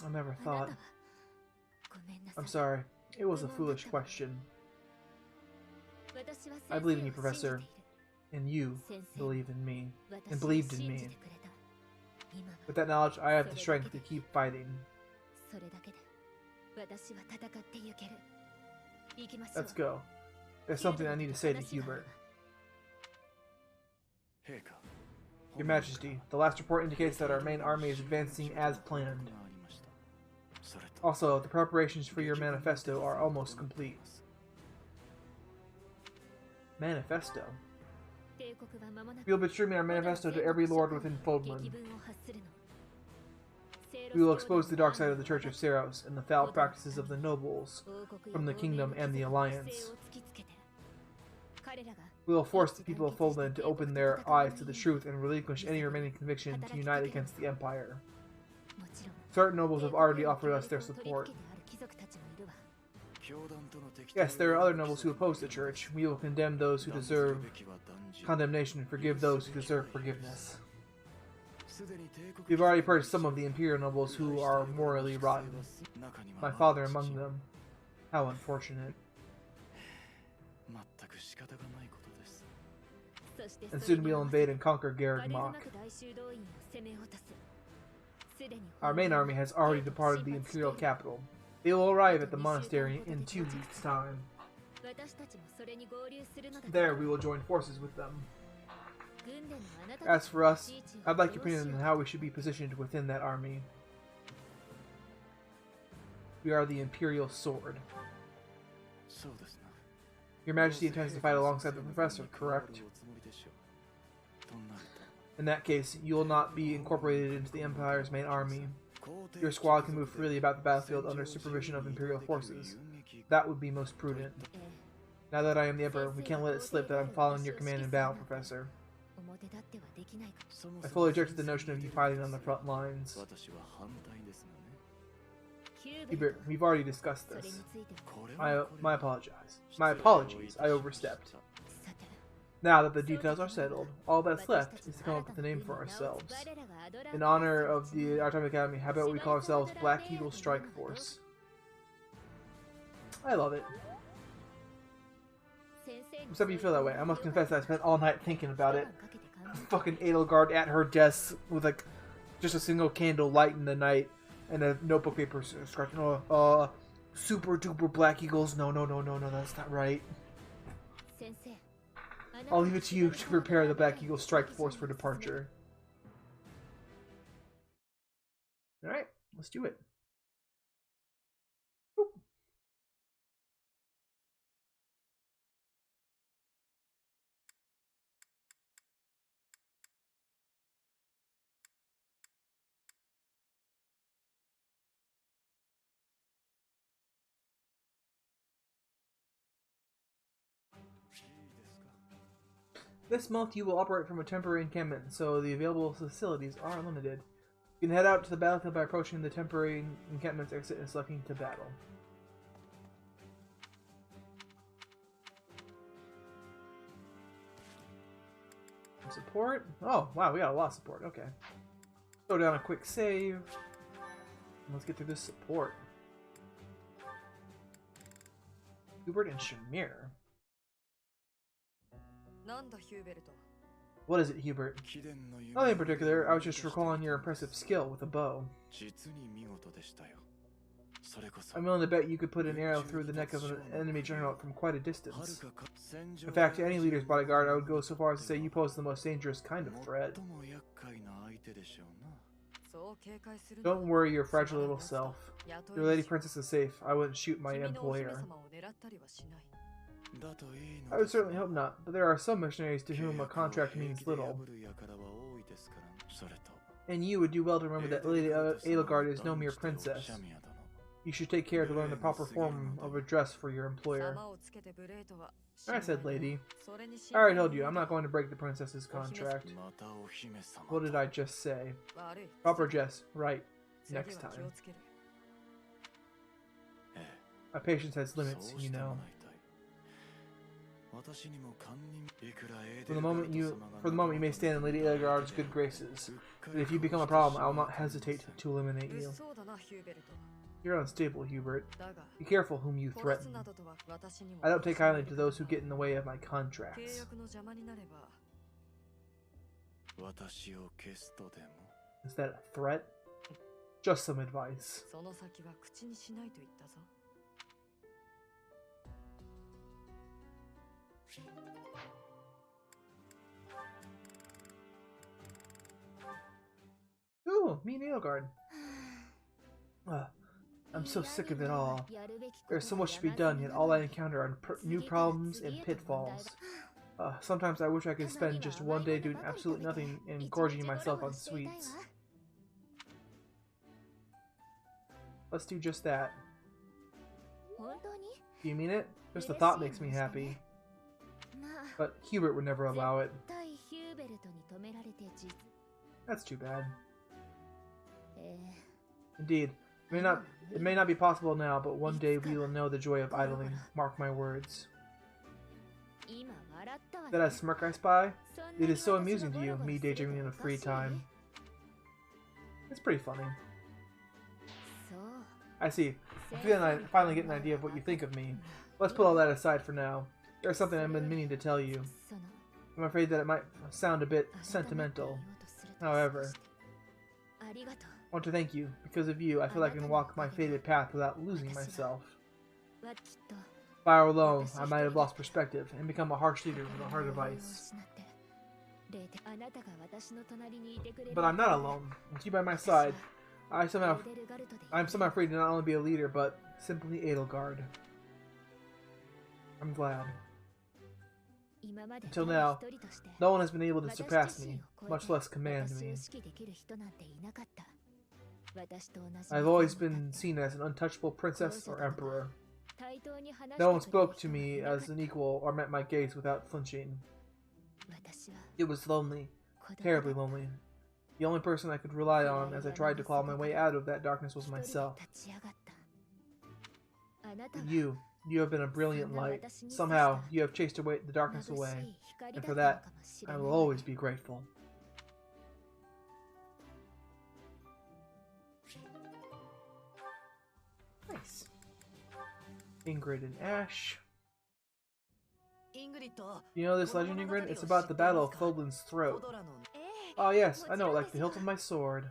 I never thought. I'm sorry. It was a foolish question. I believe in you, Professor. And you believe in me. And believed in me. With that knowledge, I have the strength to keep fighting. Let's go. There's something I need to say to Hubert. Your Majesty, the last report indicates that our main army is advancing as planned. Also, the preparations for your manifesto are almost complete. Manifesto? We will be streaming our manifesto to every lord within Fodlan. We will expose the dark side of the Church of Seros and the foul practices of the nobles from the kingdom and the alliance. We will force the people of Fodlan to open their eyes to the truth and relinquish any remaining conviction to unite against the Empire. Certain nobles have already offered us their support. Yes, there are other nobles who oppose the Church. We will condemn those who deserve condemnation and forgive those who deserve forgiveness. We've already purged some of the Imperial nobles who are morally rotten. My father among them. How unfortunate. And soon we'll invade and conquer Garreg-Mach. Our main army has already departed the Imperial capital. They will arrive at the monastery in 2 weeks' time. There we will join forces with them. As for us, I'd like your opinion on how we should be positioned within that army. We are the Imperial Sword. Your Majesty intends to fight alongside the Professor, correct? In that case, you will not be incorporated into the Empire's main army. Your squad can move freely about the battlefield under supervision of Imperial forces. That would be most prudent. Now that I am the Emperor, we can't let it slip that I'm following your command in battle, Professor. I fully reject the notion of you fighting on the front lines. Hubert, we've already discussed this. My apologies, I overstepped. Now that the details are settled, all that's left is to come up with a name for ourselves. In honor of the Atomic Academy, how about we call ourselves Black Eagle Strike Force? I love it. What's up you feel that way? I must confess that I spent all night thinking about it. Fucking Edelgard at her desk with like just a single candle lighting the night and a notebook paper scratching. Super duper black eagles. No, that's not right. I'll leave it to you to prepare the Black Eagle strike force for departure. Alright, let's do it. Boop. This month you will operate from a temporary encampment, so the available facilities are limited. You can head out to the battlefield by approaching the temporary encampment's exit and selecting to battle. Support? Oh, wow, we got a lot of support. Okay. Throw down a quick save. Let's get through this support. Hubert and Shamir. What is it, Hubert? Nothing in particular. I was just recalling your impressive skill with a bow. I'm willing to bet you could put an arrow through the neck of an enemy general from quite a distance. In fact, to any leader's bodyguard, I would go so far as to say you pose the most dangerous kind of threat. Don't worry your fragile little self. Your lady princess is safe. I wouldn't shoot my employer. I would certainly hope not, but there are some missionaries to whom a contract means little. And you would do well to remember that Lady Edelgard is no mere princess. You should take care to learn the proper form of address for your employer. I said lady. I already told you, I'm not going to break the princess's contract. What did I just say? Proper address, right. Next time. My patience has limits, you know. For the moment you may stand in Lady Edelgard's good graces, but if you become a problem, I will not hesitate to eliminate you. You're unstable, Hubert. Be careful whom you threaten. I don't take kindly to those who get in the way of my contracts. Is that a threat? Just some advice. Ooh, me and Edelgard. I'm so sick of it all. There's so much to be done, yet all I encounter are new problems and pitfalls. Sometimes I wish I could spend just one day doing absolutely nothing and gorging myself on sweets. Let's do just that. Do you mean it? Just the thought makes me happy. But Hubert would never allow it. That's too bad. Indeed. It may not be possible now, but one day we will know the joy of idling. Mark my words. That a smirk I spy? It is so amusing to you, me daydreaming in a free time. It's pretty funny. I see. I feel I finally get an idea of what you think of me. Let's put all that aside for now. There's something I've been meaning to tell you. I'm afraid that it might sound a bit sentimental. However, I want to thank you. Because of you, I feel I can walk my fated path without losing myself. If I were alone, I might have lost perspective and become a harsh leader with a heart of ice. But I'm not alone. With you by my side, I'm somehow free to not only be a leader, but simply Edelgard. I'm glad. Until now, no one has been able to surpass me, much less command me. I've always been seen as an untouchable princess or emperor. No one spoke to me as an equal or met my gaze without flinching. It was lonely, terribly lonely. The only person I could rely on as I tried to claw my way out of that darkness was myself. You have been a brilliant light. Somehow, you have chased away the darkness away, and for that, I will always be grateful. Nice. Ingrid and Ash. You know this legend, Ingrid? It's about the Battle of Fodlan's throat. Oh yes, I know it like the hilt of my sword.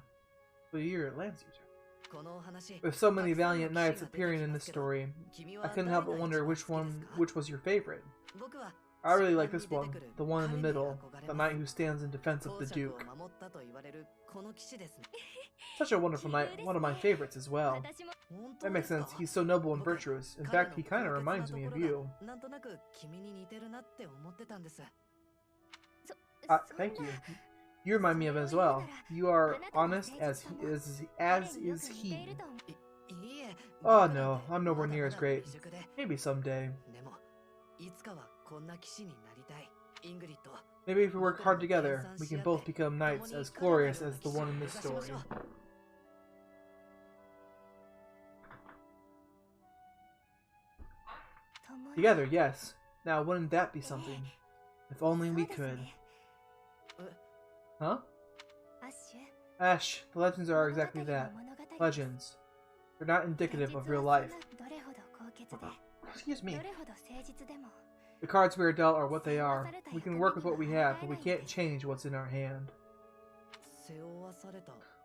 The year it lands you to. With so many valiant knights appearing in this story, I couldn't help but wonder which was your favorite. I really like this one, the one in the middle, the knight who stands in defense of the Duke. Such a wonderful knight, one of my favorites as well. That makes sense, he's so noble and virtuous. In fact, he kinda reminds me of you. Thank you. You remind me of him as well. You are honest as is he. Oh no, I'm nowhere near as great. Maybe someday. Maybe if we work hard together, we can both become knights as glorious as the one in this story. Together, yes. Now, wouldn't that be something? If only we could. Huh? Ash, the legends are exactly that. Legends. They're not indicative of real life. Excuse me. The cards we are dealt are what they are. We can work with what we have, but we can't change what's in our hand.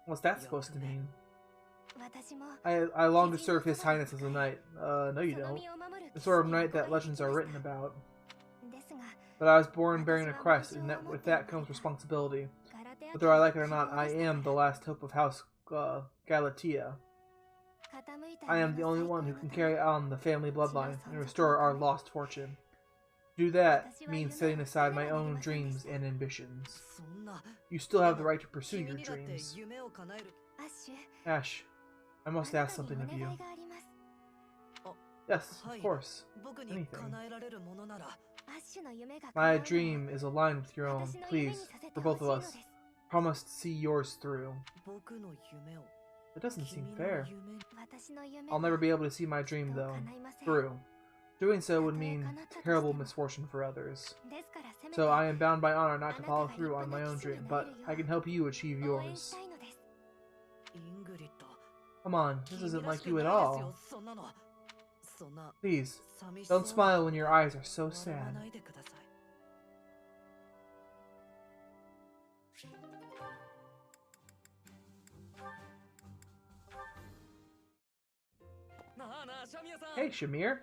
What's that supposed to mean? I long to serve His Highness as a knight. No you don't. The sort of knight that legends are written about. But I was born bearing a crest, and with that comes responsibility. Whether I like it or not, I am the last hope of House Galatea. I am the only one who can carry on the family bloodline and restore our lost fortune. To do that means setting aside my own dreams and ambitions. You still have the right to pursue your dreams. Ash, I must ask something of you. Yes, of course. Anything. My dream is aligned with your own. Please, for both of us, promise to see yours through. It doesn't seem fair. I'll never be able to see my dream, though, through. Doing so would mean terrible misfortune for others. So I am bound by honor not to follow through on my own dream, but I can help you achieve yours. Come on, this isn't like you at all. Please, don't smile when your eyes are so sad. Hey, Shamir.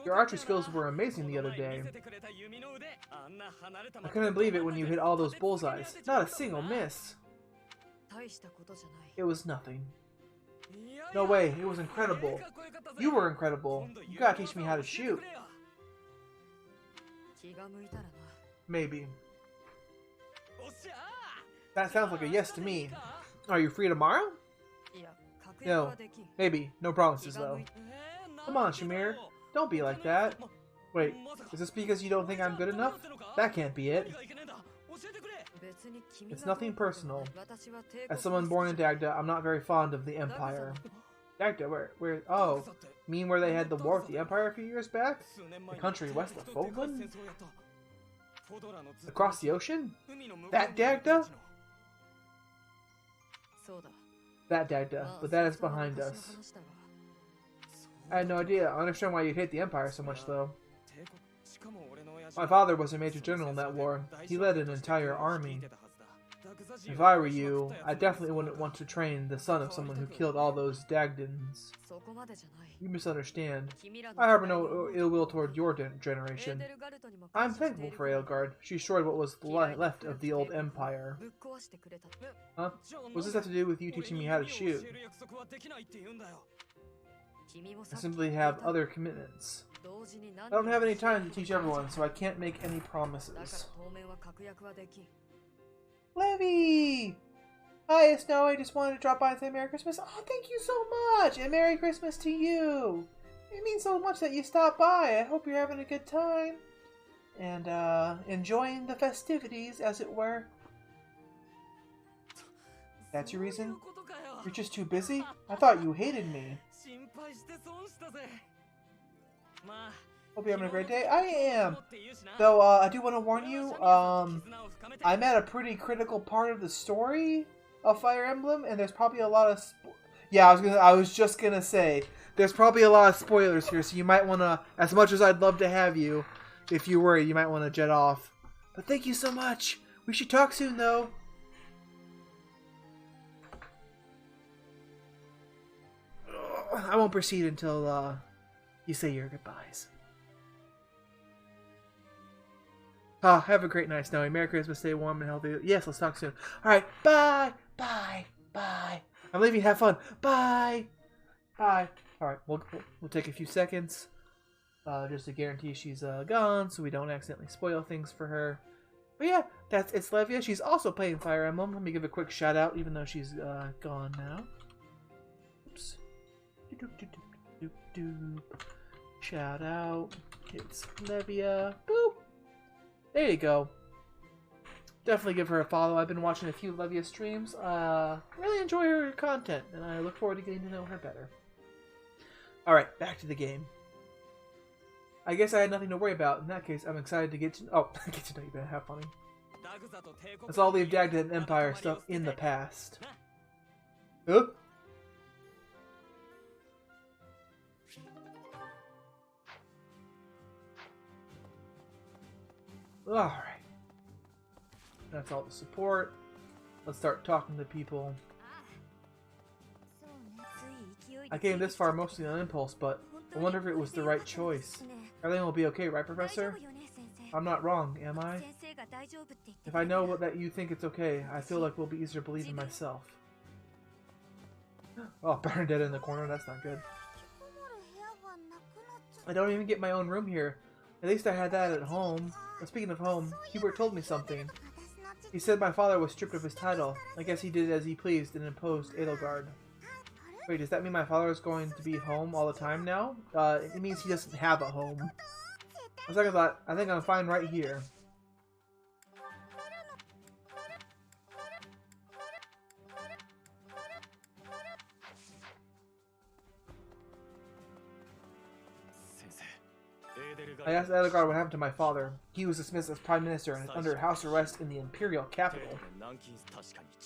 Your archery skills were amazing the other day. I couldn't believe it when you hit all those bullseyes. Not a single miss. It was nothing. No way, it was incredible. You were incredible. You gotta teach me how to shoot. Maybe. That sounds like a yes to me. Are you free tomorrow? No. Maybe. No promises, though. Come on, Shamir. Don't be like that. Wait, is this because you don't think I'm good enough? That can't be it. It's nothing personal. As someone born in Dagda, I'm not very fond of the Empire. Dagda? Where? Oh, you mean where they had the war with the Empire a few years back? The country west of Fodlan? Across the ocean? That Dagda? That Dagda, but that is behind us. I had no idea. I understand why you'd hate the Empire so much, though. My father was a major general in that war. He led an entire army. If I were you, I definitely wouldn't want to train the son of someone who killed all those Dagdans. You misunderstand. I harbor no ill will toward your generation. I'm thankful for Edelgard. She destroyed what was left of the old empire. Huh? What does this have to do with you teaching me how to shoot? I simply have other commitments. I don't have any time to teach everyone, so I can't make any promises. Levy! Hi, it's Snow. I just wanted to drop by and say Merry Christmas. Oh, thank you so much! And Merry Christmas to you! It means so much that you stopped by. I hope you're having a good time. And, enjoying the festivities, as it were. That's your reason? You're just too busy? I thought you hated me. Hope you're having a great day. I am! Though, I do want to warn you, I'm at a pretty critical part of the story of Fire Emblem, and there's probably a lot of I was just gonna say, there's probably a lot of spoilers here, so you might want to, as much as I'd love to have you, if you worry, you might want to jet off. But thank you so much. We should talk soon, though. I won't proceed until you say your goodbyes. Have a great night, Snowy. Merry Christmas. Stay warm and healthy. Yes, let's talk soon. All right. Bye. Bye. Bye. I'm leaving. Have fun. Bye. Bye. All right. We'll take a few seconds just to guarantee she's gone, so we don't accidentally spoil things for her. But yeah, it's Levia. She's also playing Fire Emblem. Let me give a quick shout out, even though she's gone now. Oops. Shout out. It's Levia. Boop. There you go. Definitely give her a follow. I've been watching a few Levia streams. Really enjoy her content, and I look forward to getting to know her better. Alright, back to the game. I guess I had nothing to worry about. In that case, I'm excited to get to know you better. Have fun. Let's all leave Dagda and Empire stuff in the past. Oop. Alright. That's all the support. Let's start talking to people. I came this far mostly on impulse, but I wonder if it was the right choice. Everything will be okay, right, Professor? I'm not wrong, am I? If I know that you think it's okay, I feel like we'll be easier to believe in myself. Oh, Bernadette in the corner, that's not good. I don't even get my own room here. At least I had that at home. But speaking of home, Hubert told me something. He said my father was stripped of his title. I guess he did as he pleased and imposed Edelgard. Wait, does that mean my father is going to be home all the time now? It means he doesn't have a home. On second thought, I think I'm fine right here. I asked Edelgard what happened to my father. He was dismissed as Prime Minister and is under house arrest in the Imperial capital.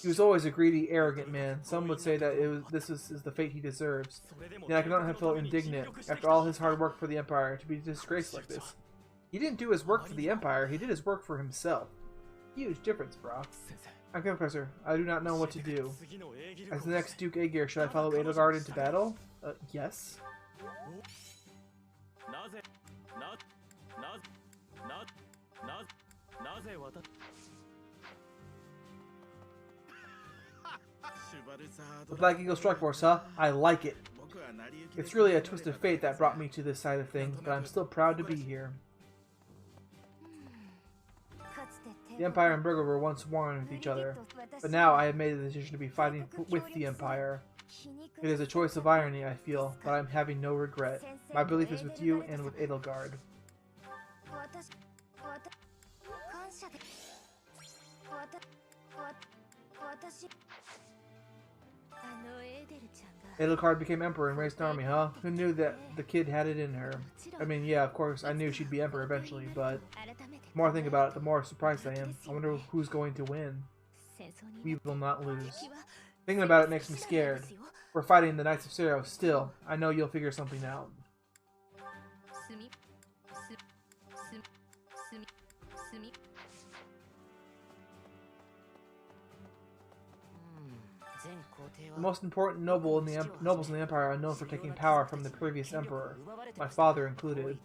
He was always a greedy, arrogant man. Some would say that this is the fate he deserves. Yet I cannot have felt indignant, after all his hard work for the Empire, to be disgraced like this. He didn't do his work for the Empire, he did his work for himself. Huge difference, brah. Okay, Professor, I do not know what to do. As the next Duke Aegir, should I follow Edelgard into battle? Yes. The Black Eagle Strike Force, huh? I like it. It's really a twist of fate that brought me to this side of things, but I'm still proud to be here. The Empire and Burger were once warring with each other, but now I have made the decision to be fighting with the Empire. It is a choice of irony, I feel, but I'm having no regret. My belief is with you and with Edelgard. Edelgard became emperor and raised an army, huh? Who knew that the kid had it in her? I mean, yeah, of course, I knew she'd be emperor eventually, but the more I think about it, the more surprised I am. I wonder who's going to win. We will not lose. Thinking about it makes me scared. We're fighting the Knights of Sero still. I know you'll figure something out. The most important nobles in the Empire are known for taking power from the previous emperor, my father included.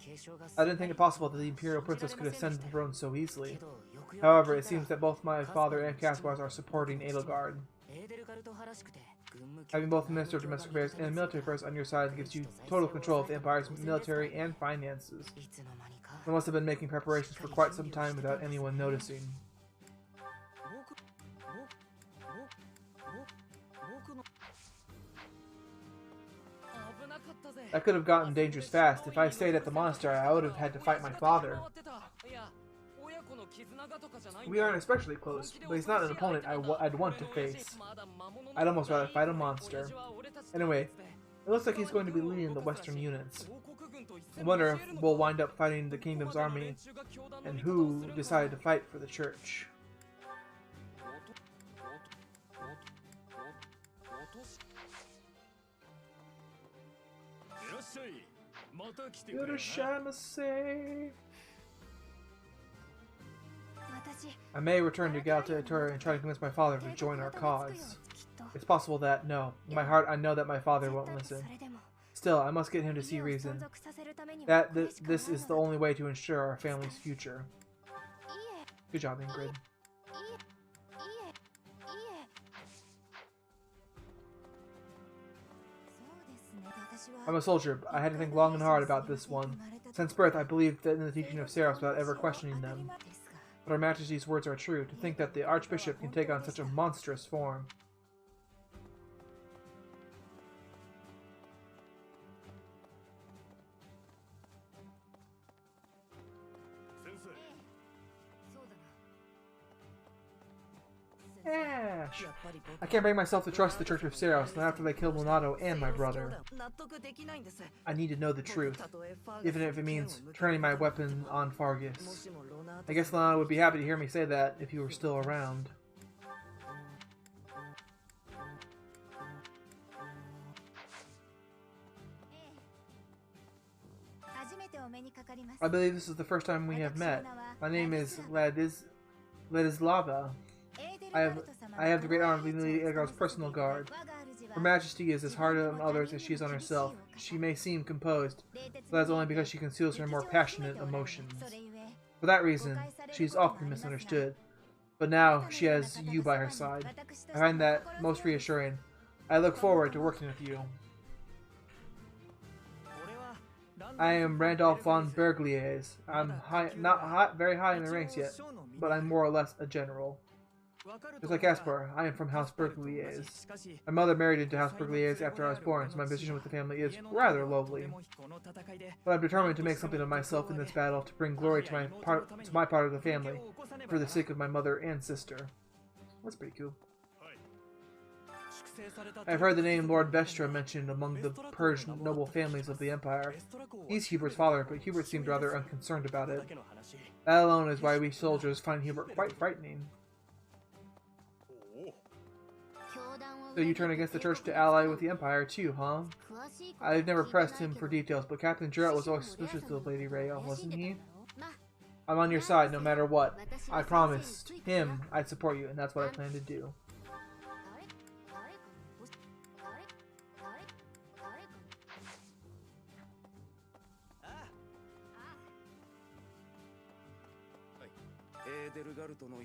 I didn't think it possible that the Imperial Princess could ascend to the throne so easily. However, it seems that both my father and Caspars are supporting Edelgard. Having both the Minister of Domestic Affairs and Military Affairs on your side gives you total control of the Empire's military and finances. I must have been making preparations for quite some time without anyone noticing. I could have gotten dangerous fast. If I stayed at the monastery, I would have had to fight my father. We aren't especially close, but he's not an opponent I'd want to face. I'd almost rather fight a monster. Anyway, it looks like he's going to be leading the western units. I wonder if we'll wind up fighting the kingdom's army, and who decided to fight for the church. Yoroshimasei. I may return to Galatator and try to convince my father to join our cause. It's possible that, no, in my heart I know that my father won't listen. Still, I must get him to see reason. That this is the only way to ensure our family's future. Good job, Ingrid. I'm a soldier, but I had to think long and hard about this one. Since birth, I believed in the teaching of Seros without ever questioning them. But Her Majesty's words are true. To think that the Archbishop can take on such a monstrous form. Ash! I can't bring myself to trust the Church of Seros, not after they killed Lonato and my brother. I need to know the truth, even if it means turning my weapon on Fargus. I guess Lonato would be happy to hear me say that if he were still around. I believe this is the first time we have met. My name is Ladislava. I have the great honor of being Lady Edelgard's personal guard. Her Majesty is as hard on others as she is on herself. She may seem composed, but that is only because she conceals her more passionate emotions. For that reason, she is often misunderstood. But now she has you by her side. I find that most reassuring. I look forward to working with you. I am Randolph von Bergliez. I'm not very high in the ranks yet, but I'm more or less a general. Just like Caspar, I am from House Bergliez. My mother married into House Bergliez after I was born, so my position with the family is rather lowly. But I'm determined to make something of myself in this battle to bring glory to my part of the family, for the sake of my mother and sister. That's pretty cool. I've heard the name Lord Vestra mentioned among the Persian noble families of the Empire. He's Hubert's father, but Hubert seemed rather unconcerned about it. That alone is why we soldiers find Hubert quite frightening. So you turn against the Church to ally with the Empire too, huh? I've never pressed him for details, but Captain Jarrett was always suspicious of Lady Rhea, wasn't he? I'm on your side no matter what. I promised him I'd support you, and that's what I plan to do.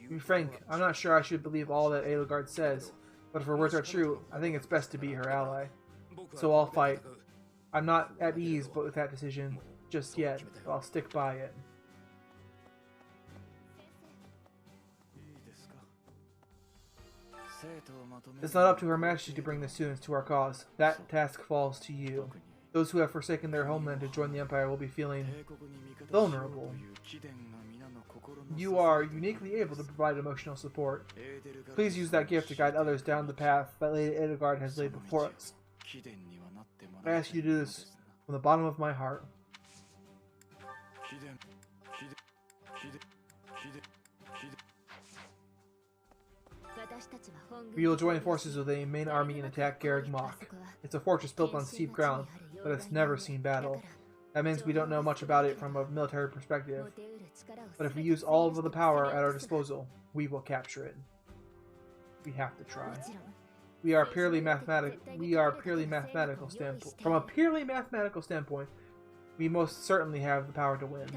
To be frank, I'm not sure I should believe all that Edelgard says, but if her words are true, I think it's best to be her ally. So I'll fight. I'm not at ease with that decision just yet, but I'll stick by it. It's not up to Her Majesty to bring the students to our cause. That task falls to you. Those who have forsaken their homeland to join the Empire will be feeling vulnerable. You are uniquely able to provide emotional support. Please use that gift to guide others down the path that Lady Edelgard has laid before us. I ask you to do this from the bottom of my heart. We will join forces with the main army and attack Garreg Mach. It's a fortress built on steep ground, but it's never seen battle. That means we don't know much about it from a military perspective. But if we use all of the power at our disposal, we will capture it. We have to try. We are purely mathematical standpoint. From a purely mathematical standpoint, we most certainly have the power to win.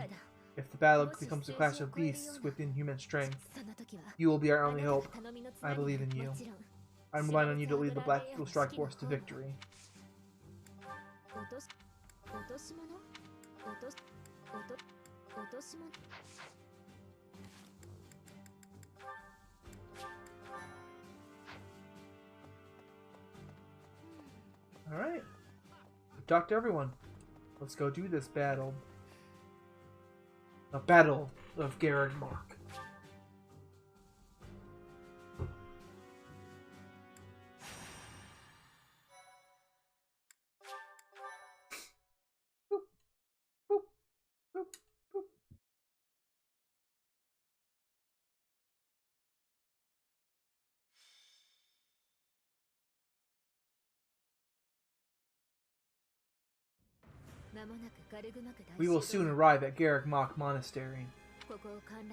If the battle becomes a clash of beasts with inhuman strength, you will be our only hope. I believe in you. I'm relying on you to lead the Black Eagle Strike Force to victory. Alright. Talk to everyone. Let's go do this battle. The Battle of Garreg Mach. We will soon arrive at Garreg Mach Monastery.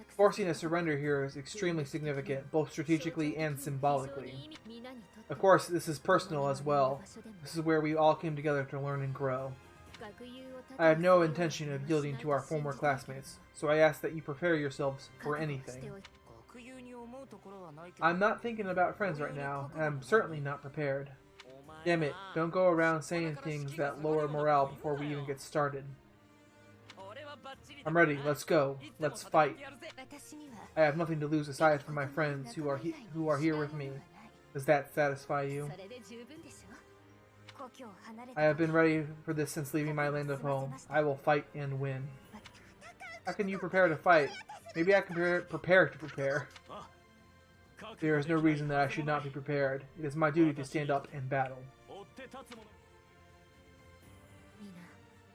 Forcing a surrender here is extremely significant, both strategically and symbolically. Of course, this is personal as well. This is where we all came together to learn and grow. I have no intention of yielding to our former classmates, so I ask that you prepare yourselves for anything. I'm not thinking about friends right now, and I'm certainly not prepared. Damn it, don't go around saying things that lower morale before we even get started. I'm ready, let's go. Let's fight. I have nothing to lose aside from my friends who are here with me. Does that satisfy you? I have been ready for this since leaving my land of home. I will fight and win. How can you prepare to fight? Maybe I can prepare to prepare. There is no reason that I should not be prepared. It is my duty to stand up and battle.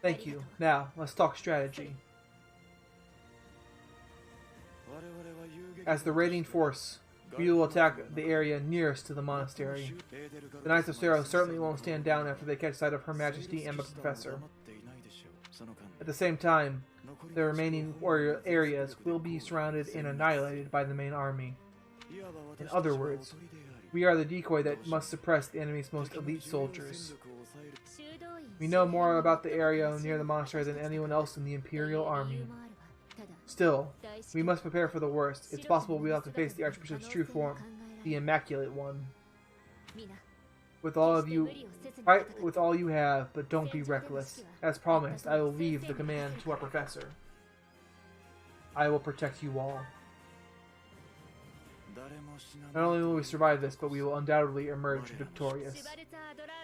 Thank you. Now, let's talk strategy. As the raiding force, we will attack the area nearest to the monastery. The Knights of Sorrow certainly won't stand down after they catch sight of Her Majesty and the Professor. At the same time, the remaining warrior areas will be surrounded and annihilated by the main army. In other words, we are the decoy that must suppress the enemy's most elite soldiers. We know more about the area near the monastery than anyone else in the Imperial Army. Still, we must prepare for the worst. It's possible we'll have to face the Archbishop's true form, the Immaculate One. Fight with all you have, but don't be reckless. As promised, I will leave the command to our professor. I will protect you all. Not only will we survive this, but we will undoubtedly emerge victorious.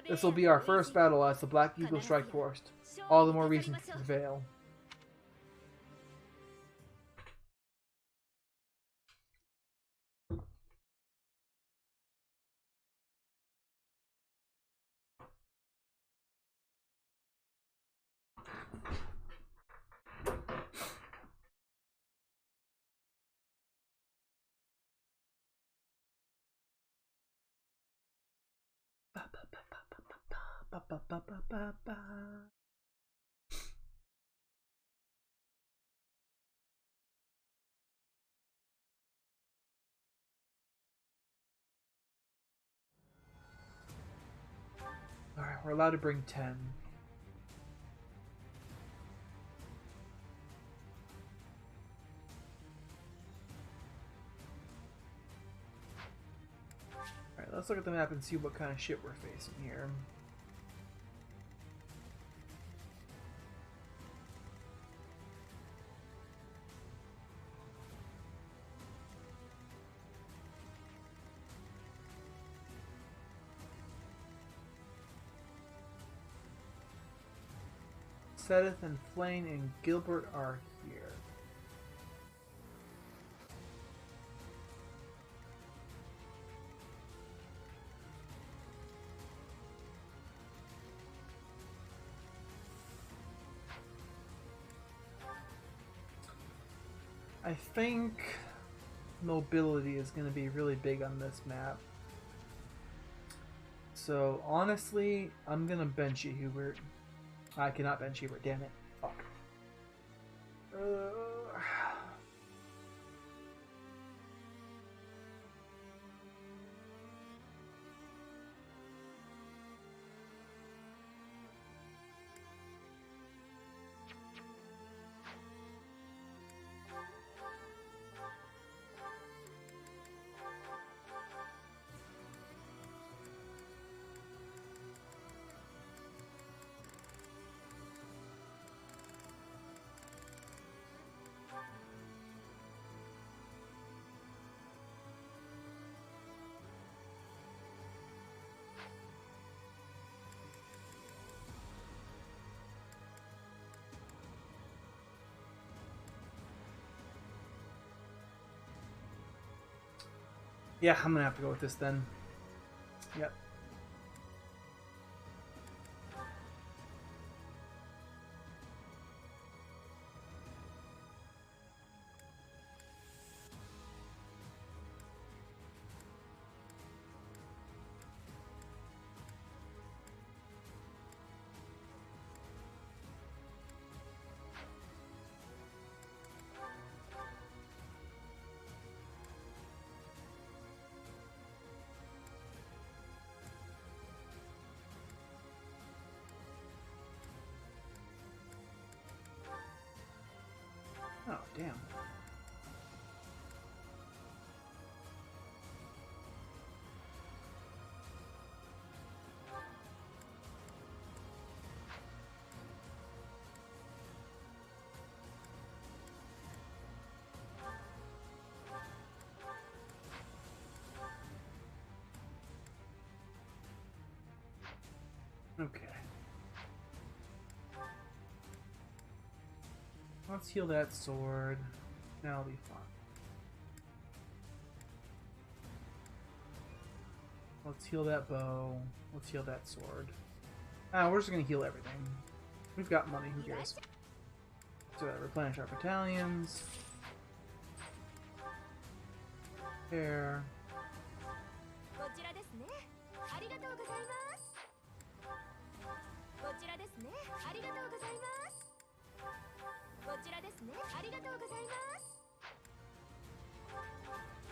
This will be our first battle as the Black Eagle Strike Force. All the more reason to prevail. Alright, we're allowed to bring 10. Alright, let's look at the map and see what kind of shit we're facing here. Sedith and Flane and Gilbert are here. I think mobility is going to be really big on this map. So honestly, I'm going to bench you, Hubert. I cannot bench Hubert, damn it. Fuck. Yeah, I'm gonna have to go with this then. Yep. damn. Okay. Let's heal that sword. That'll be fun. Let's heal that bow. Let's heal that sword. We're just gonna heal everything. We've got money, who cares? So replenish our battalions. There. こちらですね。ありがとうございます。こちらですね。ありがとうございます。こちらですね。ありがとうございます。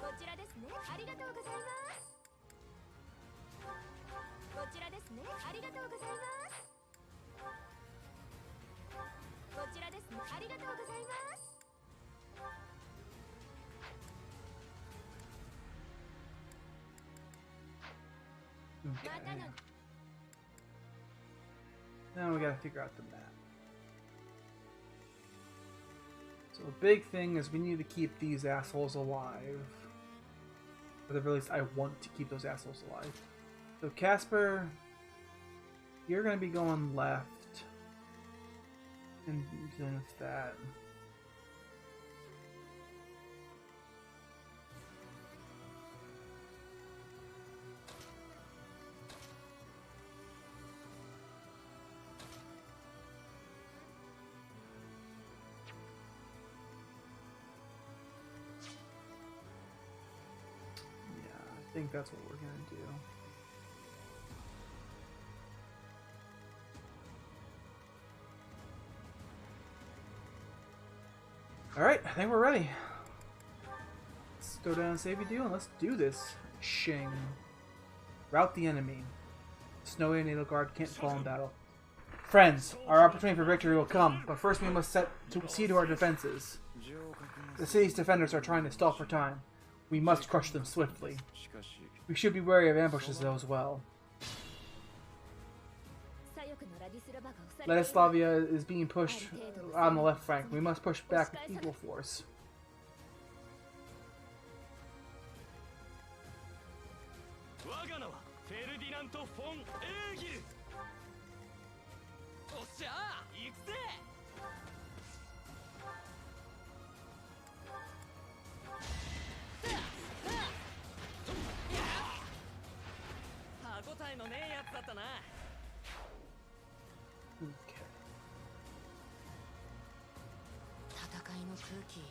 こちらですね。ありがとうございます。こちらですね。ありがとうございます。こちらですね。ありがとうございます。 Okay. Now we gotta figure out the map. So the big thing is we need to keep these assholes alive. Or at the very least, I want to keep those assholes alive. So Casper, you're gonna be going left. And then it's that. I think that's what we're gonna do. Alright, I think we're ready. Let's go down and save you deal and let's do this. Shing. Rout the enemy. Snowy and Edelgard can't fall in battle. Friends, our opportunity for victory will come, but first we must see to our defenses. The city's defenders are trying to stall for time. We must crush them swiftly. We should be wary of ambushes though as well. Ledislavia is being pushed on the left flank. We must push back with equal force. Okay.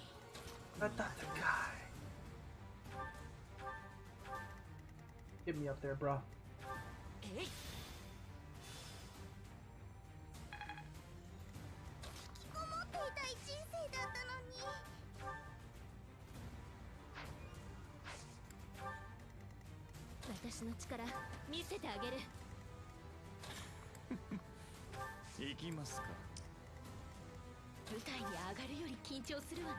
That's not the guy. Get me up there, bro. 私の力見せてあげる。行きますか。舞台に上がるより緊張するわね。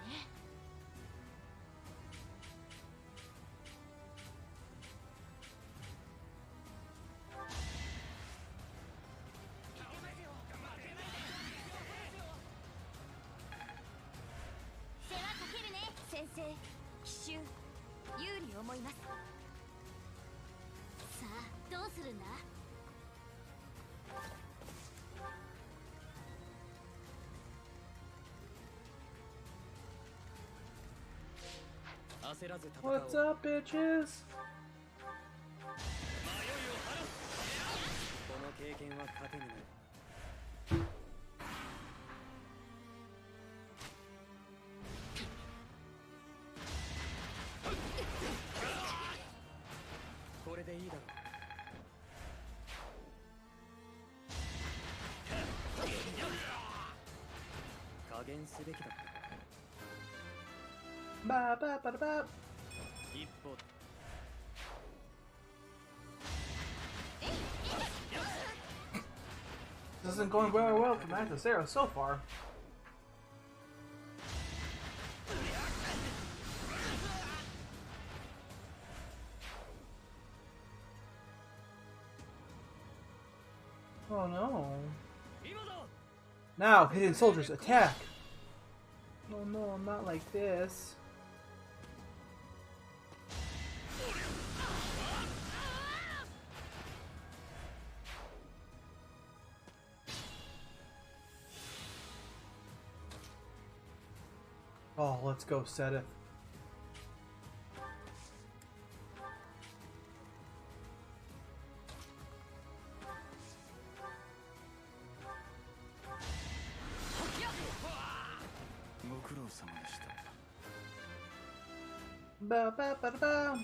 世話かけるね。先生、奇襲有利思います。さあ、どうするんだ。 What's up, bitches? Ba ba ba ba. This isn't going very well for Magnus Sarah so far. Oh no. Now, hidden soldiers, attack! Oh no, not like this. Oh, let's go, FETH. Ba ba ba ba.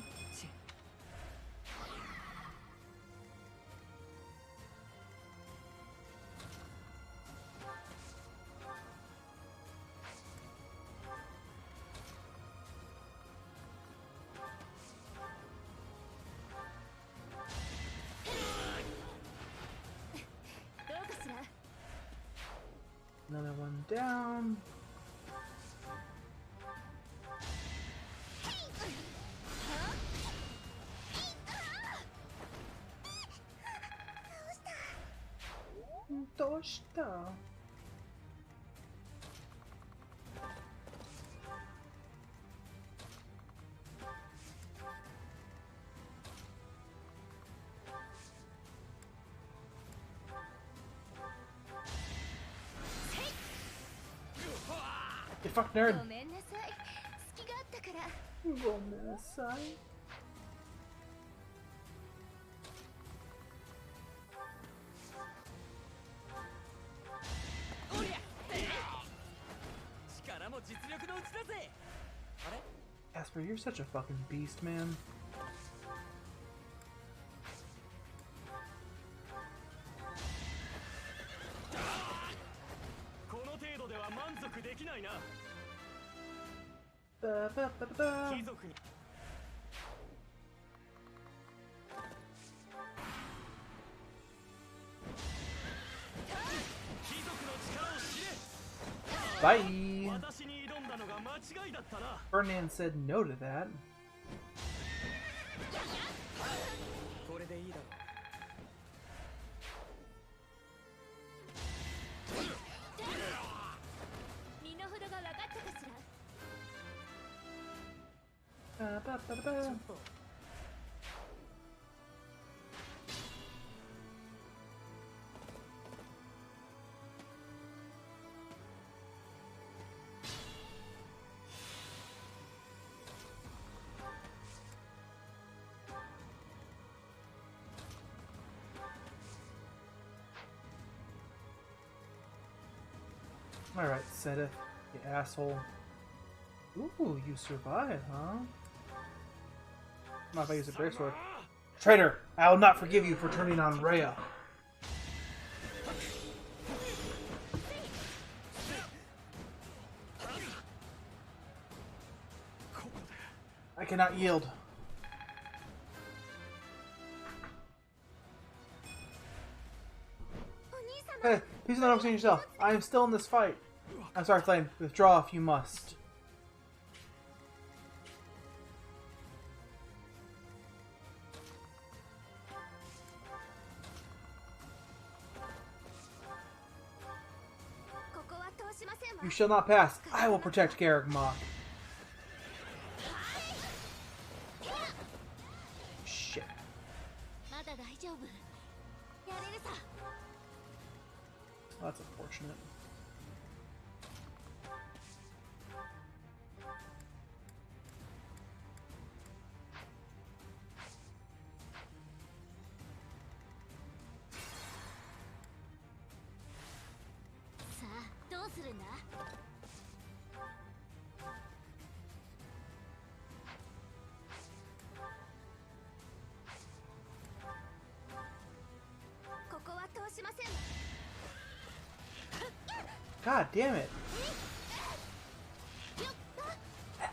Another one down. Doshita. You fuck nerd. ごめんなさい。隙があったから。ごめんなさい。おりゃ。力も実力のうちだぜ。あれ？ Asper, you're such a fucking beast, man. この程度では満足できないな。 Ba, ba, ba, ba. 貴族に。貴族の力を知れ。 Bye. 私に挑んだのが間違いだったな。 Ferdinand said no to that. これでいいだろう。 身の程が分かったかしら。 Ba, ba, ba, ba, ちょ ba. っと。 Alright, FETH, you asshole. Ooh, you survived, huh? Not if I use a break sword. Traitor! I will not forgive you for turning on Rhea. I cannot yield. Hey, please don't overextend yourself. I am still in this fight. I'm sorry, Flame. Withdraw if you must. You shall not pass. I will protect Garrick Mach. Shit. That's unfortunate. God damn it.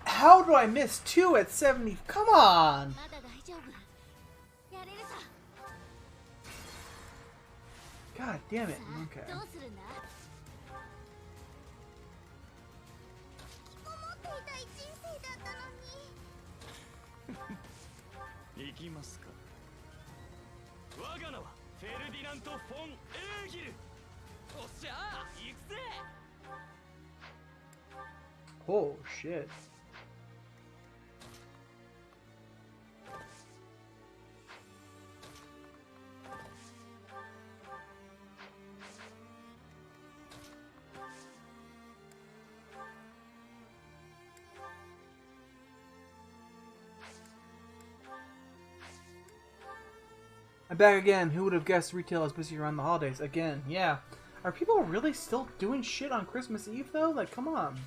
How do I miss 2 at 70? Come on! God damn it. Okay. 行きますか。我が名はフェルディナント・フォン・エーギル。おっしゃー、行くぜ。 Oh shit. I'm back again. Who would have guessed retail is busy around the holidays? Again, yeah. Are people really still doing shit on Christmas Eve, though? Like, come on.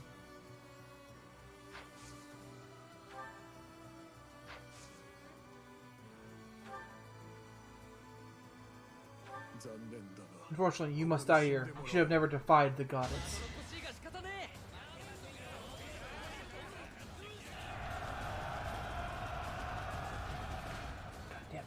Unfortunately, you must die here. You should have never defied the goddess. God damn it.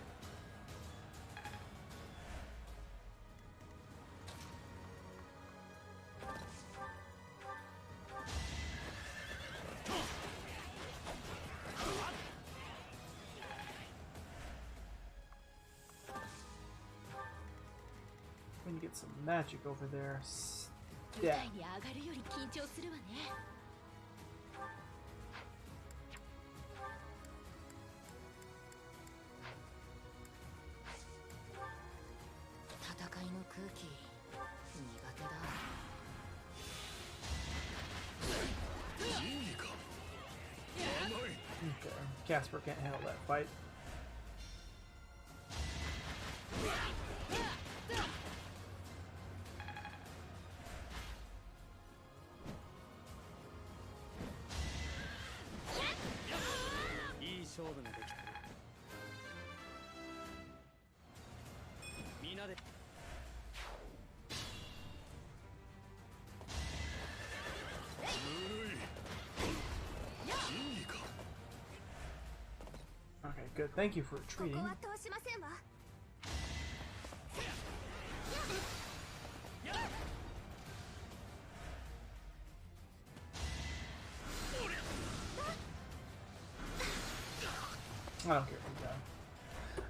I'm gonna get some magic over there. 舞台に上がるより緊張するわね。戦いの空気苦手だ。 Okay, Casper can't handle that fight. Okay, good. Thank you for retreating. ここは通しませんわ。 I don't care if you die.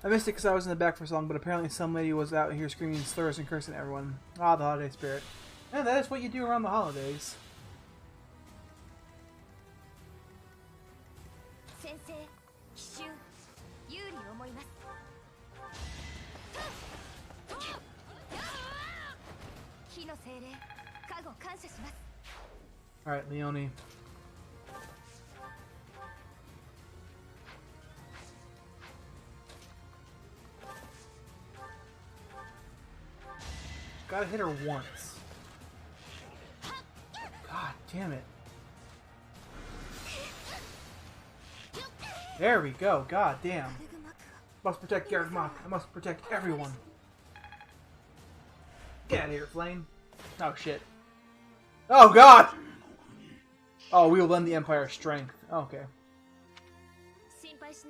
I missed it because I was in the back for so long, but apparently some lady was out here screaming slurs and cursing at everyone. Ah, the holiday spirit. And that is what you do around the holidays. 先生、奇襲、有利思います。火の精霊、加護感謝します。 Alright, Leone. Gotta hit her once. God damn it. There we go. God damn. Must protect Gargmach. I must protect everyone. Get out of here, Flame. Oh shit. Oh god! Oh, we will lend the Empire strength. Okay.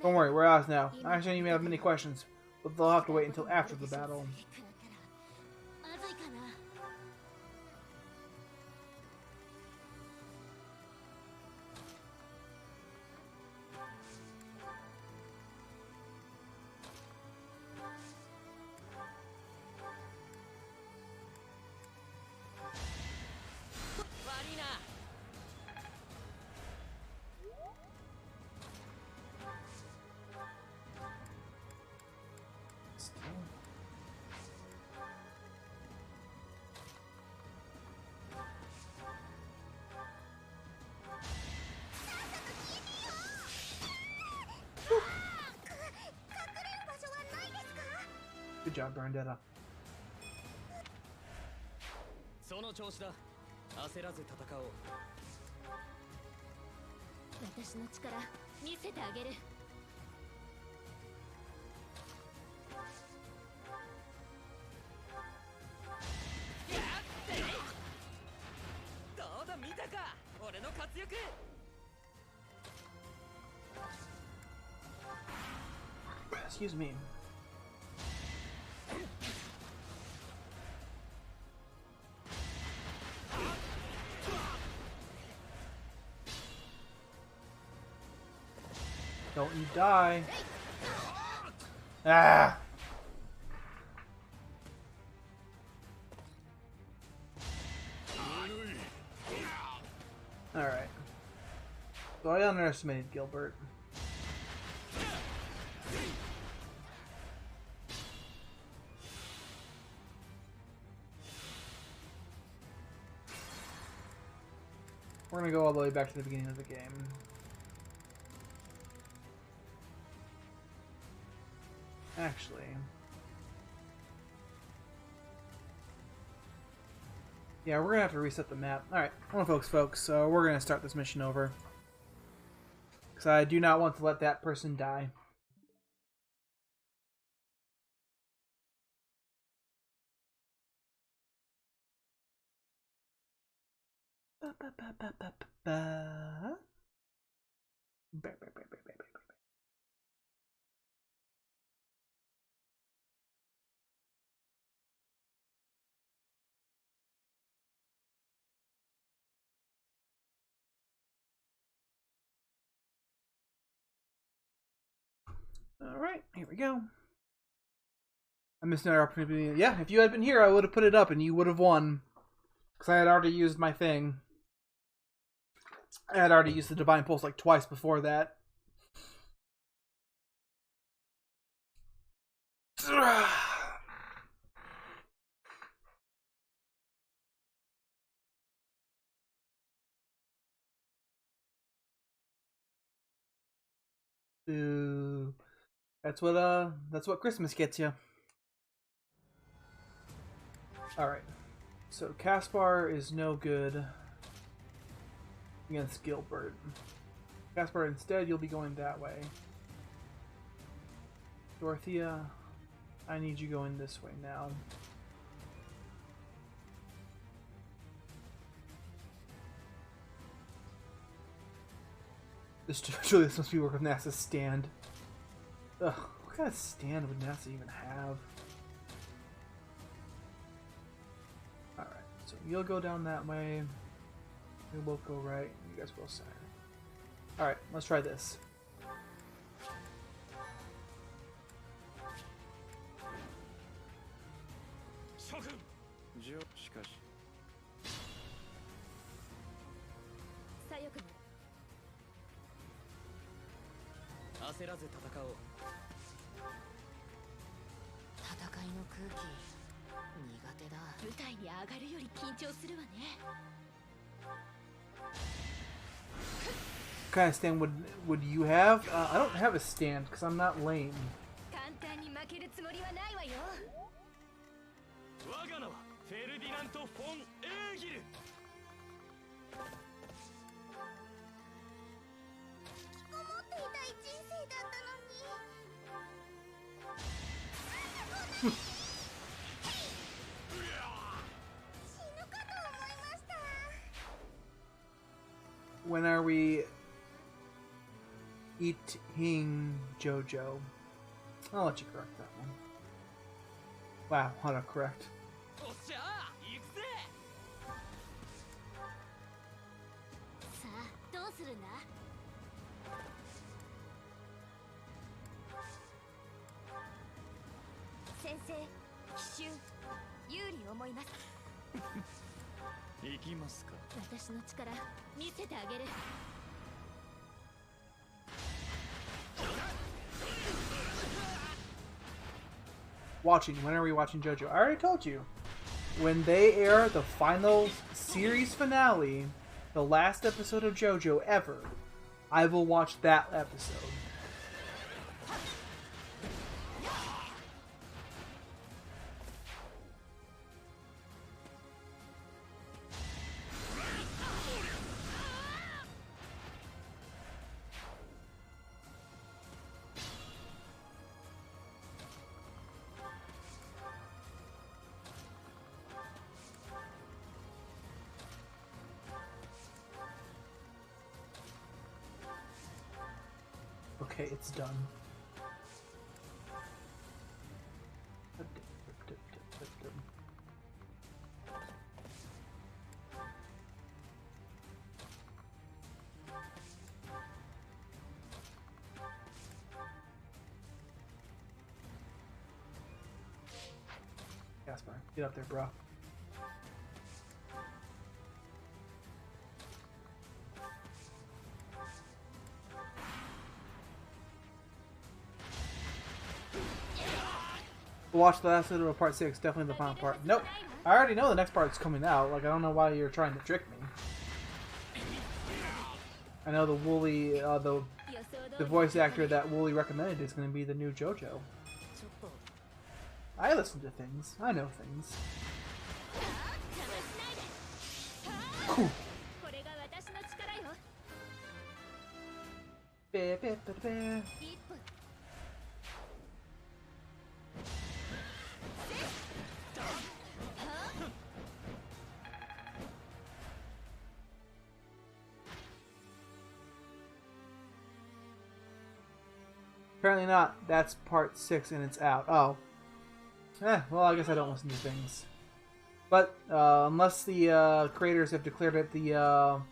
Don't worry, we're ours now. I understand you may have many questions, but they'll have to wait until after the battle. Good job, Brandetta. その調子だ。焦らず戦おう。私の力見せてあげる。どうだ見たか、俺の活躍。 Excuse me. Don't you die. Ah! Alright. So I underestimated Gilbert. We're gonna go all the way back to the beginning of the game. Actually. Yeah, we're gonna have to reset the map. Alright, well folks, so we're gonna start this mission over. Because I do not want to let that person die. Alright, here we go. I missed another opportunity. Yeah, if you had been here, I would have put it up and you would have won. Because I had already used my thing. I had already used the Divine Pulse like twice before that. Ooh. That's what Christmas gets you. Alright. So Caspar is no good against Gilbert. Caspar, instead you'll be going that way. Dorothea, I need you going this way now. This must be work with NASA's stand. Ugh, what kind of stand would NASA even have? Alright, so you'll go down that way. We both go right, and you guys go center. Alright, let's try this. What kind of stand would you have? I don't have a stand because I'm not lame. When are we eating JoJo? I'll let you correct that one. Wow, autocorrect. Watching. When are we watching JoJo? I already told you. When they air the final series finale, the last episode of JoJo ever, I will watch that episode. Okay, it's done. Caspar, get up there, bro. We'll watch the last episode of part 6, definitely the final part. Nope. I already know the next part's coming out. Like, I don't know why you're trying to trick me. I know the Wooly, the voice actor that Wooly recommended is going to be the new JoJo. I listen to things. I know things. Cool. Apparently not. That's part 6 and it's out. Oh. Well, I guess I don't listen to things. But unless the creators have declared it the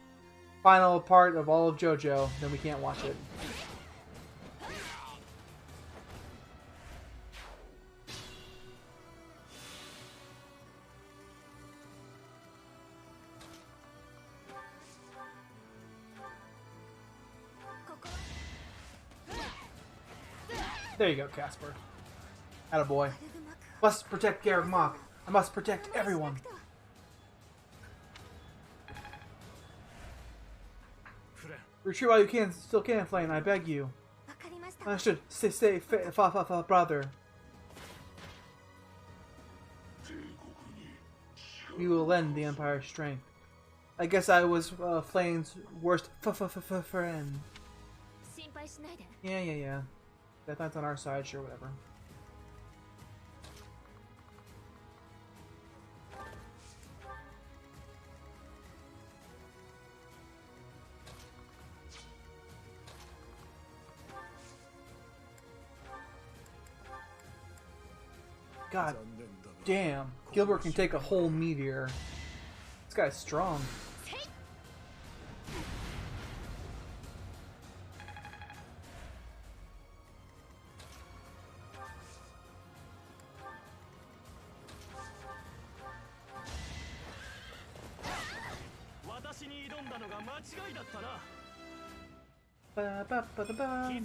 final part of all of JoJo, then we can't watch it. There you go, Casper. Attaboy. Must protect Garrick Mach. I must protect everyone. Retreat while you can, still can, Flame. I beg you. I should stay brother. We will lend the Empire strength. I guess I was Flame's worst friend. Yeah. That's on our side, sure, whatever. God damn. Gilbert can take a whole meteor. This guy's strong. Ba-ba-ba-ba-ba.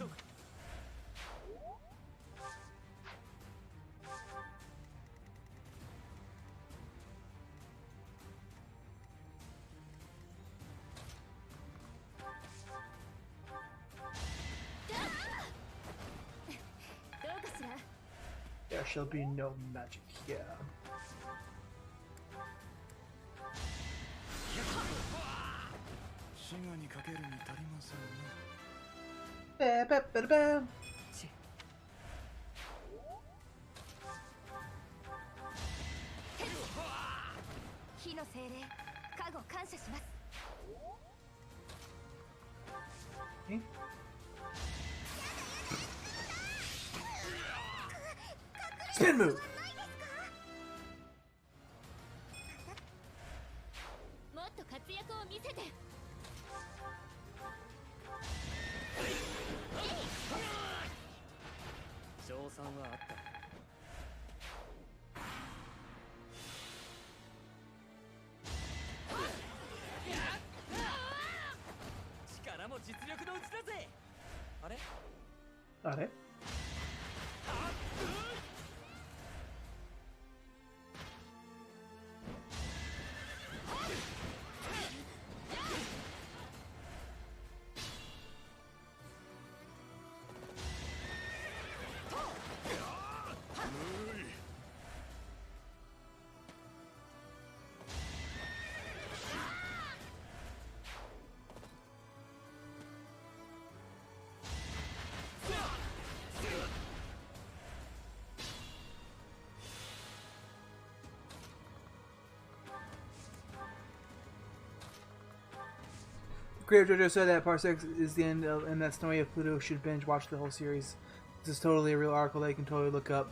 There shall be no magic here. Ba-ba-ba-ba. Okay. Spin move! Are? Creator JoJo said that part 6 is the end of, and that Snowy of Pluto should binge watch the whole series. This is totally a real article that you can totally look up.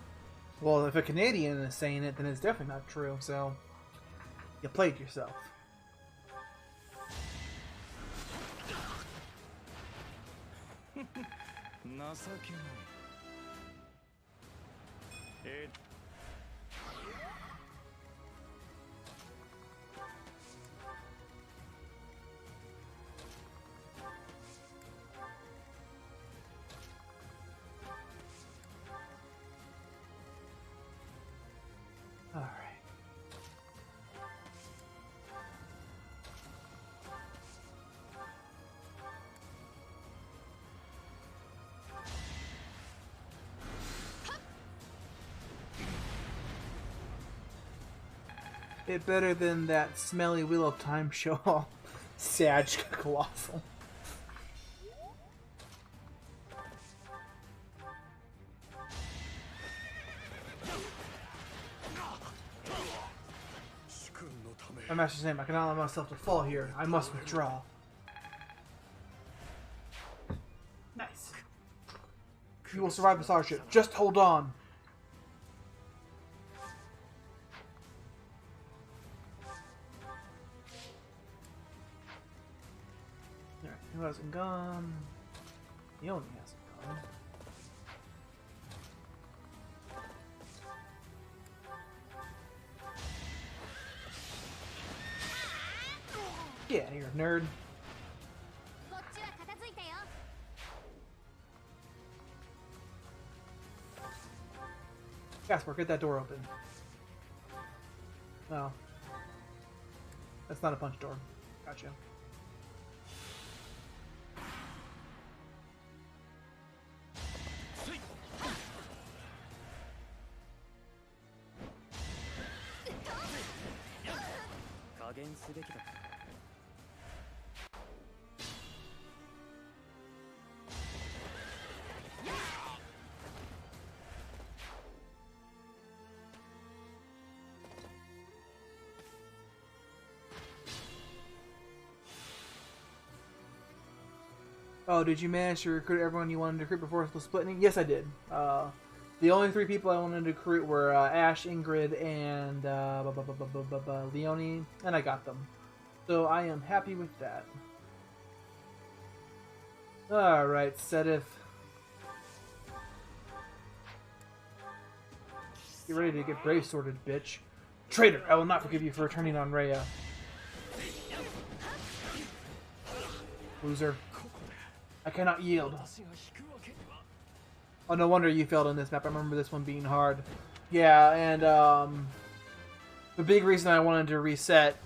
Well, if a Canadian is saying it, then it's definitely not true, so you played yourself. It better than that smelly Wheel of Time show. Sag Colossal. My master's name, I cannot allow myself to fall here. I must withdraw. Nice. You will survive this hardship. Just hold on. Alright, who hasn't gone? He only hasn't gone. Yeah, you're a nerd. こっちは片付いたよ。 Casper, get that door open. No. That's not a punch door. Gotcha. Oh, did you manage to recruit everyone you wanted to recruit before the splitting? Yes, I did. The only 3 people I wanted to recruit were Ash, Ingrid, and Leonie, and I got them. So I am happy with that. Alright, Sedith. Get ready to get brave sworded, bitch. Traitor, I will not forgive you for returning on Rhea. Loser. I cannot yield. Oh, no wonder you failed on this map. I remember this one being hard. Yeah, and the big reason I wanted to reset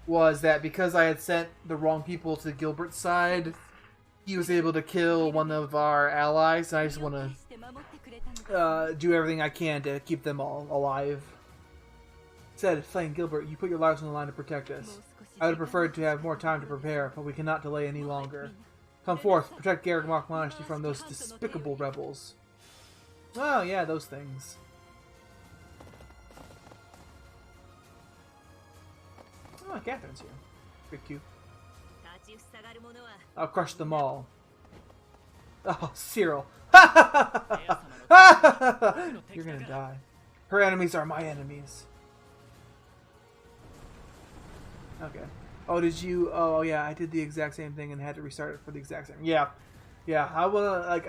was that because I had sent the wrong people to Gilbert's side, he was able to kill one of our allies, and I just want to do everything I can to keep them all alive. Said, Flame Gilbert, you put your lives on the line to protect us. I would have preferred to have more time to prepare, but we cannot delay any longer. Come forth, protect Garrick Monastery from those despicable rebels. Oh, yeah, those things. Oh, Catherine's here. Pretty cute. I'll crush them all. Oh, Cyril. You're gonna die. Her enemies are my enemies. Okay. Oh, did you? Oh, yeah. I did the exact same thing and had to restart it for the exact same. Yeah, yeah. I wanna like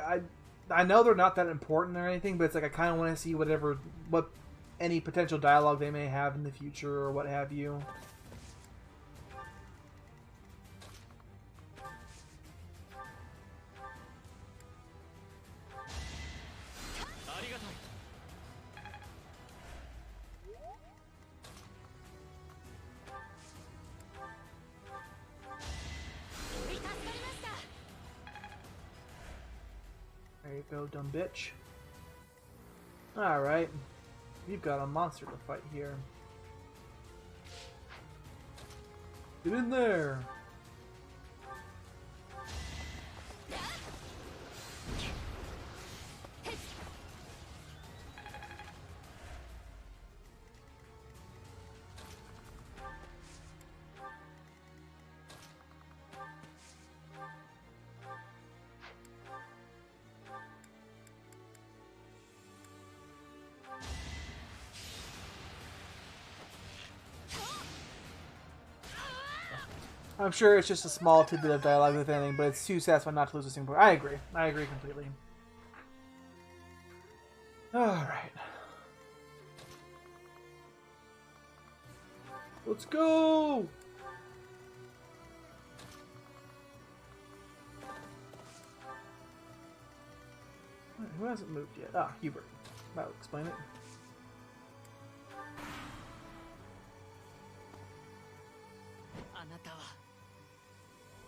I know they're not that important or anything, but it's like I kind of want to see what any potential dialogue they may have in the future or what have you. There you go, dumb bitch. Alright. You've got a monster to fight here. Get in there! I'm sure it's just a small tidbit of dialogue with anything, but it's too satisfying not to lose a single point. I agree. I agree completely. Alright. Let's go! Who hasn't moved yet? Ah, Hubert. That'll explain it.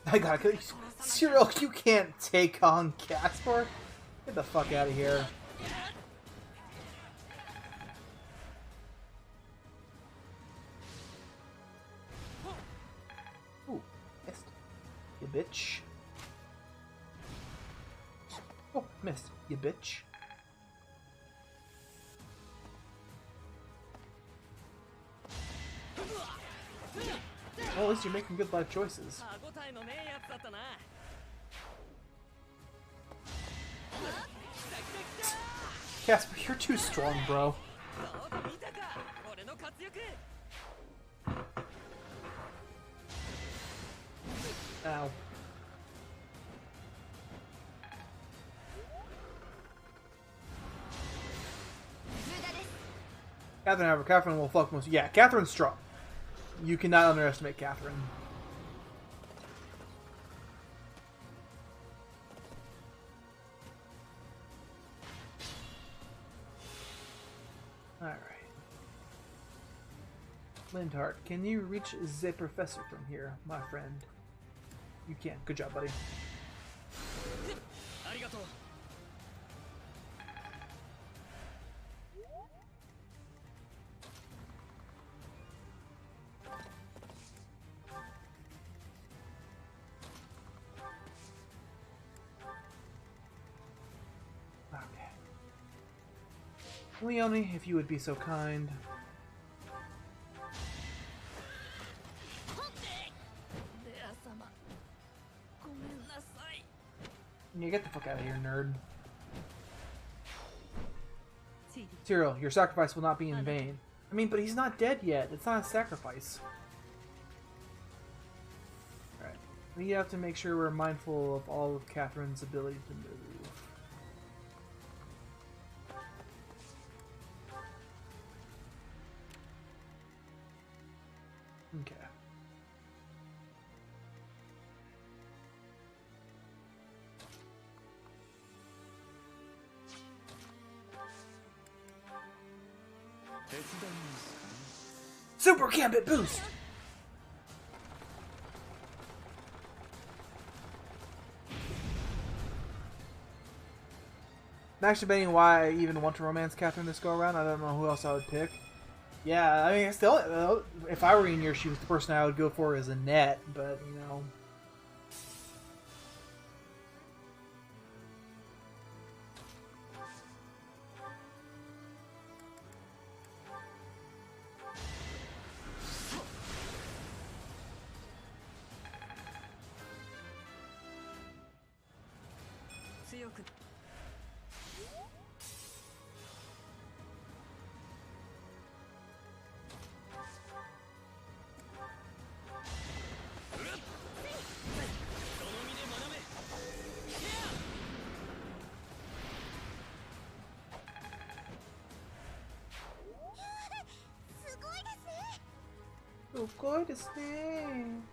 I got it. Cyril, you can't take on Casper. Get the fuck out of here. you bitch. Oh, missed, you bitch. Well, at least you're making good life choices. 歯ごたえのねえやつだったな。Casper, you're too strong, bro. そう見たか、俺の活躍。 Ow. Catherine, however, Catherine will fuck most. Yeah, Catherine's strong. You cannot underestimate Catherine. Alright. Lindhart, can you reach the professor from here, my friend? You can. Good job, buddy. ありがとう。 Okay. Leonie, if you would be so kind. Yeah, get the fuck out of here, nerd. Cyril, your sacrifice will not be in vain. I mean, but he's not dead yet. It's not a sacrifice. Alright. We have to make sure we're mindful of all of Catherine's ability to move. Okay. Super Gambit boost! I'm actually debating why I even want to romance Catherine this go around. I don't know who else I would pick. Yeah, I mean, still, if I were in your shoes, the person I would go for is Annette, but, you know. Oh, good as name.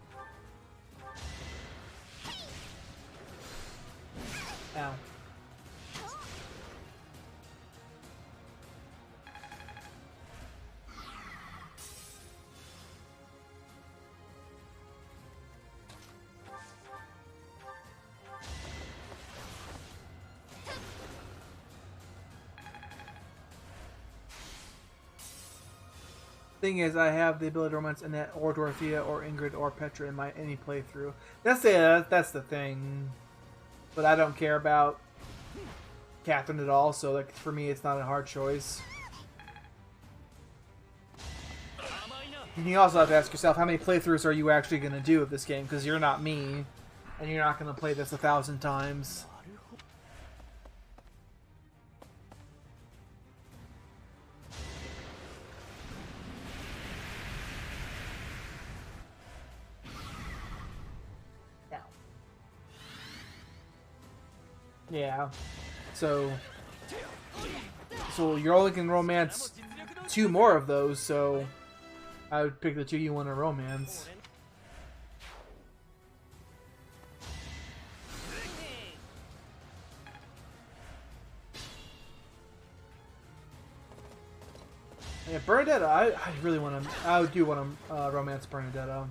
Ow. Thing is, I have the ability to romance Annette or Dorothea or Ingrid or Petra in my any playthrough. That's the thing. But I don't care about Catherine at all, so like for me, it's not a hard choice. And you also have to ask yourself, how many playthroughs are you actually going to do of this game? Because you're not me, and you're not going to play this 1,000 times. Yeah. So you're only can romance 2 more of those, so I would pick the 2 you want to romance. Yeah, Bernadetta, I really want to. I do want to romance Bernadetta.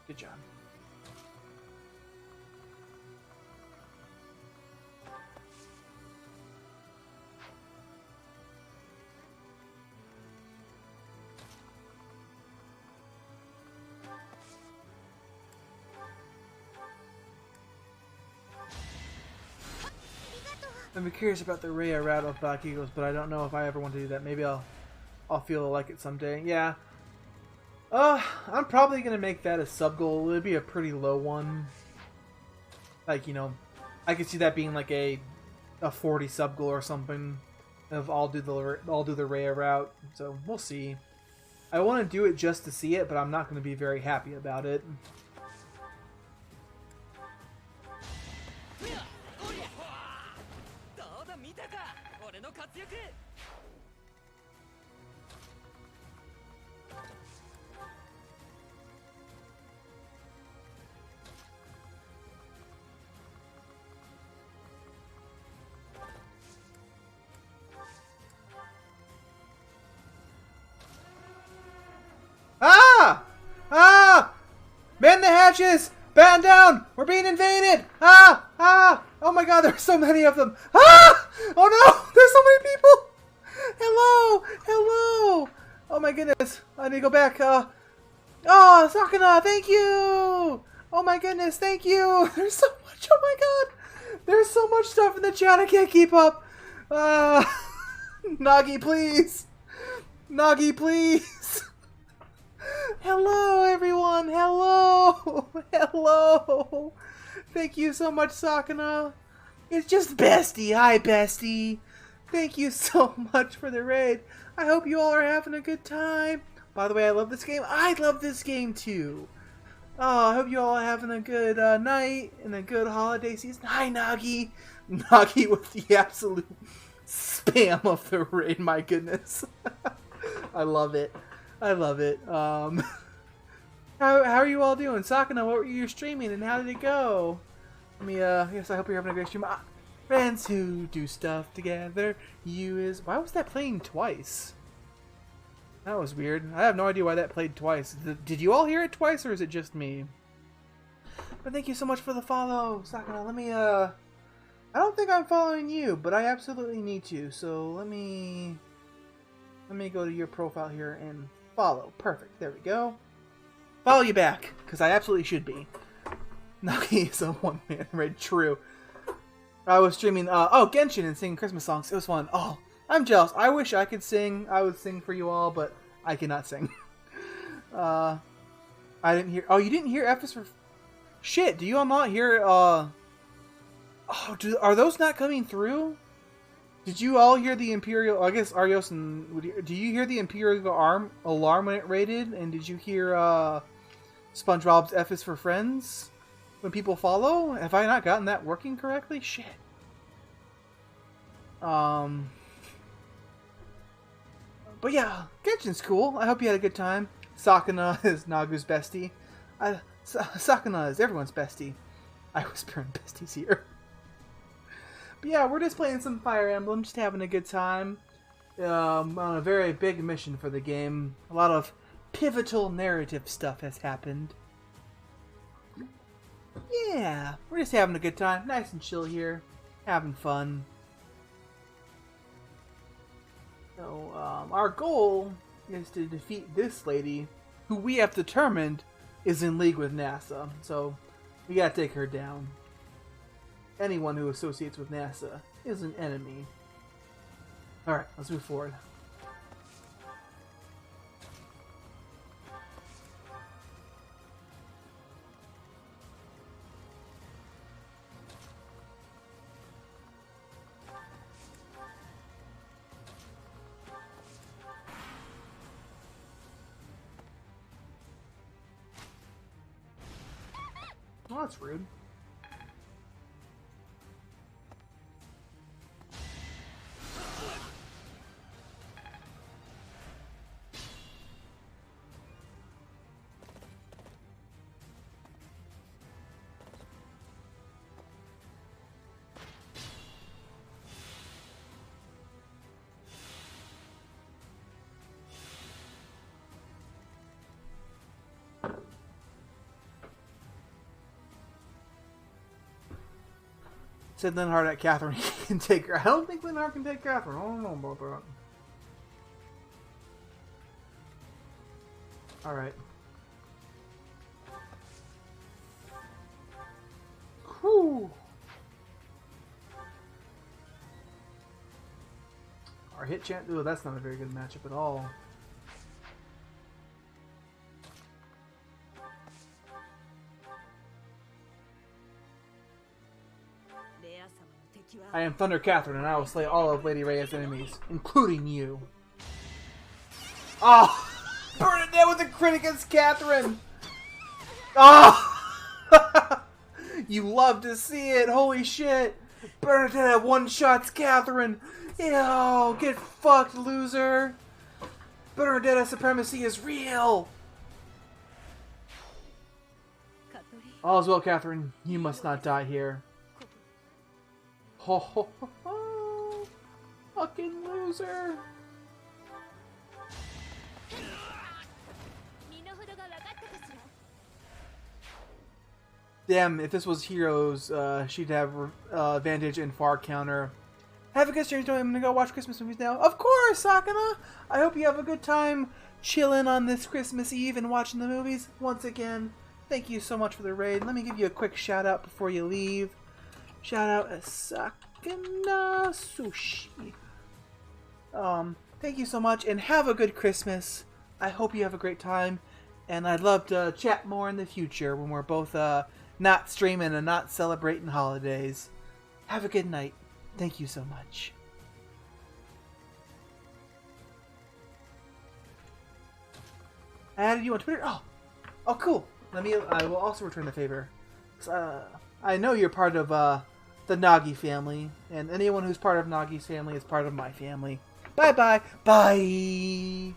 Good job. I'm curious about the Rhea route of Black Eagles, but I don't know if I ever want to do that. Maybe I'll feel like it someday. Yeah. I'm probably gonna make that a sub goal. It'd be a pretty low one. Like, you know, I could see that being like a 40 sub goal or something. Of I'll do the Rhea route. So we'll see. I want to do it just to see it, but I'm not going to be very happy about it. Ah! Ah! Man the hatches! Batten down! We're being invaded! Ah! Ah! Oh my god, there's so many of them! Ah! Oh no! There's so many people! Hello! Hello! Oh my goodness. I need to go back. Oh, Sakana, thank you! Oh my goodness, thank you! There's so much, oh my god! There's so much stuff in the chat, I can't keep up! Nagi, please! Nagi, please! Hello, everyone! Hello! Hello! Thank you so much, Sakana! It's just Bestie! Hi, Bestie! Thank you so much for the raid! I hope you all are having a good time! By the way, I love this game. I love this game, too! Oh, I hope you all are having a good night and a good holiday season. Hi, Nagi! Nagi with the absolute spam of the raid, my goodness. I love it. I love it. How are you all doing? Sakana, what were you streaming and how did it go? Let me, yes, I hope you're having a great stream. Friends who do stuff together, why was that playing twice? That was weird. I have no idea why that played twice. Did you all hear it twice or is it just me? But thank you so much for the follow, Sakana. Let me, I don't think I'm following you, but I absolutely need to. So let me go to your profile here and follow. Perfect. There we go. Follow you back, because I absolutely should be. Nagi is a one-man raid. True. I was streaming, Genshin and singing Christmas songs. It was fun. Oh, I'm jealous. I wish I could sing. I would sing for you all, but I cannot sing. I didn't hear... Oh, you didn't hear F is for... Shit, do you all not hear, Oh, are those not coming through? Did you all hear the Imperial... I guess Arios and... Do you hear the Imperial alarm when it raided? And did you hear, SpongeBob's F is for friends? When people follow? Have I not gotten that working correctly? Shit. But yeah, Genshin's cool. I hope you had a good time. Sakana is Nagu's bestie. Sakana is everyone's bestie. I whisper in besties here. But yeah, we're just playing some Fire Emblem, just having a good time. On a very big mission for the game. A lot of pivotal narrative stuff has happened. Yeah, we're just having a good time. Nice and chill here. Having fun. So, our goal is to defeat this lady, who we have determined is in league with NASA. So, we gotta take her down. Anyone who associates with NASA is an enemy. Alright, let's move forward. Oh, that's rude. Said Linhardt at Catherine. He can take her. I don't think Linhardt can take Catherine. I don't know about that. Alright. Whew. Our hit chant. Ooh, that's not a very good matchup at all. I am Thunder Catherine, and I will slay all of Lady Rhea's enemies, including you. Oh! Bernadette with a crit against Catherine! Oh! You love to see it, holy shit! Bernadette one-shots Catherine! Ew, get fucked, loser! Bernadette supremacy is real! All's well, Catherine. You must not die here. Ho ho ho ho! Fucking loser! Damn, if this was Heroes, she'd have advantage in far counter. Have a good stream, I'm gonna go watch Christmas movies now. Of course, Sakana! I hope you have a good time chilling on this Christmas Eve and watching the movies. Once again, thank you so much for the raid. Let me give you a quick shout out before you leave. Shout out to Sakana Sushi. Thank you so much and have a good Christmas. I hope you have a great time. And I'd love to chat more in the future when we're both not streaming and not celebrating holidays. Have a good night. Thank you so much. I added you on Twitter. Oh, cool. I will also return the favor. I know you're part of the Nagi family, and anyone who's part of Nagi's family is part of my family. Bye bye. Bye.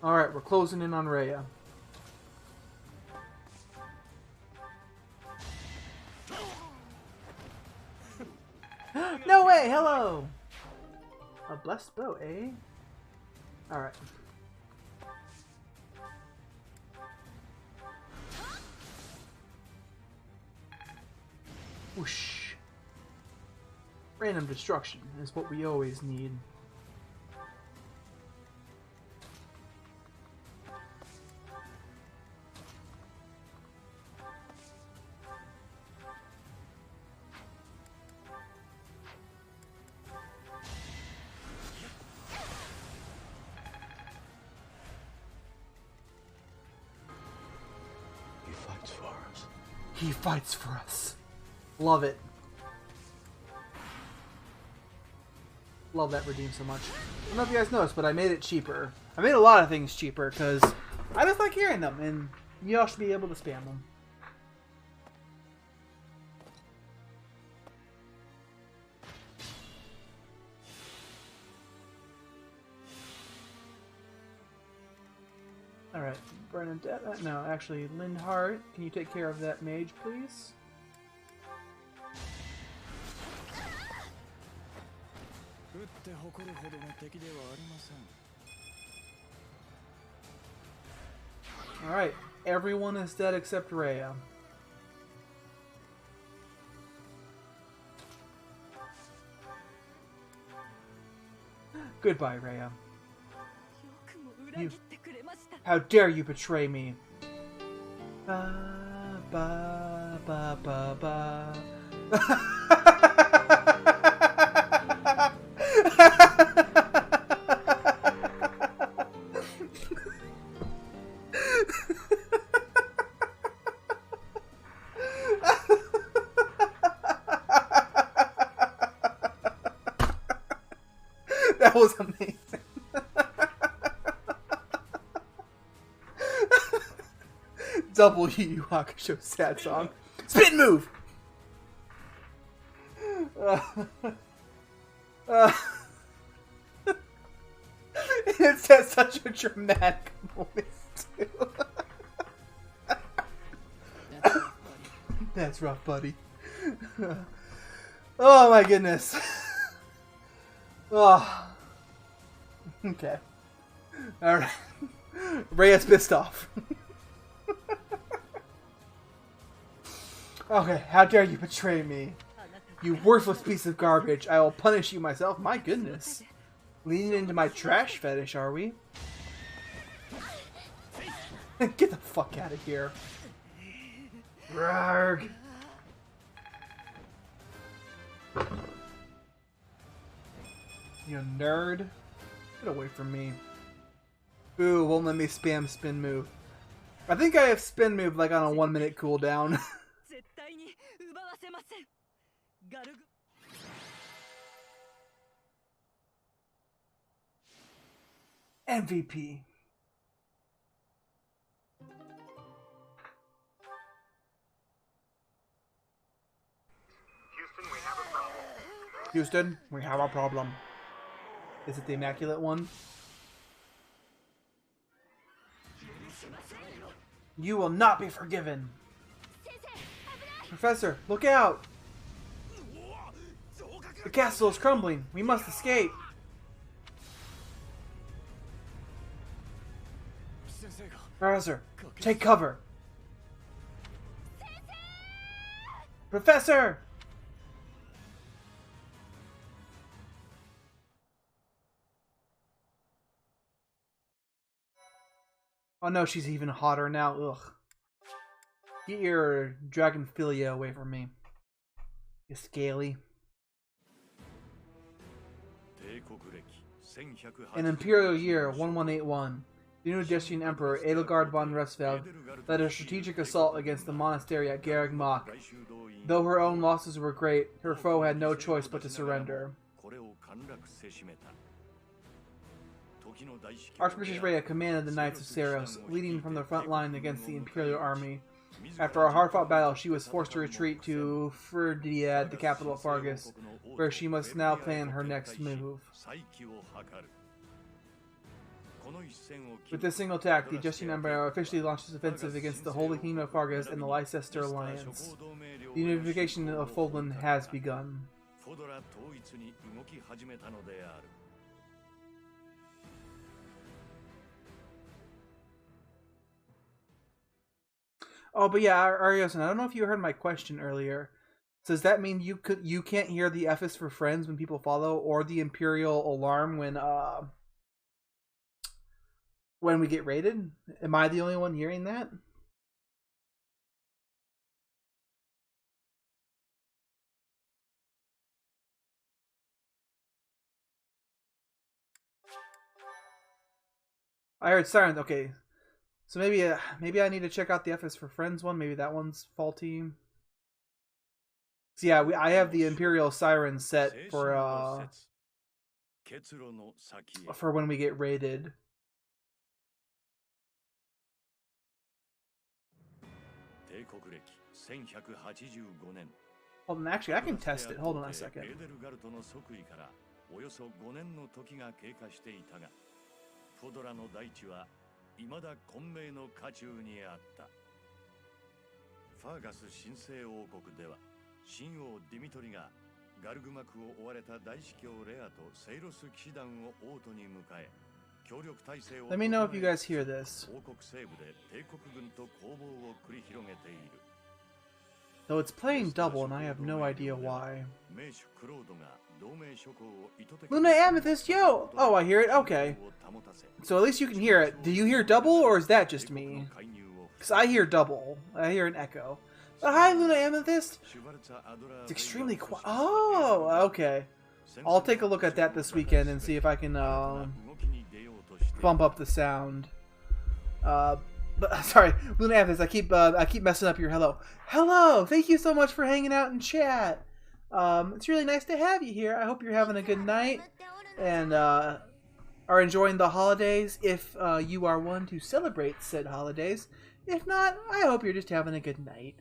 Alright, we're closing in on Rhea. No way! Hello! A blessed bow, eh? Alright. Whoosh. Random destruction is what we always need. He fights for us. Love it. Love that redeem so much. I don't know if you guys noticed, but I made it cheaper. I made a lot of things cheaper because I just like hearing them, and y'all should be able to spam them. Alright, Bernadette. No, actually, Linhardt, can you take care of that mage, please? Alright, everyone is dead except Rhea. Goodbye, Rhea. How dare you betray me? Ba ba ba ba ba. That was amazing. Double Yu Yu Hakusho sad song. Spin move! It's at such a dramatic moment, too. That's rough, buddy. Oh my goodness. Oh. Okay. Alright. Rhea's pissed off. Okay, how dare you betray me? You worthless piece of garbage. I will punish you myself. My goodness. Leaning into my trash fetish, are we? Get the fuck out of here. Rarg. You nerd. Get away from me. Boo, won't let me spam spin move. I think I have spin move like on a 1 minute cooldown. MVP. Houston, we have a problem. Is it the Immaculate One? You will not be forgiven. Professor, look out! The castle is crumbling. We must escape. Professor, take cover. Professor! Oh no, she's even hotter now. Ugh. Get your dragonphilia away from me. You scaly. In Imperial Year 1181, the new Destian Emperor Edelgard von Restfeld led a strategic assault against the monastery at Garreg Mach. Though her own losses were great, her foe had no choice but to surrender. Archbishop Rhea commanded the Knights of Seros, leading from the front line against the Imperial army. After a hard-fought battle, she was forced to retreat to Ferdiad, the capital of Fargus, where she must now plan her next move. With this single attack, the Destian Empire officially launched its offensive against the Holy Kingdom of Fargus and the Leicester Alliance. The unification of Fodlan has begun. Oh, but yeah, Arios, I don't know if you heard my question earlier. Does that mean you can't hear the F is for friends when people follow, or the Imperial alarm when we get raided? Am I the only one hearing that? I heard sirens. Okay, so maybe I need to check out the F is for friends one. Maybe that one's faulty. So yeah, I have the Imperial siren set for when we get raided. Hold on, actually, I can test it. Hold on a second. Let me know if you guys hear this. Though it's playing double and I have no idea why. Luna Amethyst, yo! Oh, I hear it? Okay. So at least you can hear it. Do you hear double, or is that just me? Because I hear double. I hear an echo. But hi, Luna Amethyst! It's extremely quiet. Oh, okay. I'll take a look at that this weekend and see if I can bump up the sound. But sorry, Luna Amethyst, I keep messing up your hello. Hello! Thank you so much for hanging out in chat. It's really nice to have you here. I hope you're having a good night and are enjoying the holidays if you are one to celebrate said holidays. If not, I hope you're just having a good night.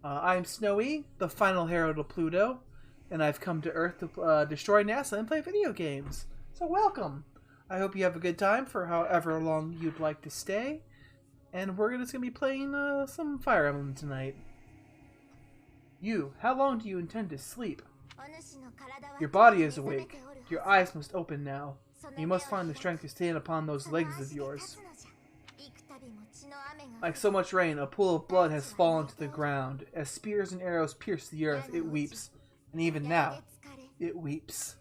I'm Snowy, the final herald of Pluto, and I've come to Earth to destroy NASA and play video games. So welcome! I hope you have a good time for however long you'd like to stay. And we're just going to be playing some Fire Emblem tonight. You, how long do you intend to sleep? Your body is awake. Your eyes must open now. You must find the strength to stand upon those legs of yours. Like so much rain, a pool of blood has fallen to the ground. As spears and arrows pierce the earth, it weeps. And even now, it weeps.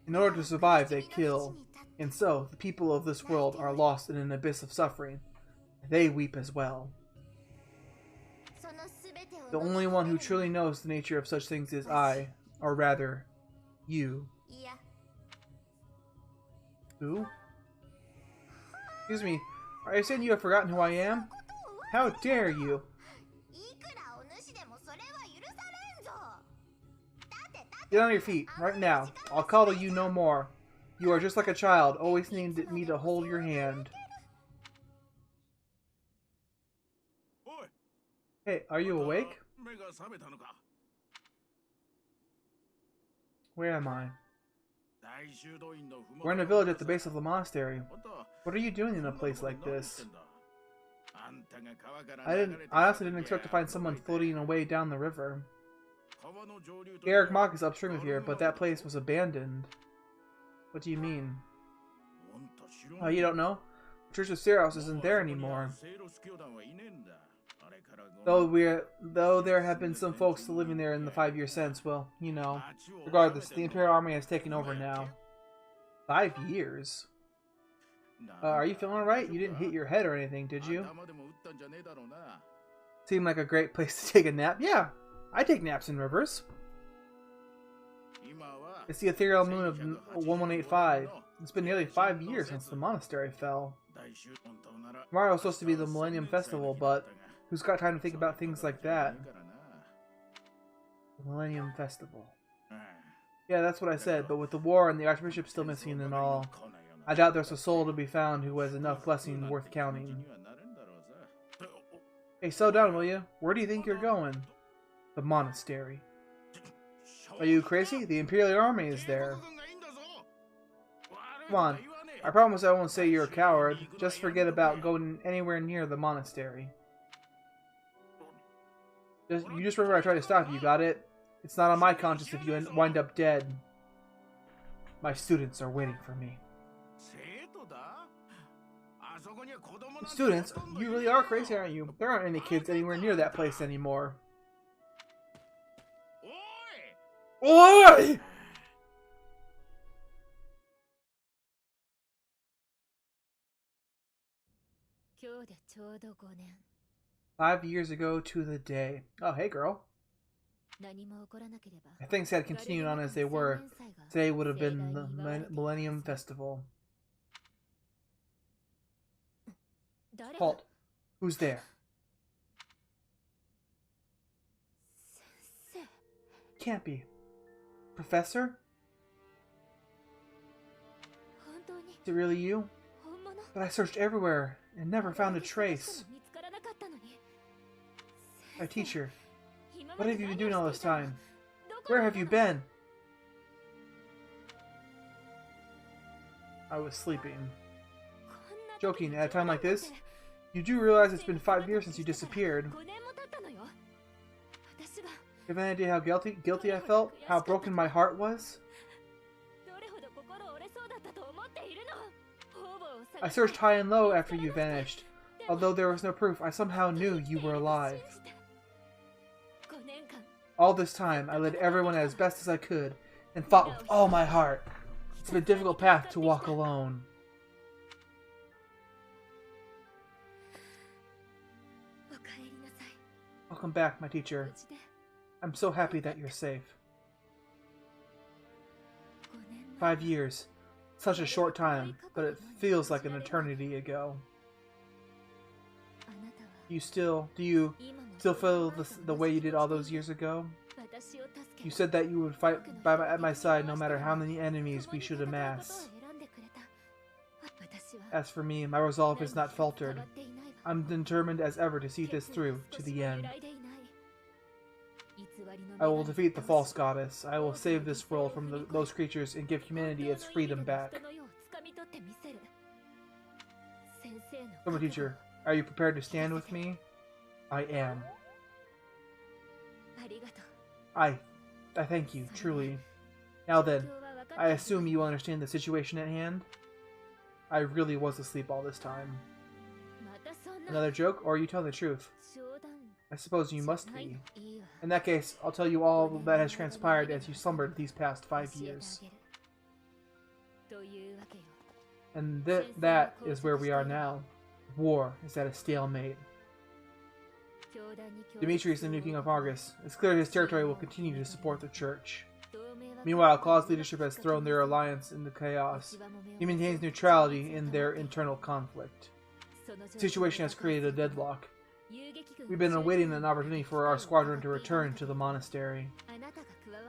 In order to survive, they kill. And so, the people of this world are lost in an abyss of suffering. They weep as well. The only one who truly knows the nature of such things is I, or rather, you. Who? Excuse me, are you saying you have forgotten who I am? How dare you! Get on your feet, right now. I'll coddle you no more. You are just like a child, always needing me to hold your hand. Hey, are you awake? Where am I? We're in a village at the base of the monastery. What are you doing in a place like this? I honestly didn't expect to find someone floating away down the river. Eric Mock is upstream of here, but that place was abandoned. What do you mean? Oh, you don't know? The Church of Seros isn't there anymore. Though there have been some folks still living there in the 5 years since, well, you know. Regardless, the Imperial Army has taken over now. 5 years? Are you feeling alright? You didn't hit your head or anything, did you? Seemed like a great place to take a nap. Yeah, I take naps in rivers. It's the ethereal moon of 1185. It's been nearly 5 years since the monastery fell. Tomorrow was supposed to be the Millennium Festival, but who's got time to think about things like that? The Millennium Festival. Yeah, that's what I said, but with the war and the Archbishop still missing and all, I doubt there's a soul to be found who has enough blessing worth counting. Hey, slow down, will you? Where do you think you're going? The monastery. Are you crazy? The Imperial Army is there. Come on. I promise I won't say you're a coward. Just forget about going anywhere near the monastery. You just remember I tried to stop you, got it? It's not on my conscience if you wind up dead. My students are waiting for me. Students? You really are crazy, aren't you? There aren't any kids anywhere near that place anymore. Oi! Five years ago to the day. Oh, hey, girl. If things had continued on as they were, today would have been the Millennium Festival. Halt. Who's there? Can't be. Professor? Is it really you? But I searched everywhere and never found a trace. My teacher, what have you been doing all this time? Where have you been? I was sleeping. Joking, at a time like this? You do realize it's been 5 years since you disappeared. You have any idea how guilty I felt? How broken my heart was? I searched high and low after you vanished. Although there was no proof, I somehow knew you were alive. All this time, I led everyone as best as I could, and fought with all my heart. It's been a difficult path to walk alone. Welcome back, my teacher. I'm so happy that you're safe. 5 years. Such a short time, but it feels like an eternity ago. Do you still feel the way you did all those years ago? You said that you would fight at my side no matter how many enemies we should amass. As for me, my resolve has not faltered. I'm determined as ever to see this through to the end. I will defeat the false goddess. I will save this world from those creatures and give humanity its freedom back. Former teacher, are you prepared to stand with me? I am. I thank you, truly. Now then, I assume you understand the situation at hand? I really was asleep all this time. Another joke, or are you telling the truth? I suppose you must be. In that case, I'll tell you all that has transpired as you slumbered these past 5 years. And that is where we are now. War is at a stalemate. Dimitri is the new king of Argus. It's clear his territory will continue to support the church. Meanwhile, Claw's leadership has thrown their alliance into chaos. He maintains neutrality in their internal conflict. The situation has created a deadlock. We've been awaiting an opportunity for our squadron to return to the monastery.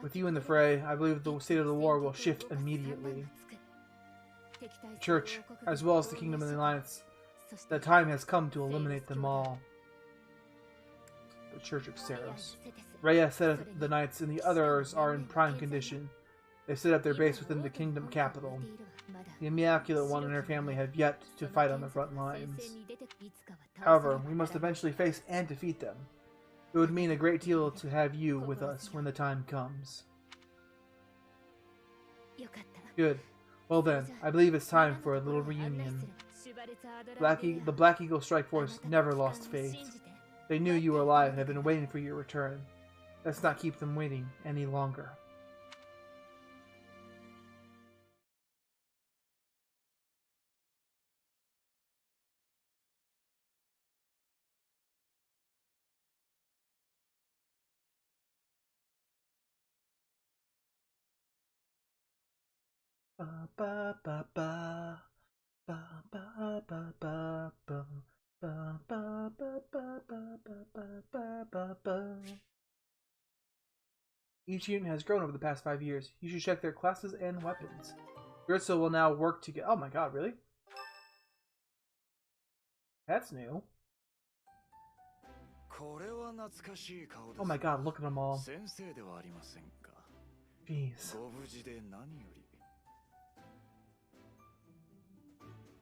With you in the fray, I believe the state of the war will shift immediately. The church, as well as the kingdom and the alliance, the time has come to eliminate them all. The Church of Saros. Rhea said the knights and the others are in prime condition. They've set up their base within the kingdom capital. The Immaculate One and her family have yet to fight on the front lines. However, we must eventually face and defeat them. It would mean a great deal to have you with us when the time comes. Good. Well then, I believe it's time for a little reunion. The Black Eagle Strike Force never lost faith. They knew you were alive and had been waiting for your return. Let's not keep them waiting any longer. Ba ba ba ba ba ba ba ba ba. Ba, ba, ba, ba, ba, ba, ba, ba, ba. Each unit has grown over the past 5 years. You should check their classes and weapons. Gritso will now work together. Oh my god, really? That's new. Oh my god, look at them all. Jeez.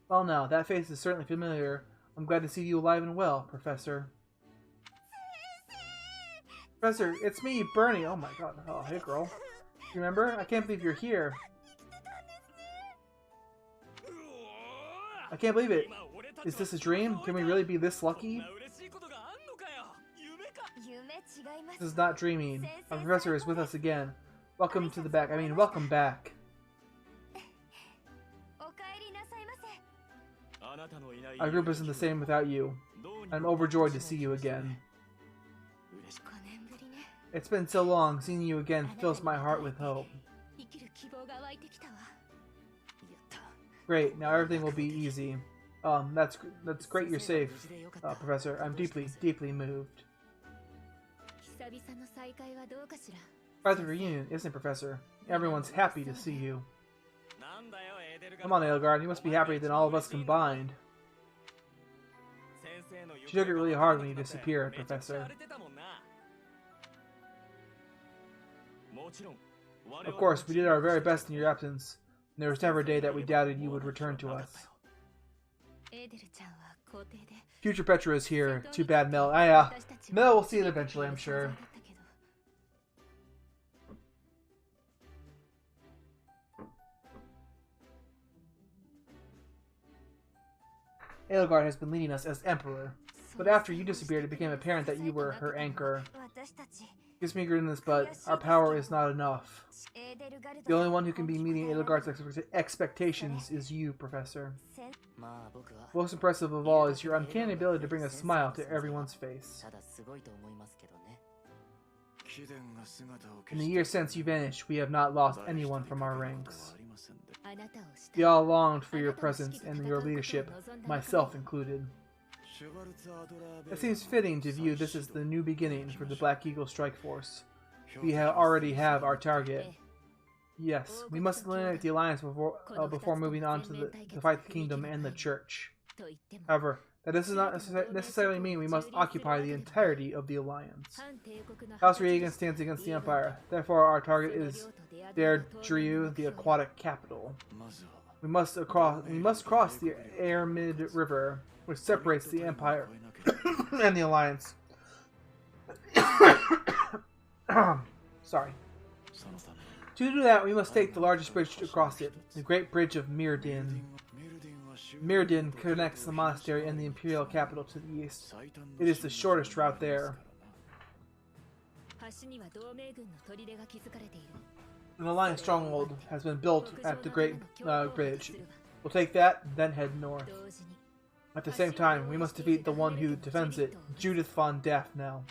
Well now, that face is certainly familiar. I'm glad to see you alive and well, Professor. Professor, it's me, Bernie. Oh my god. Oh, hey girl. Remember? I can't believe you're here. I can't believe it. Is this a dream? Can we really be this lucky? This is not dreaming. Our professor is with us again. Welcome to the back. I mean, welcome back. Our group isn't the same without you. I'm overjoyed to see you again. It's been so long. Seeing you again fills my heart with hope. Great. Now everything will be easy. That's great. You're safe, Professor. I'm deeply moved. Quite the reunion, isn't it, Professor? Everyone's happy to see you. Come on, Edelgard. You must be happier than all of us combined. She took it really hard when you disappeared, Professor. Of course, we did our very best in your absence, and there was never a day that we doubted you would return to us. Future Petra is here. Too bad Mel. Mel will see it eventually, I'm sure. Edelgard has been leading us as Emperor, but after you disappeared, it became apparent that you were her anchor. Gives me a grin in this butt. Our power is not enough. The only one who can be meeting Edelgard's expectations is you, Professor. Most impressive of all is your uncanny ability to bring a smile to everyone's face. In the years since you vanished, we have not lost anyone from our ranks. We all longed for your presence and your leadership, myself included. It seems fitting to view this as the new beginning for the Black Eagle Strike Force. We already have our target. Yes, we must eliminate the Alliance before moving on to fight the Kingdom and the Church. However, that does not necessarily mean we must occupy the entirety of the Alliance. House Reagan stands against the Empire. Therefore, our target is Derdriu, the aquatic capital. We must cross the Airmid River, which separates the Empire and the Alliance. Sorry. To do that, we must take the largest bridge across it, the Great Bridge of Mirrodin. Mirrodin connects the monastery and the imperial capital to the east. It is the shortest route there. An alliance stronghold has been built at the Great Bridge. We'll take that, then head north. At the same time, we must defeat the one who defends it, Judith von Daphne.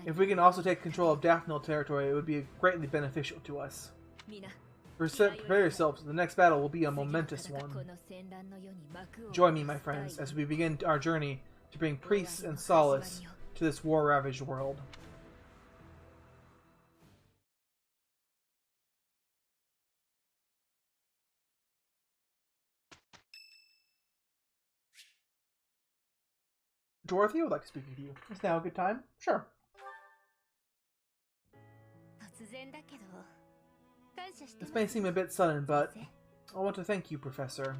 If we can also take control of Daphne territory, it would be greatly beneficial to us. Prepare yourselves, the next battle will be a momentous one. Join me, my friends, as we begin our journey to bring peace and solace to this war-ravaged world. Dorothy, I would like to speak with you. Is now a good time? Sure. This may seem a bit sudden, but I want to thank you, Professor.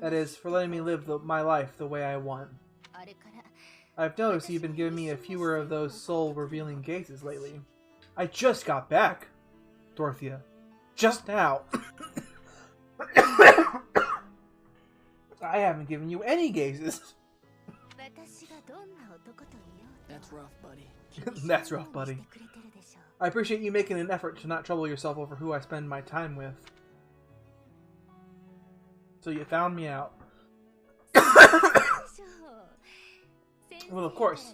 That is, for letting me live my life the way I want. I've noticed you've been giving me a fewer of those soul-revealing gazes lately. I just got back, Dorothea. Just now. I haven't given you any gazes. That's rough, buddy. That's rough, buddy. I appreciate you making an effort to not trouble yourself over who I spend my time with. So you found me out. Well, of course.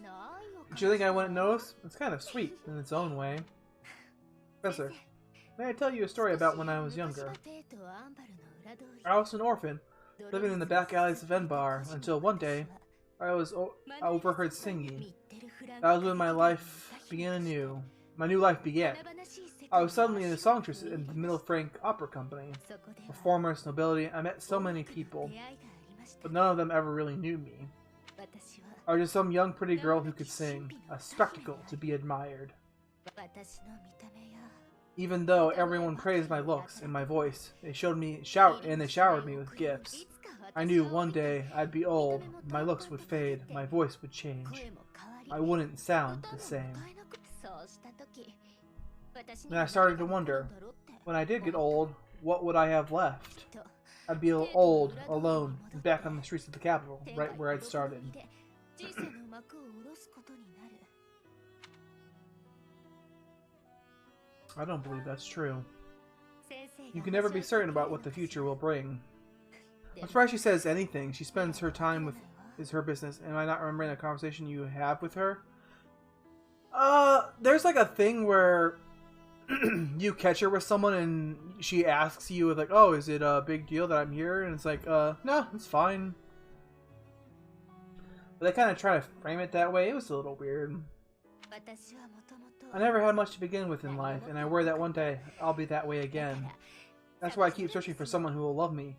Did you think I wouldn't notice? It's kind of sweet in its own way. Professor, may I tell you a story about when I was younger? I was an orphan, living in the back alleys of Enbar, until one day I overheard singing. That was when my life began anew. My new life began. I was suddenly in a songstress in the Middle Frank Opera Company. Performers, nobility, I met so many people, but none of them ever really knew me. I was just some young pretty girl who could sing, a spectacle to be admired. Even though everyone praised my looks and my voice, they showered me with gifts. I knew one day I'd be old, my looks would fade, my voice would change. I wouldn't sound the same. And I started to wonder, when I did get old, what would I have left? I'd be old, alone, and back on the streets of the capital, right where I'd started. I don't believe that's true. You can never be certain about what the future will bring. I'm surprised she says anything. She spends her time with is her business. Am I not remembering a conversation you have with her? There's like a thing where you catch her with someone and she asks you like, oh, is it a big deal that I'm here? And it's like, no, it's fine. But they kind of try to frame it that way. It was a little weird. I never had much to begin with in life, and I worry that one day I'll be that way again. That's why I keep searching for someone who will love me.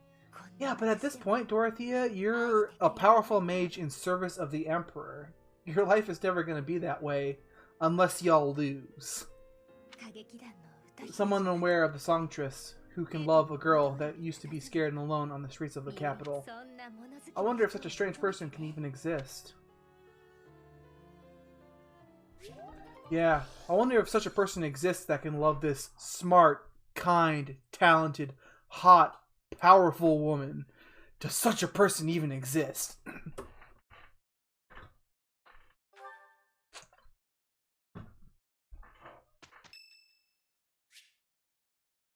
Yeah, but at this point, Dorothea, you're a powerful mage in service of the Emperor. Your life is never going to be that way, unless y'all lose. Someone aware of the songstress, who can love a girl that used to be scared and alone on the streets of the capital. I wonder if such a strange person can even exist. Yeah, I wonder if such a person exists that can love this smart, kind, talented, hot, powerful woman. Does such a person even exist?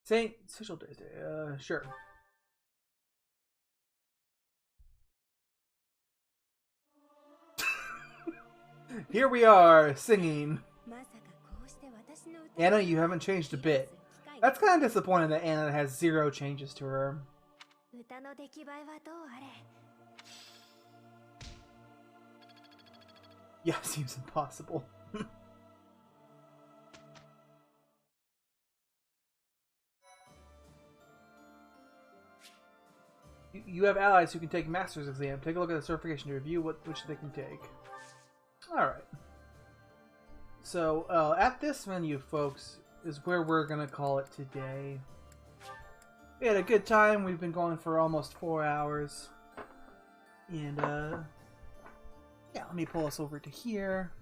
Saint Social Days Day, sure. Here we are, singing. Anna, you haven't changed a bit. That's kind of disappointing that Anna has 0 changes to her. Yeah, seems impossible. You have allies who can take master's exam. Take a look at the certification to review which they can take. Alright. So, at this menu, folks, is where we're going to call it today. We had a good time. We've been going for almost 4 hours. And, yeah, let me pull us over to here.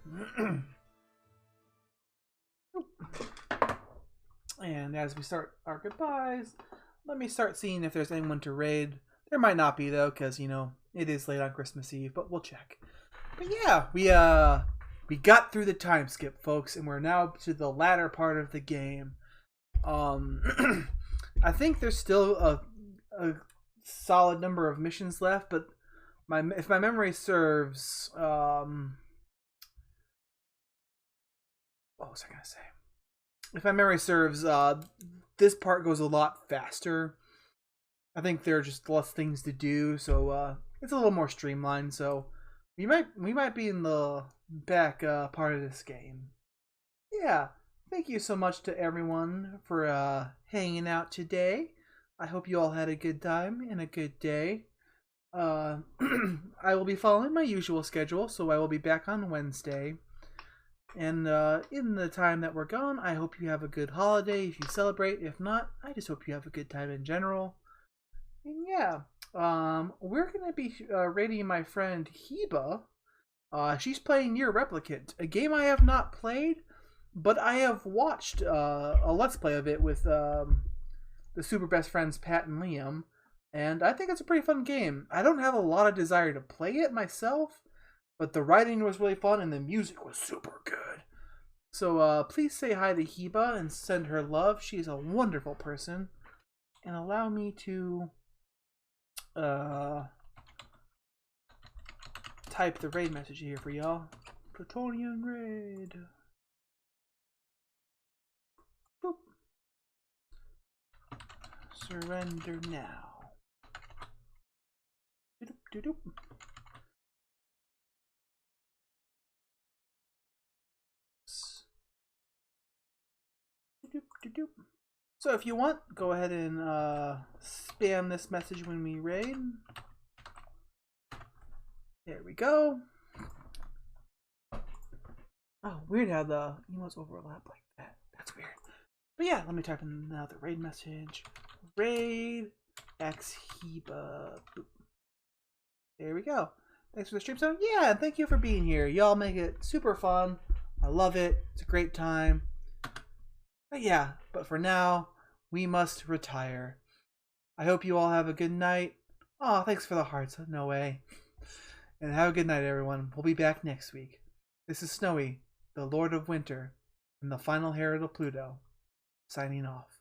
And as we start our goodbyes, let me start seeing if there's anyone to raid. There might not be though, because you know it is late on Christmas Eve, but we'll check. But yeah, we got through the time skip, folks, and we're now to the latter part of the game. I think there's still a solid number of missions left, but if my memory serves, what was I gonna say? If my memory serves, this part goes a lot faster. I think there are just less things to do, so it's a little more streamlined. So we might be in the back part of this game. Yeah, thank you so much to everyone for hanging out today. I hope you all had a good time and a good day. I will be following my usual schedule, so I will be back on Wednesday. And in the time that we're gone, I hope you have a good holiday if you celebrate. If not, I just hope you have a good time in general. And yeah, we're going to be rating my friend Heba. She's playing Near Replicant, a game I have not played, but I have watched a Let's Play of it with the super best friends Pat and Liam, and I think it's a pretty fun game. I don't have a lot of desire to play it myself, but the writing was really fun and the music was super good. So please say hi to Heba and send her love. She's a wonderful person. And allow me to type the raid message here for y'all. Plutonian raid. Boop. Surrender now. Doop, doop, doop. So if you want, go ahead and spam this message when we raid. There we go. Oh, weird how the emails overlap like that. That's weird. But yeah, let me type in now the raid message. Raid X Heba. Boop. There we go. Thanks for the stream. So yeah, thank you for being here. Y'all make it super fun. I love it. It's a great time. But yeah, but for now, we must retire. I hope you all have a good night. Oh, thanks for the hearts. No way. And have a good night, everyone. We'll be back next week. This is Snowy, the Lord of Winter, and the final Herald of Pluto, signing off.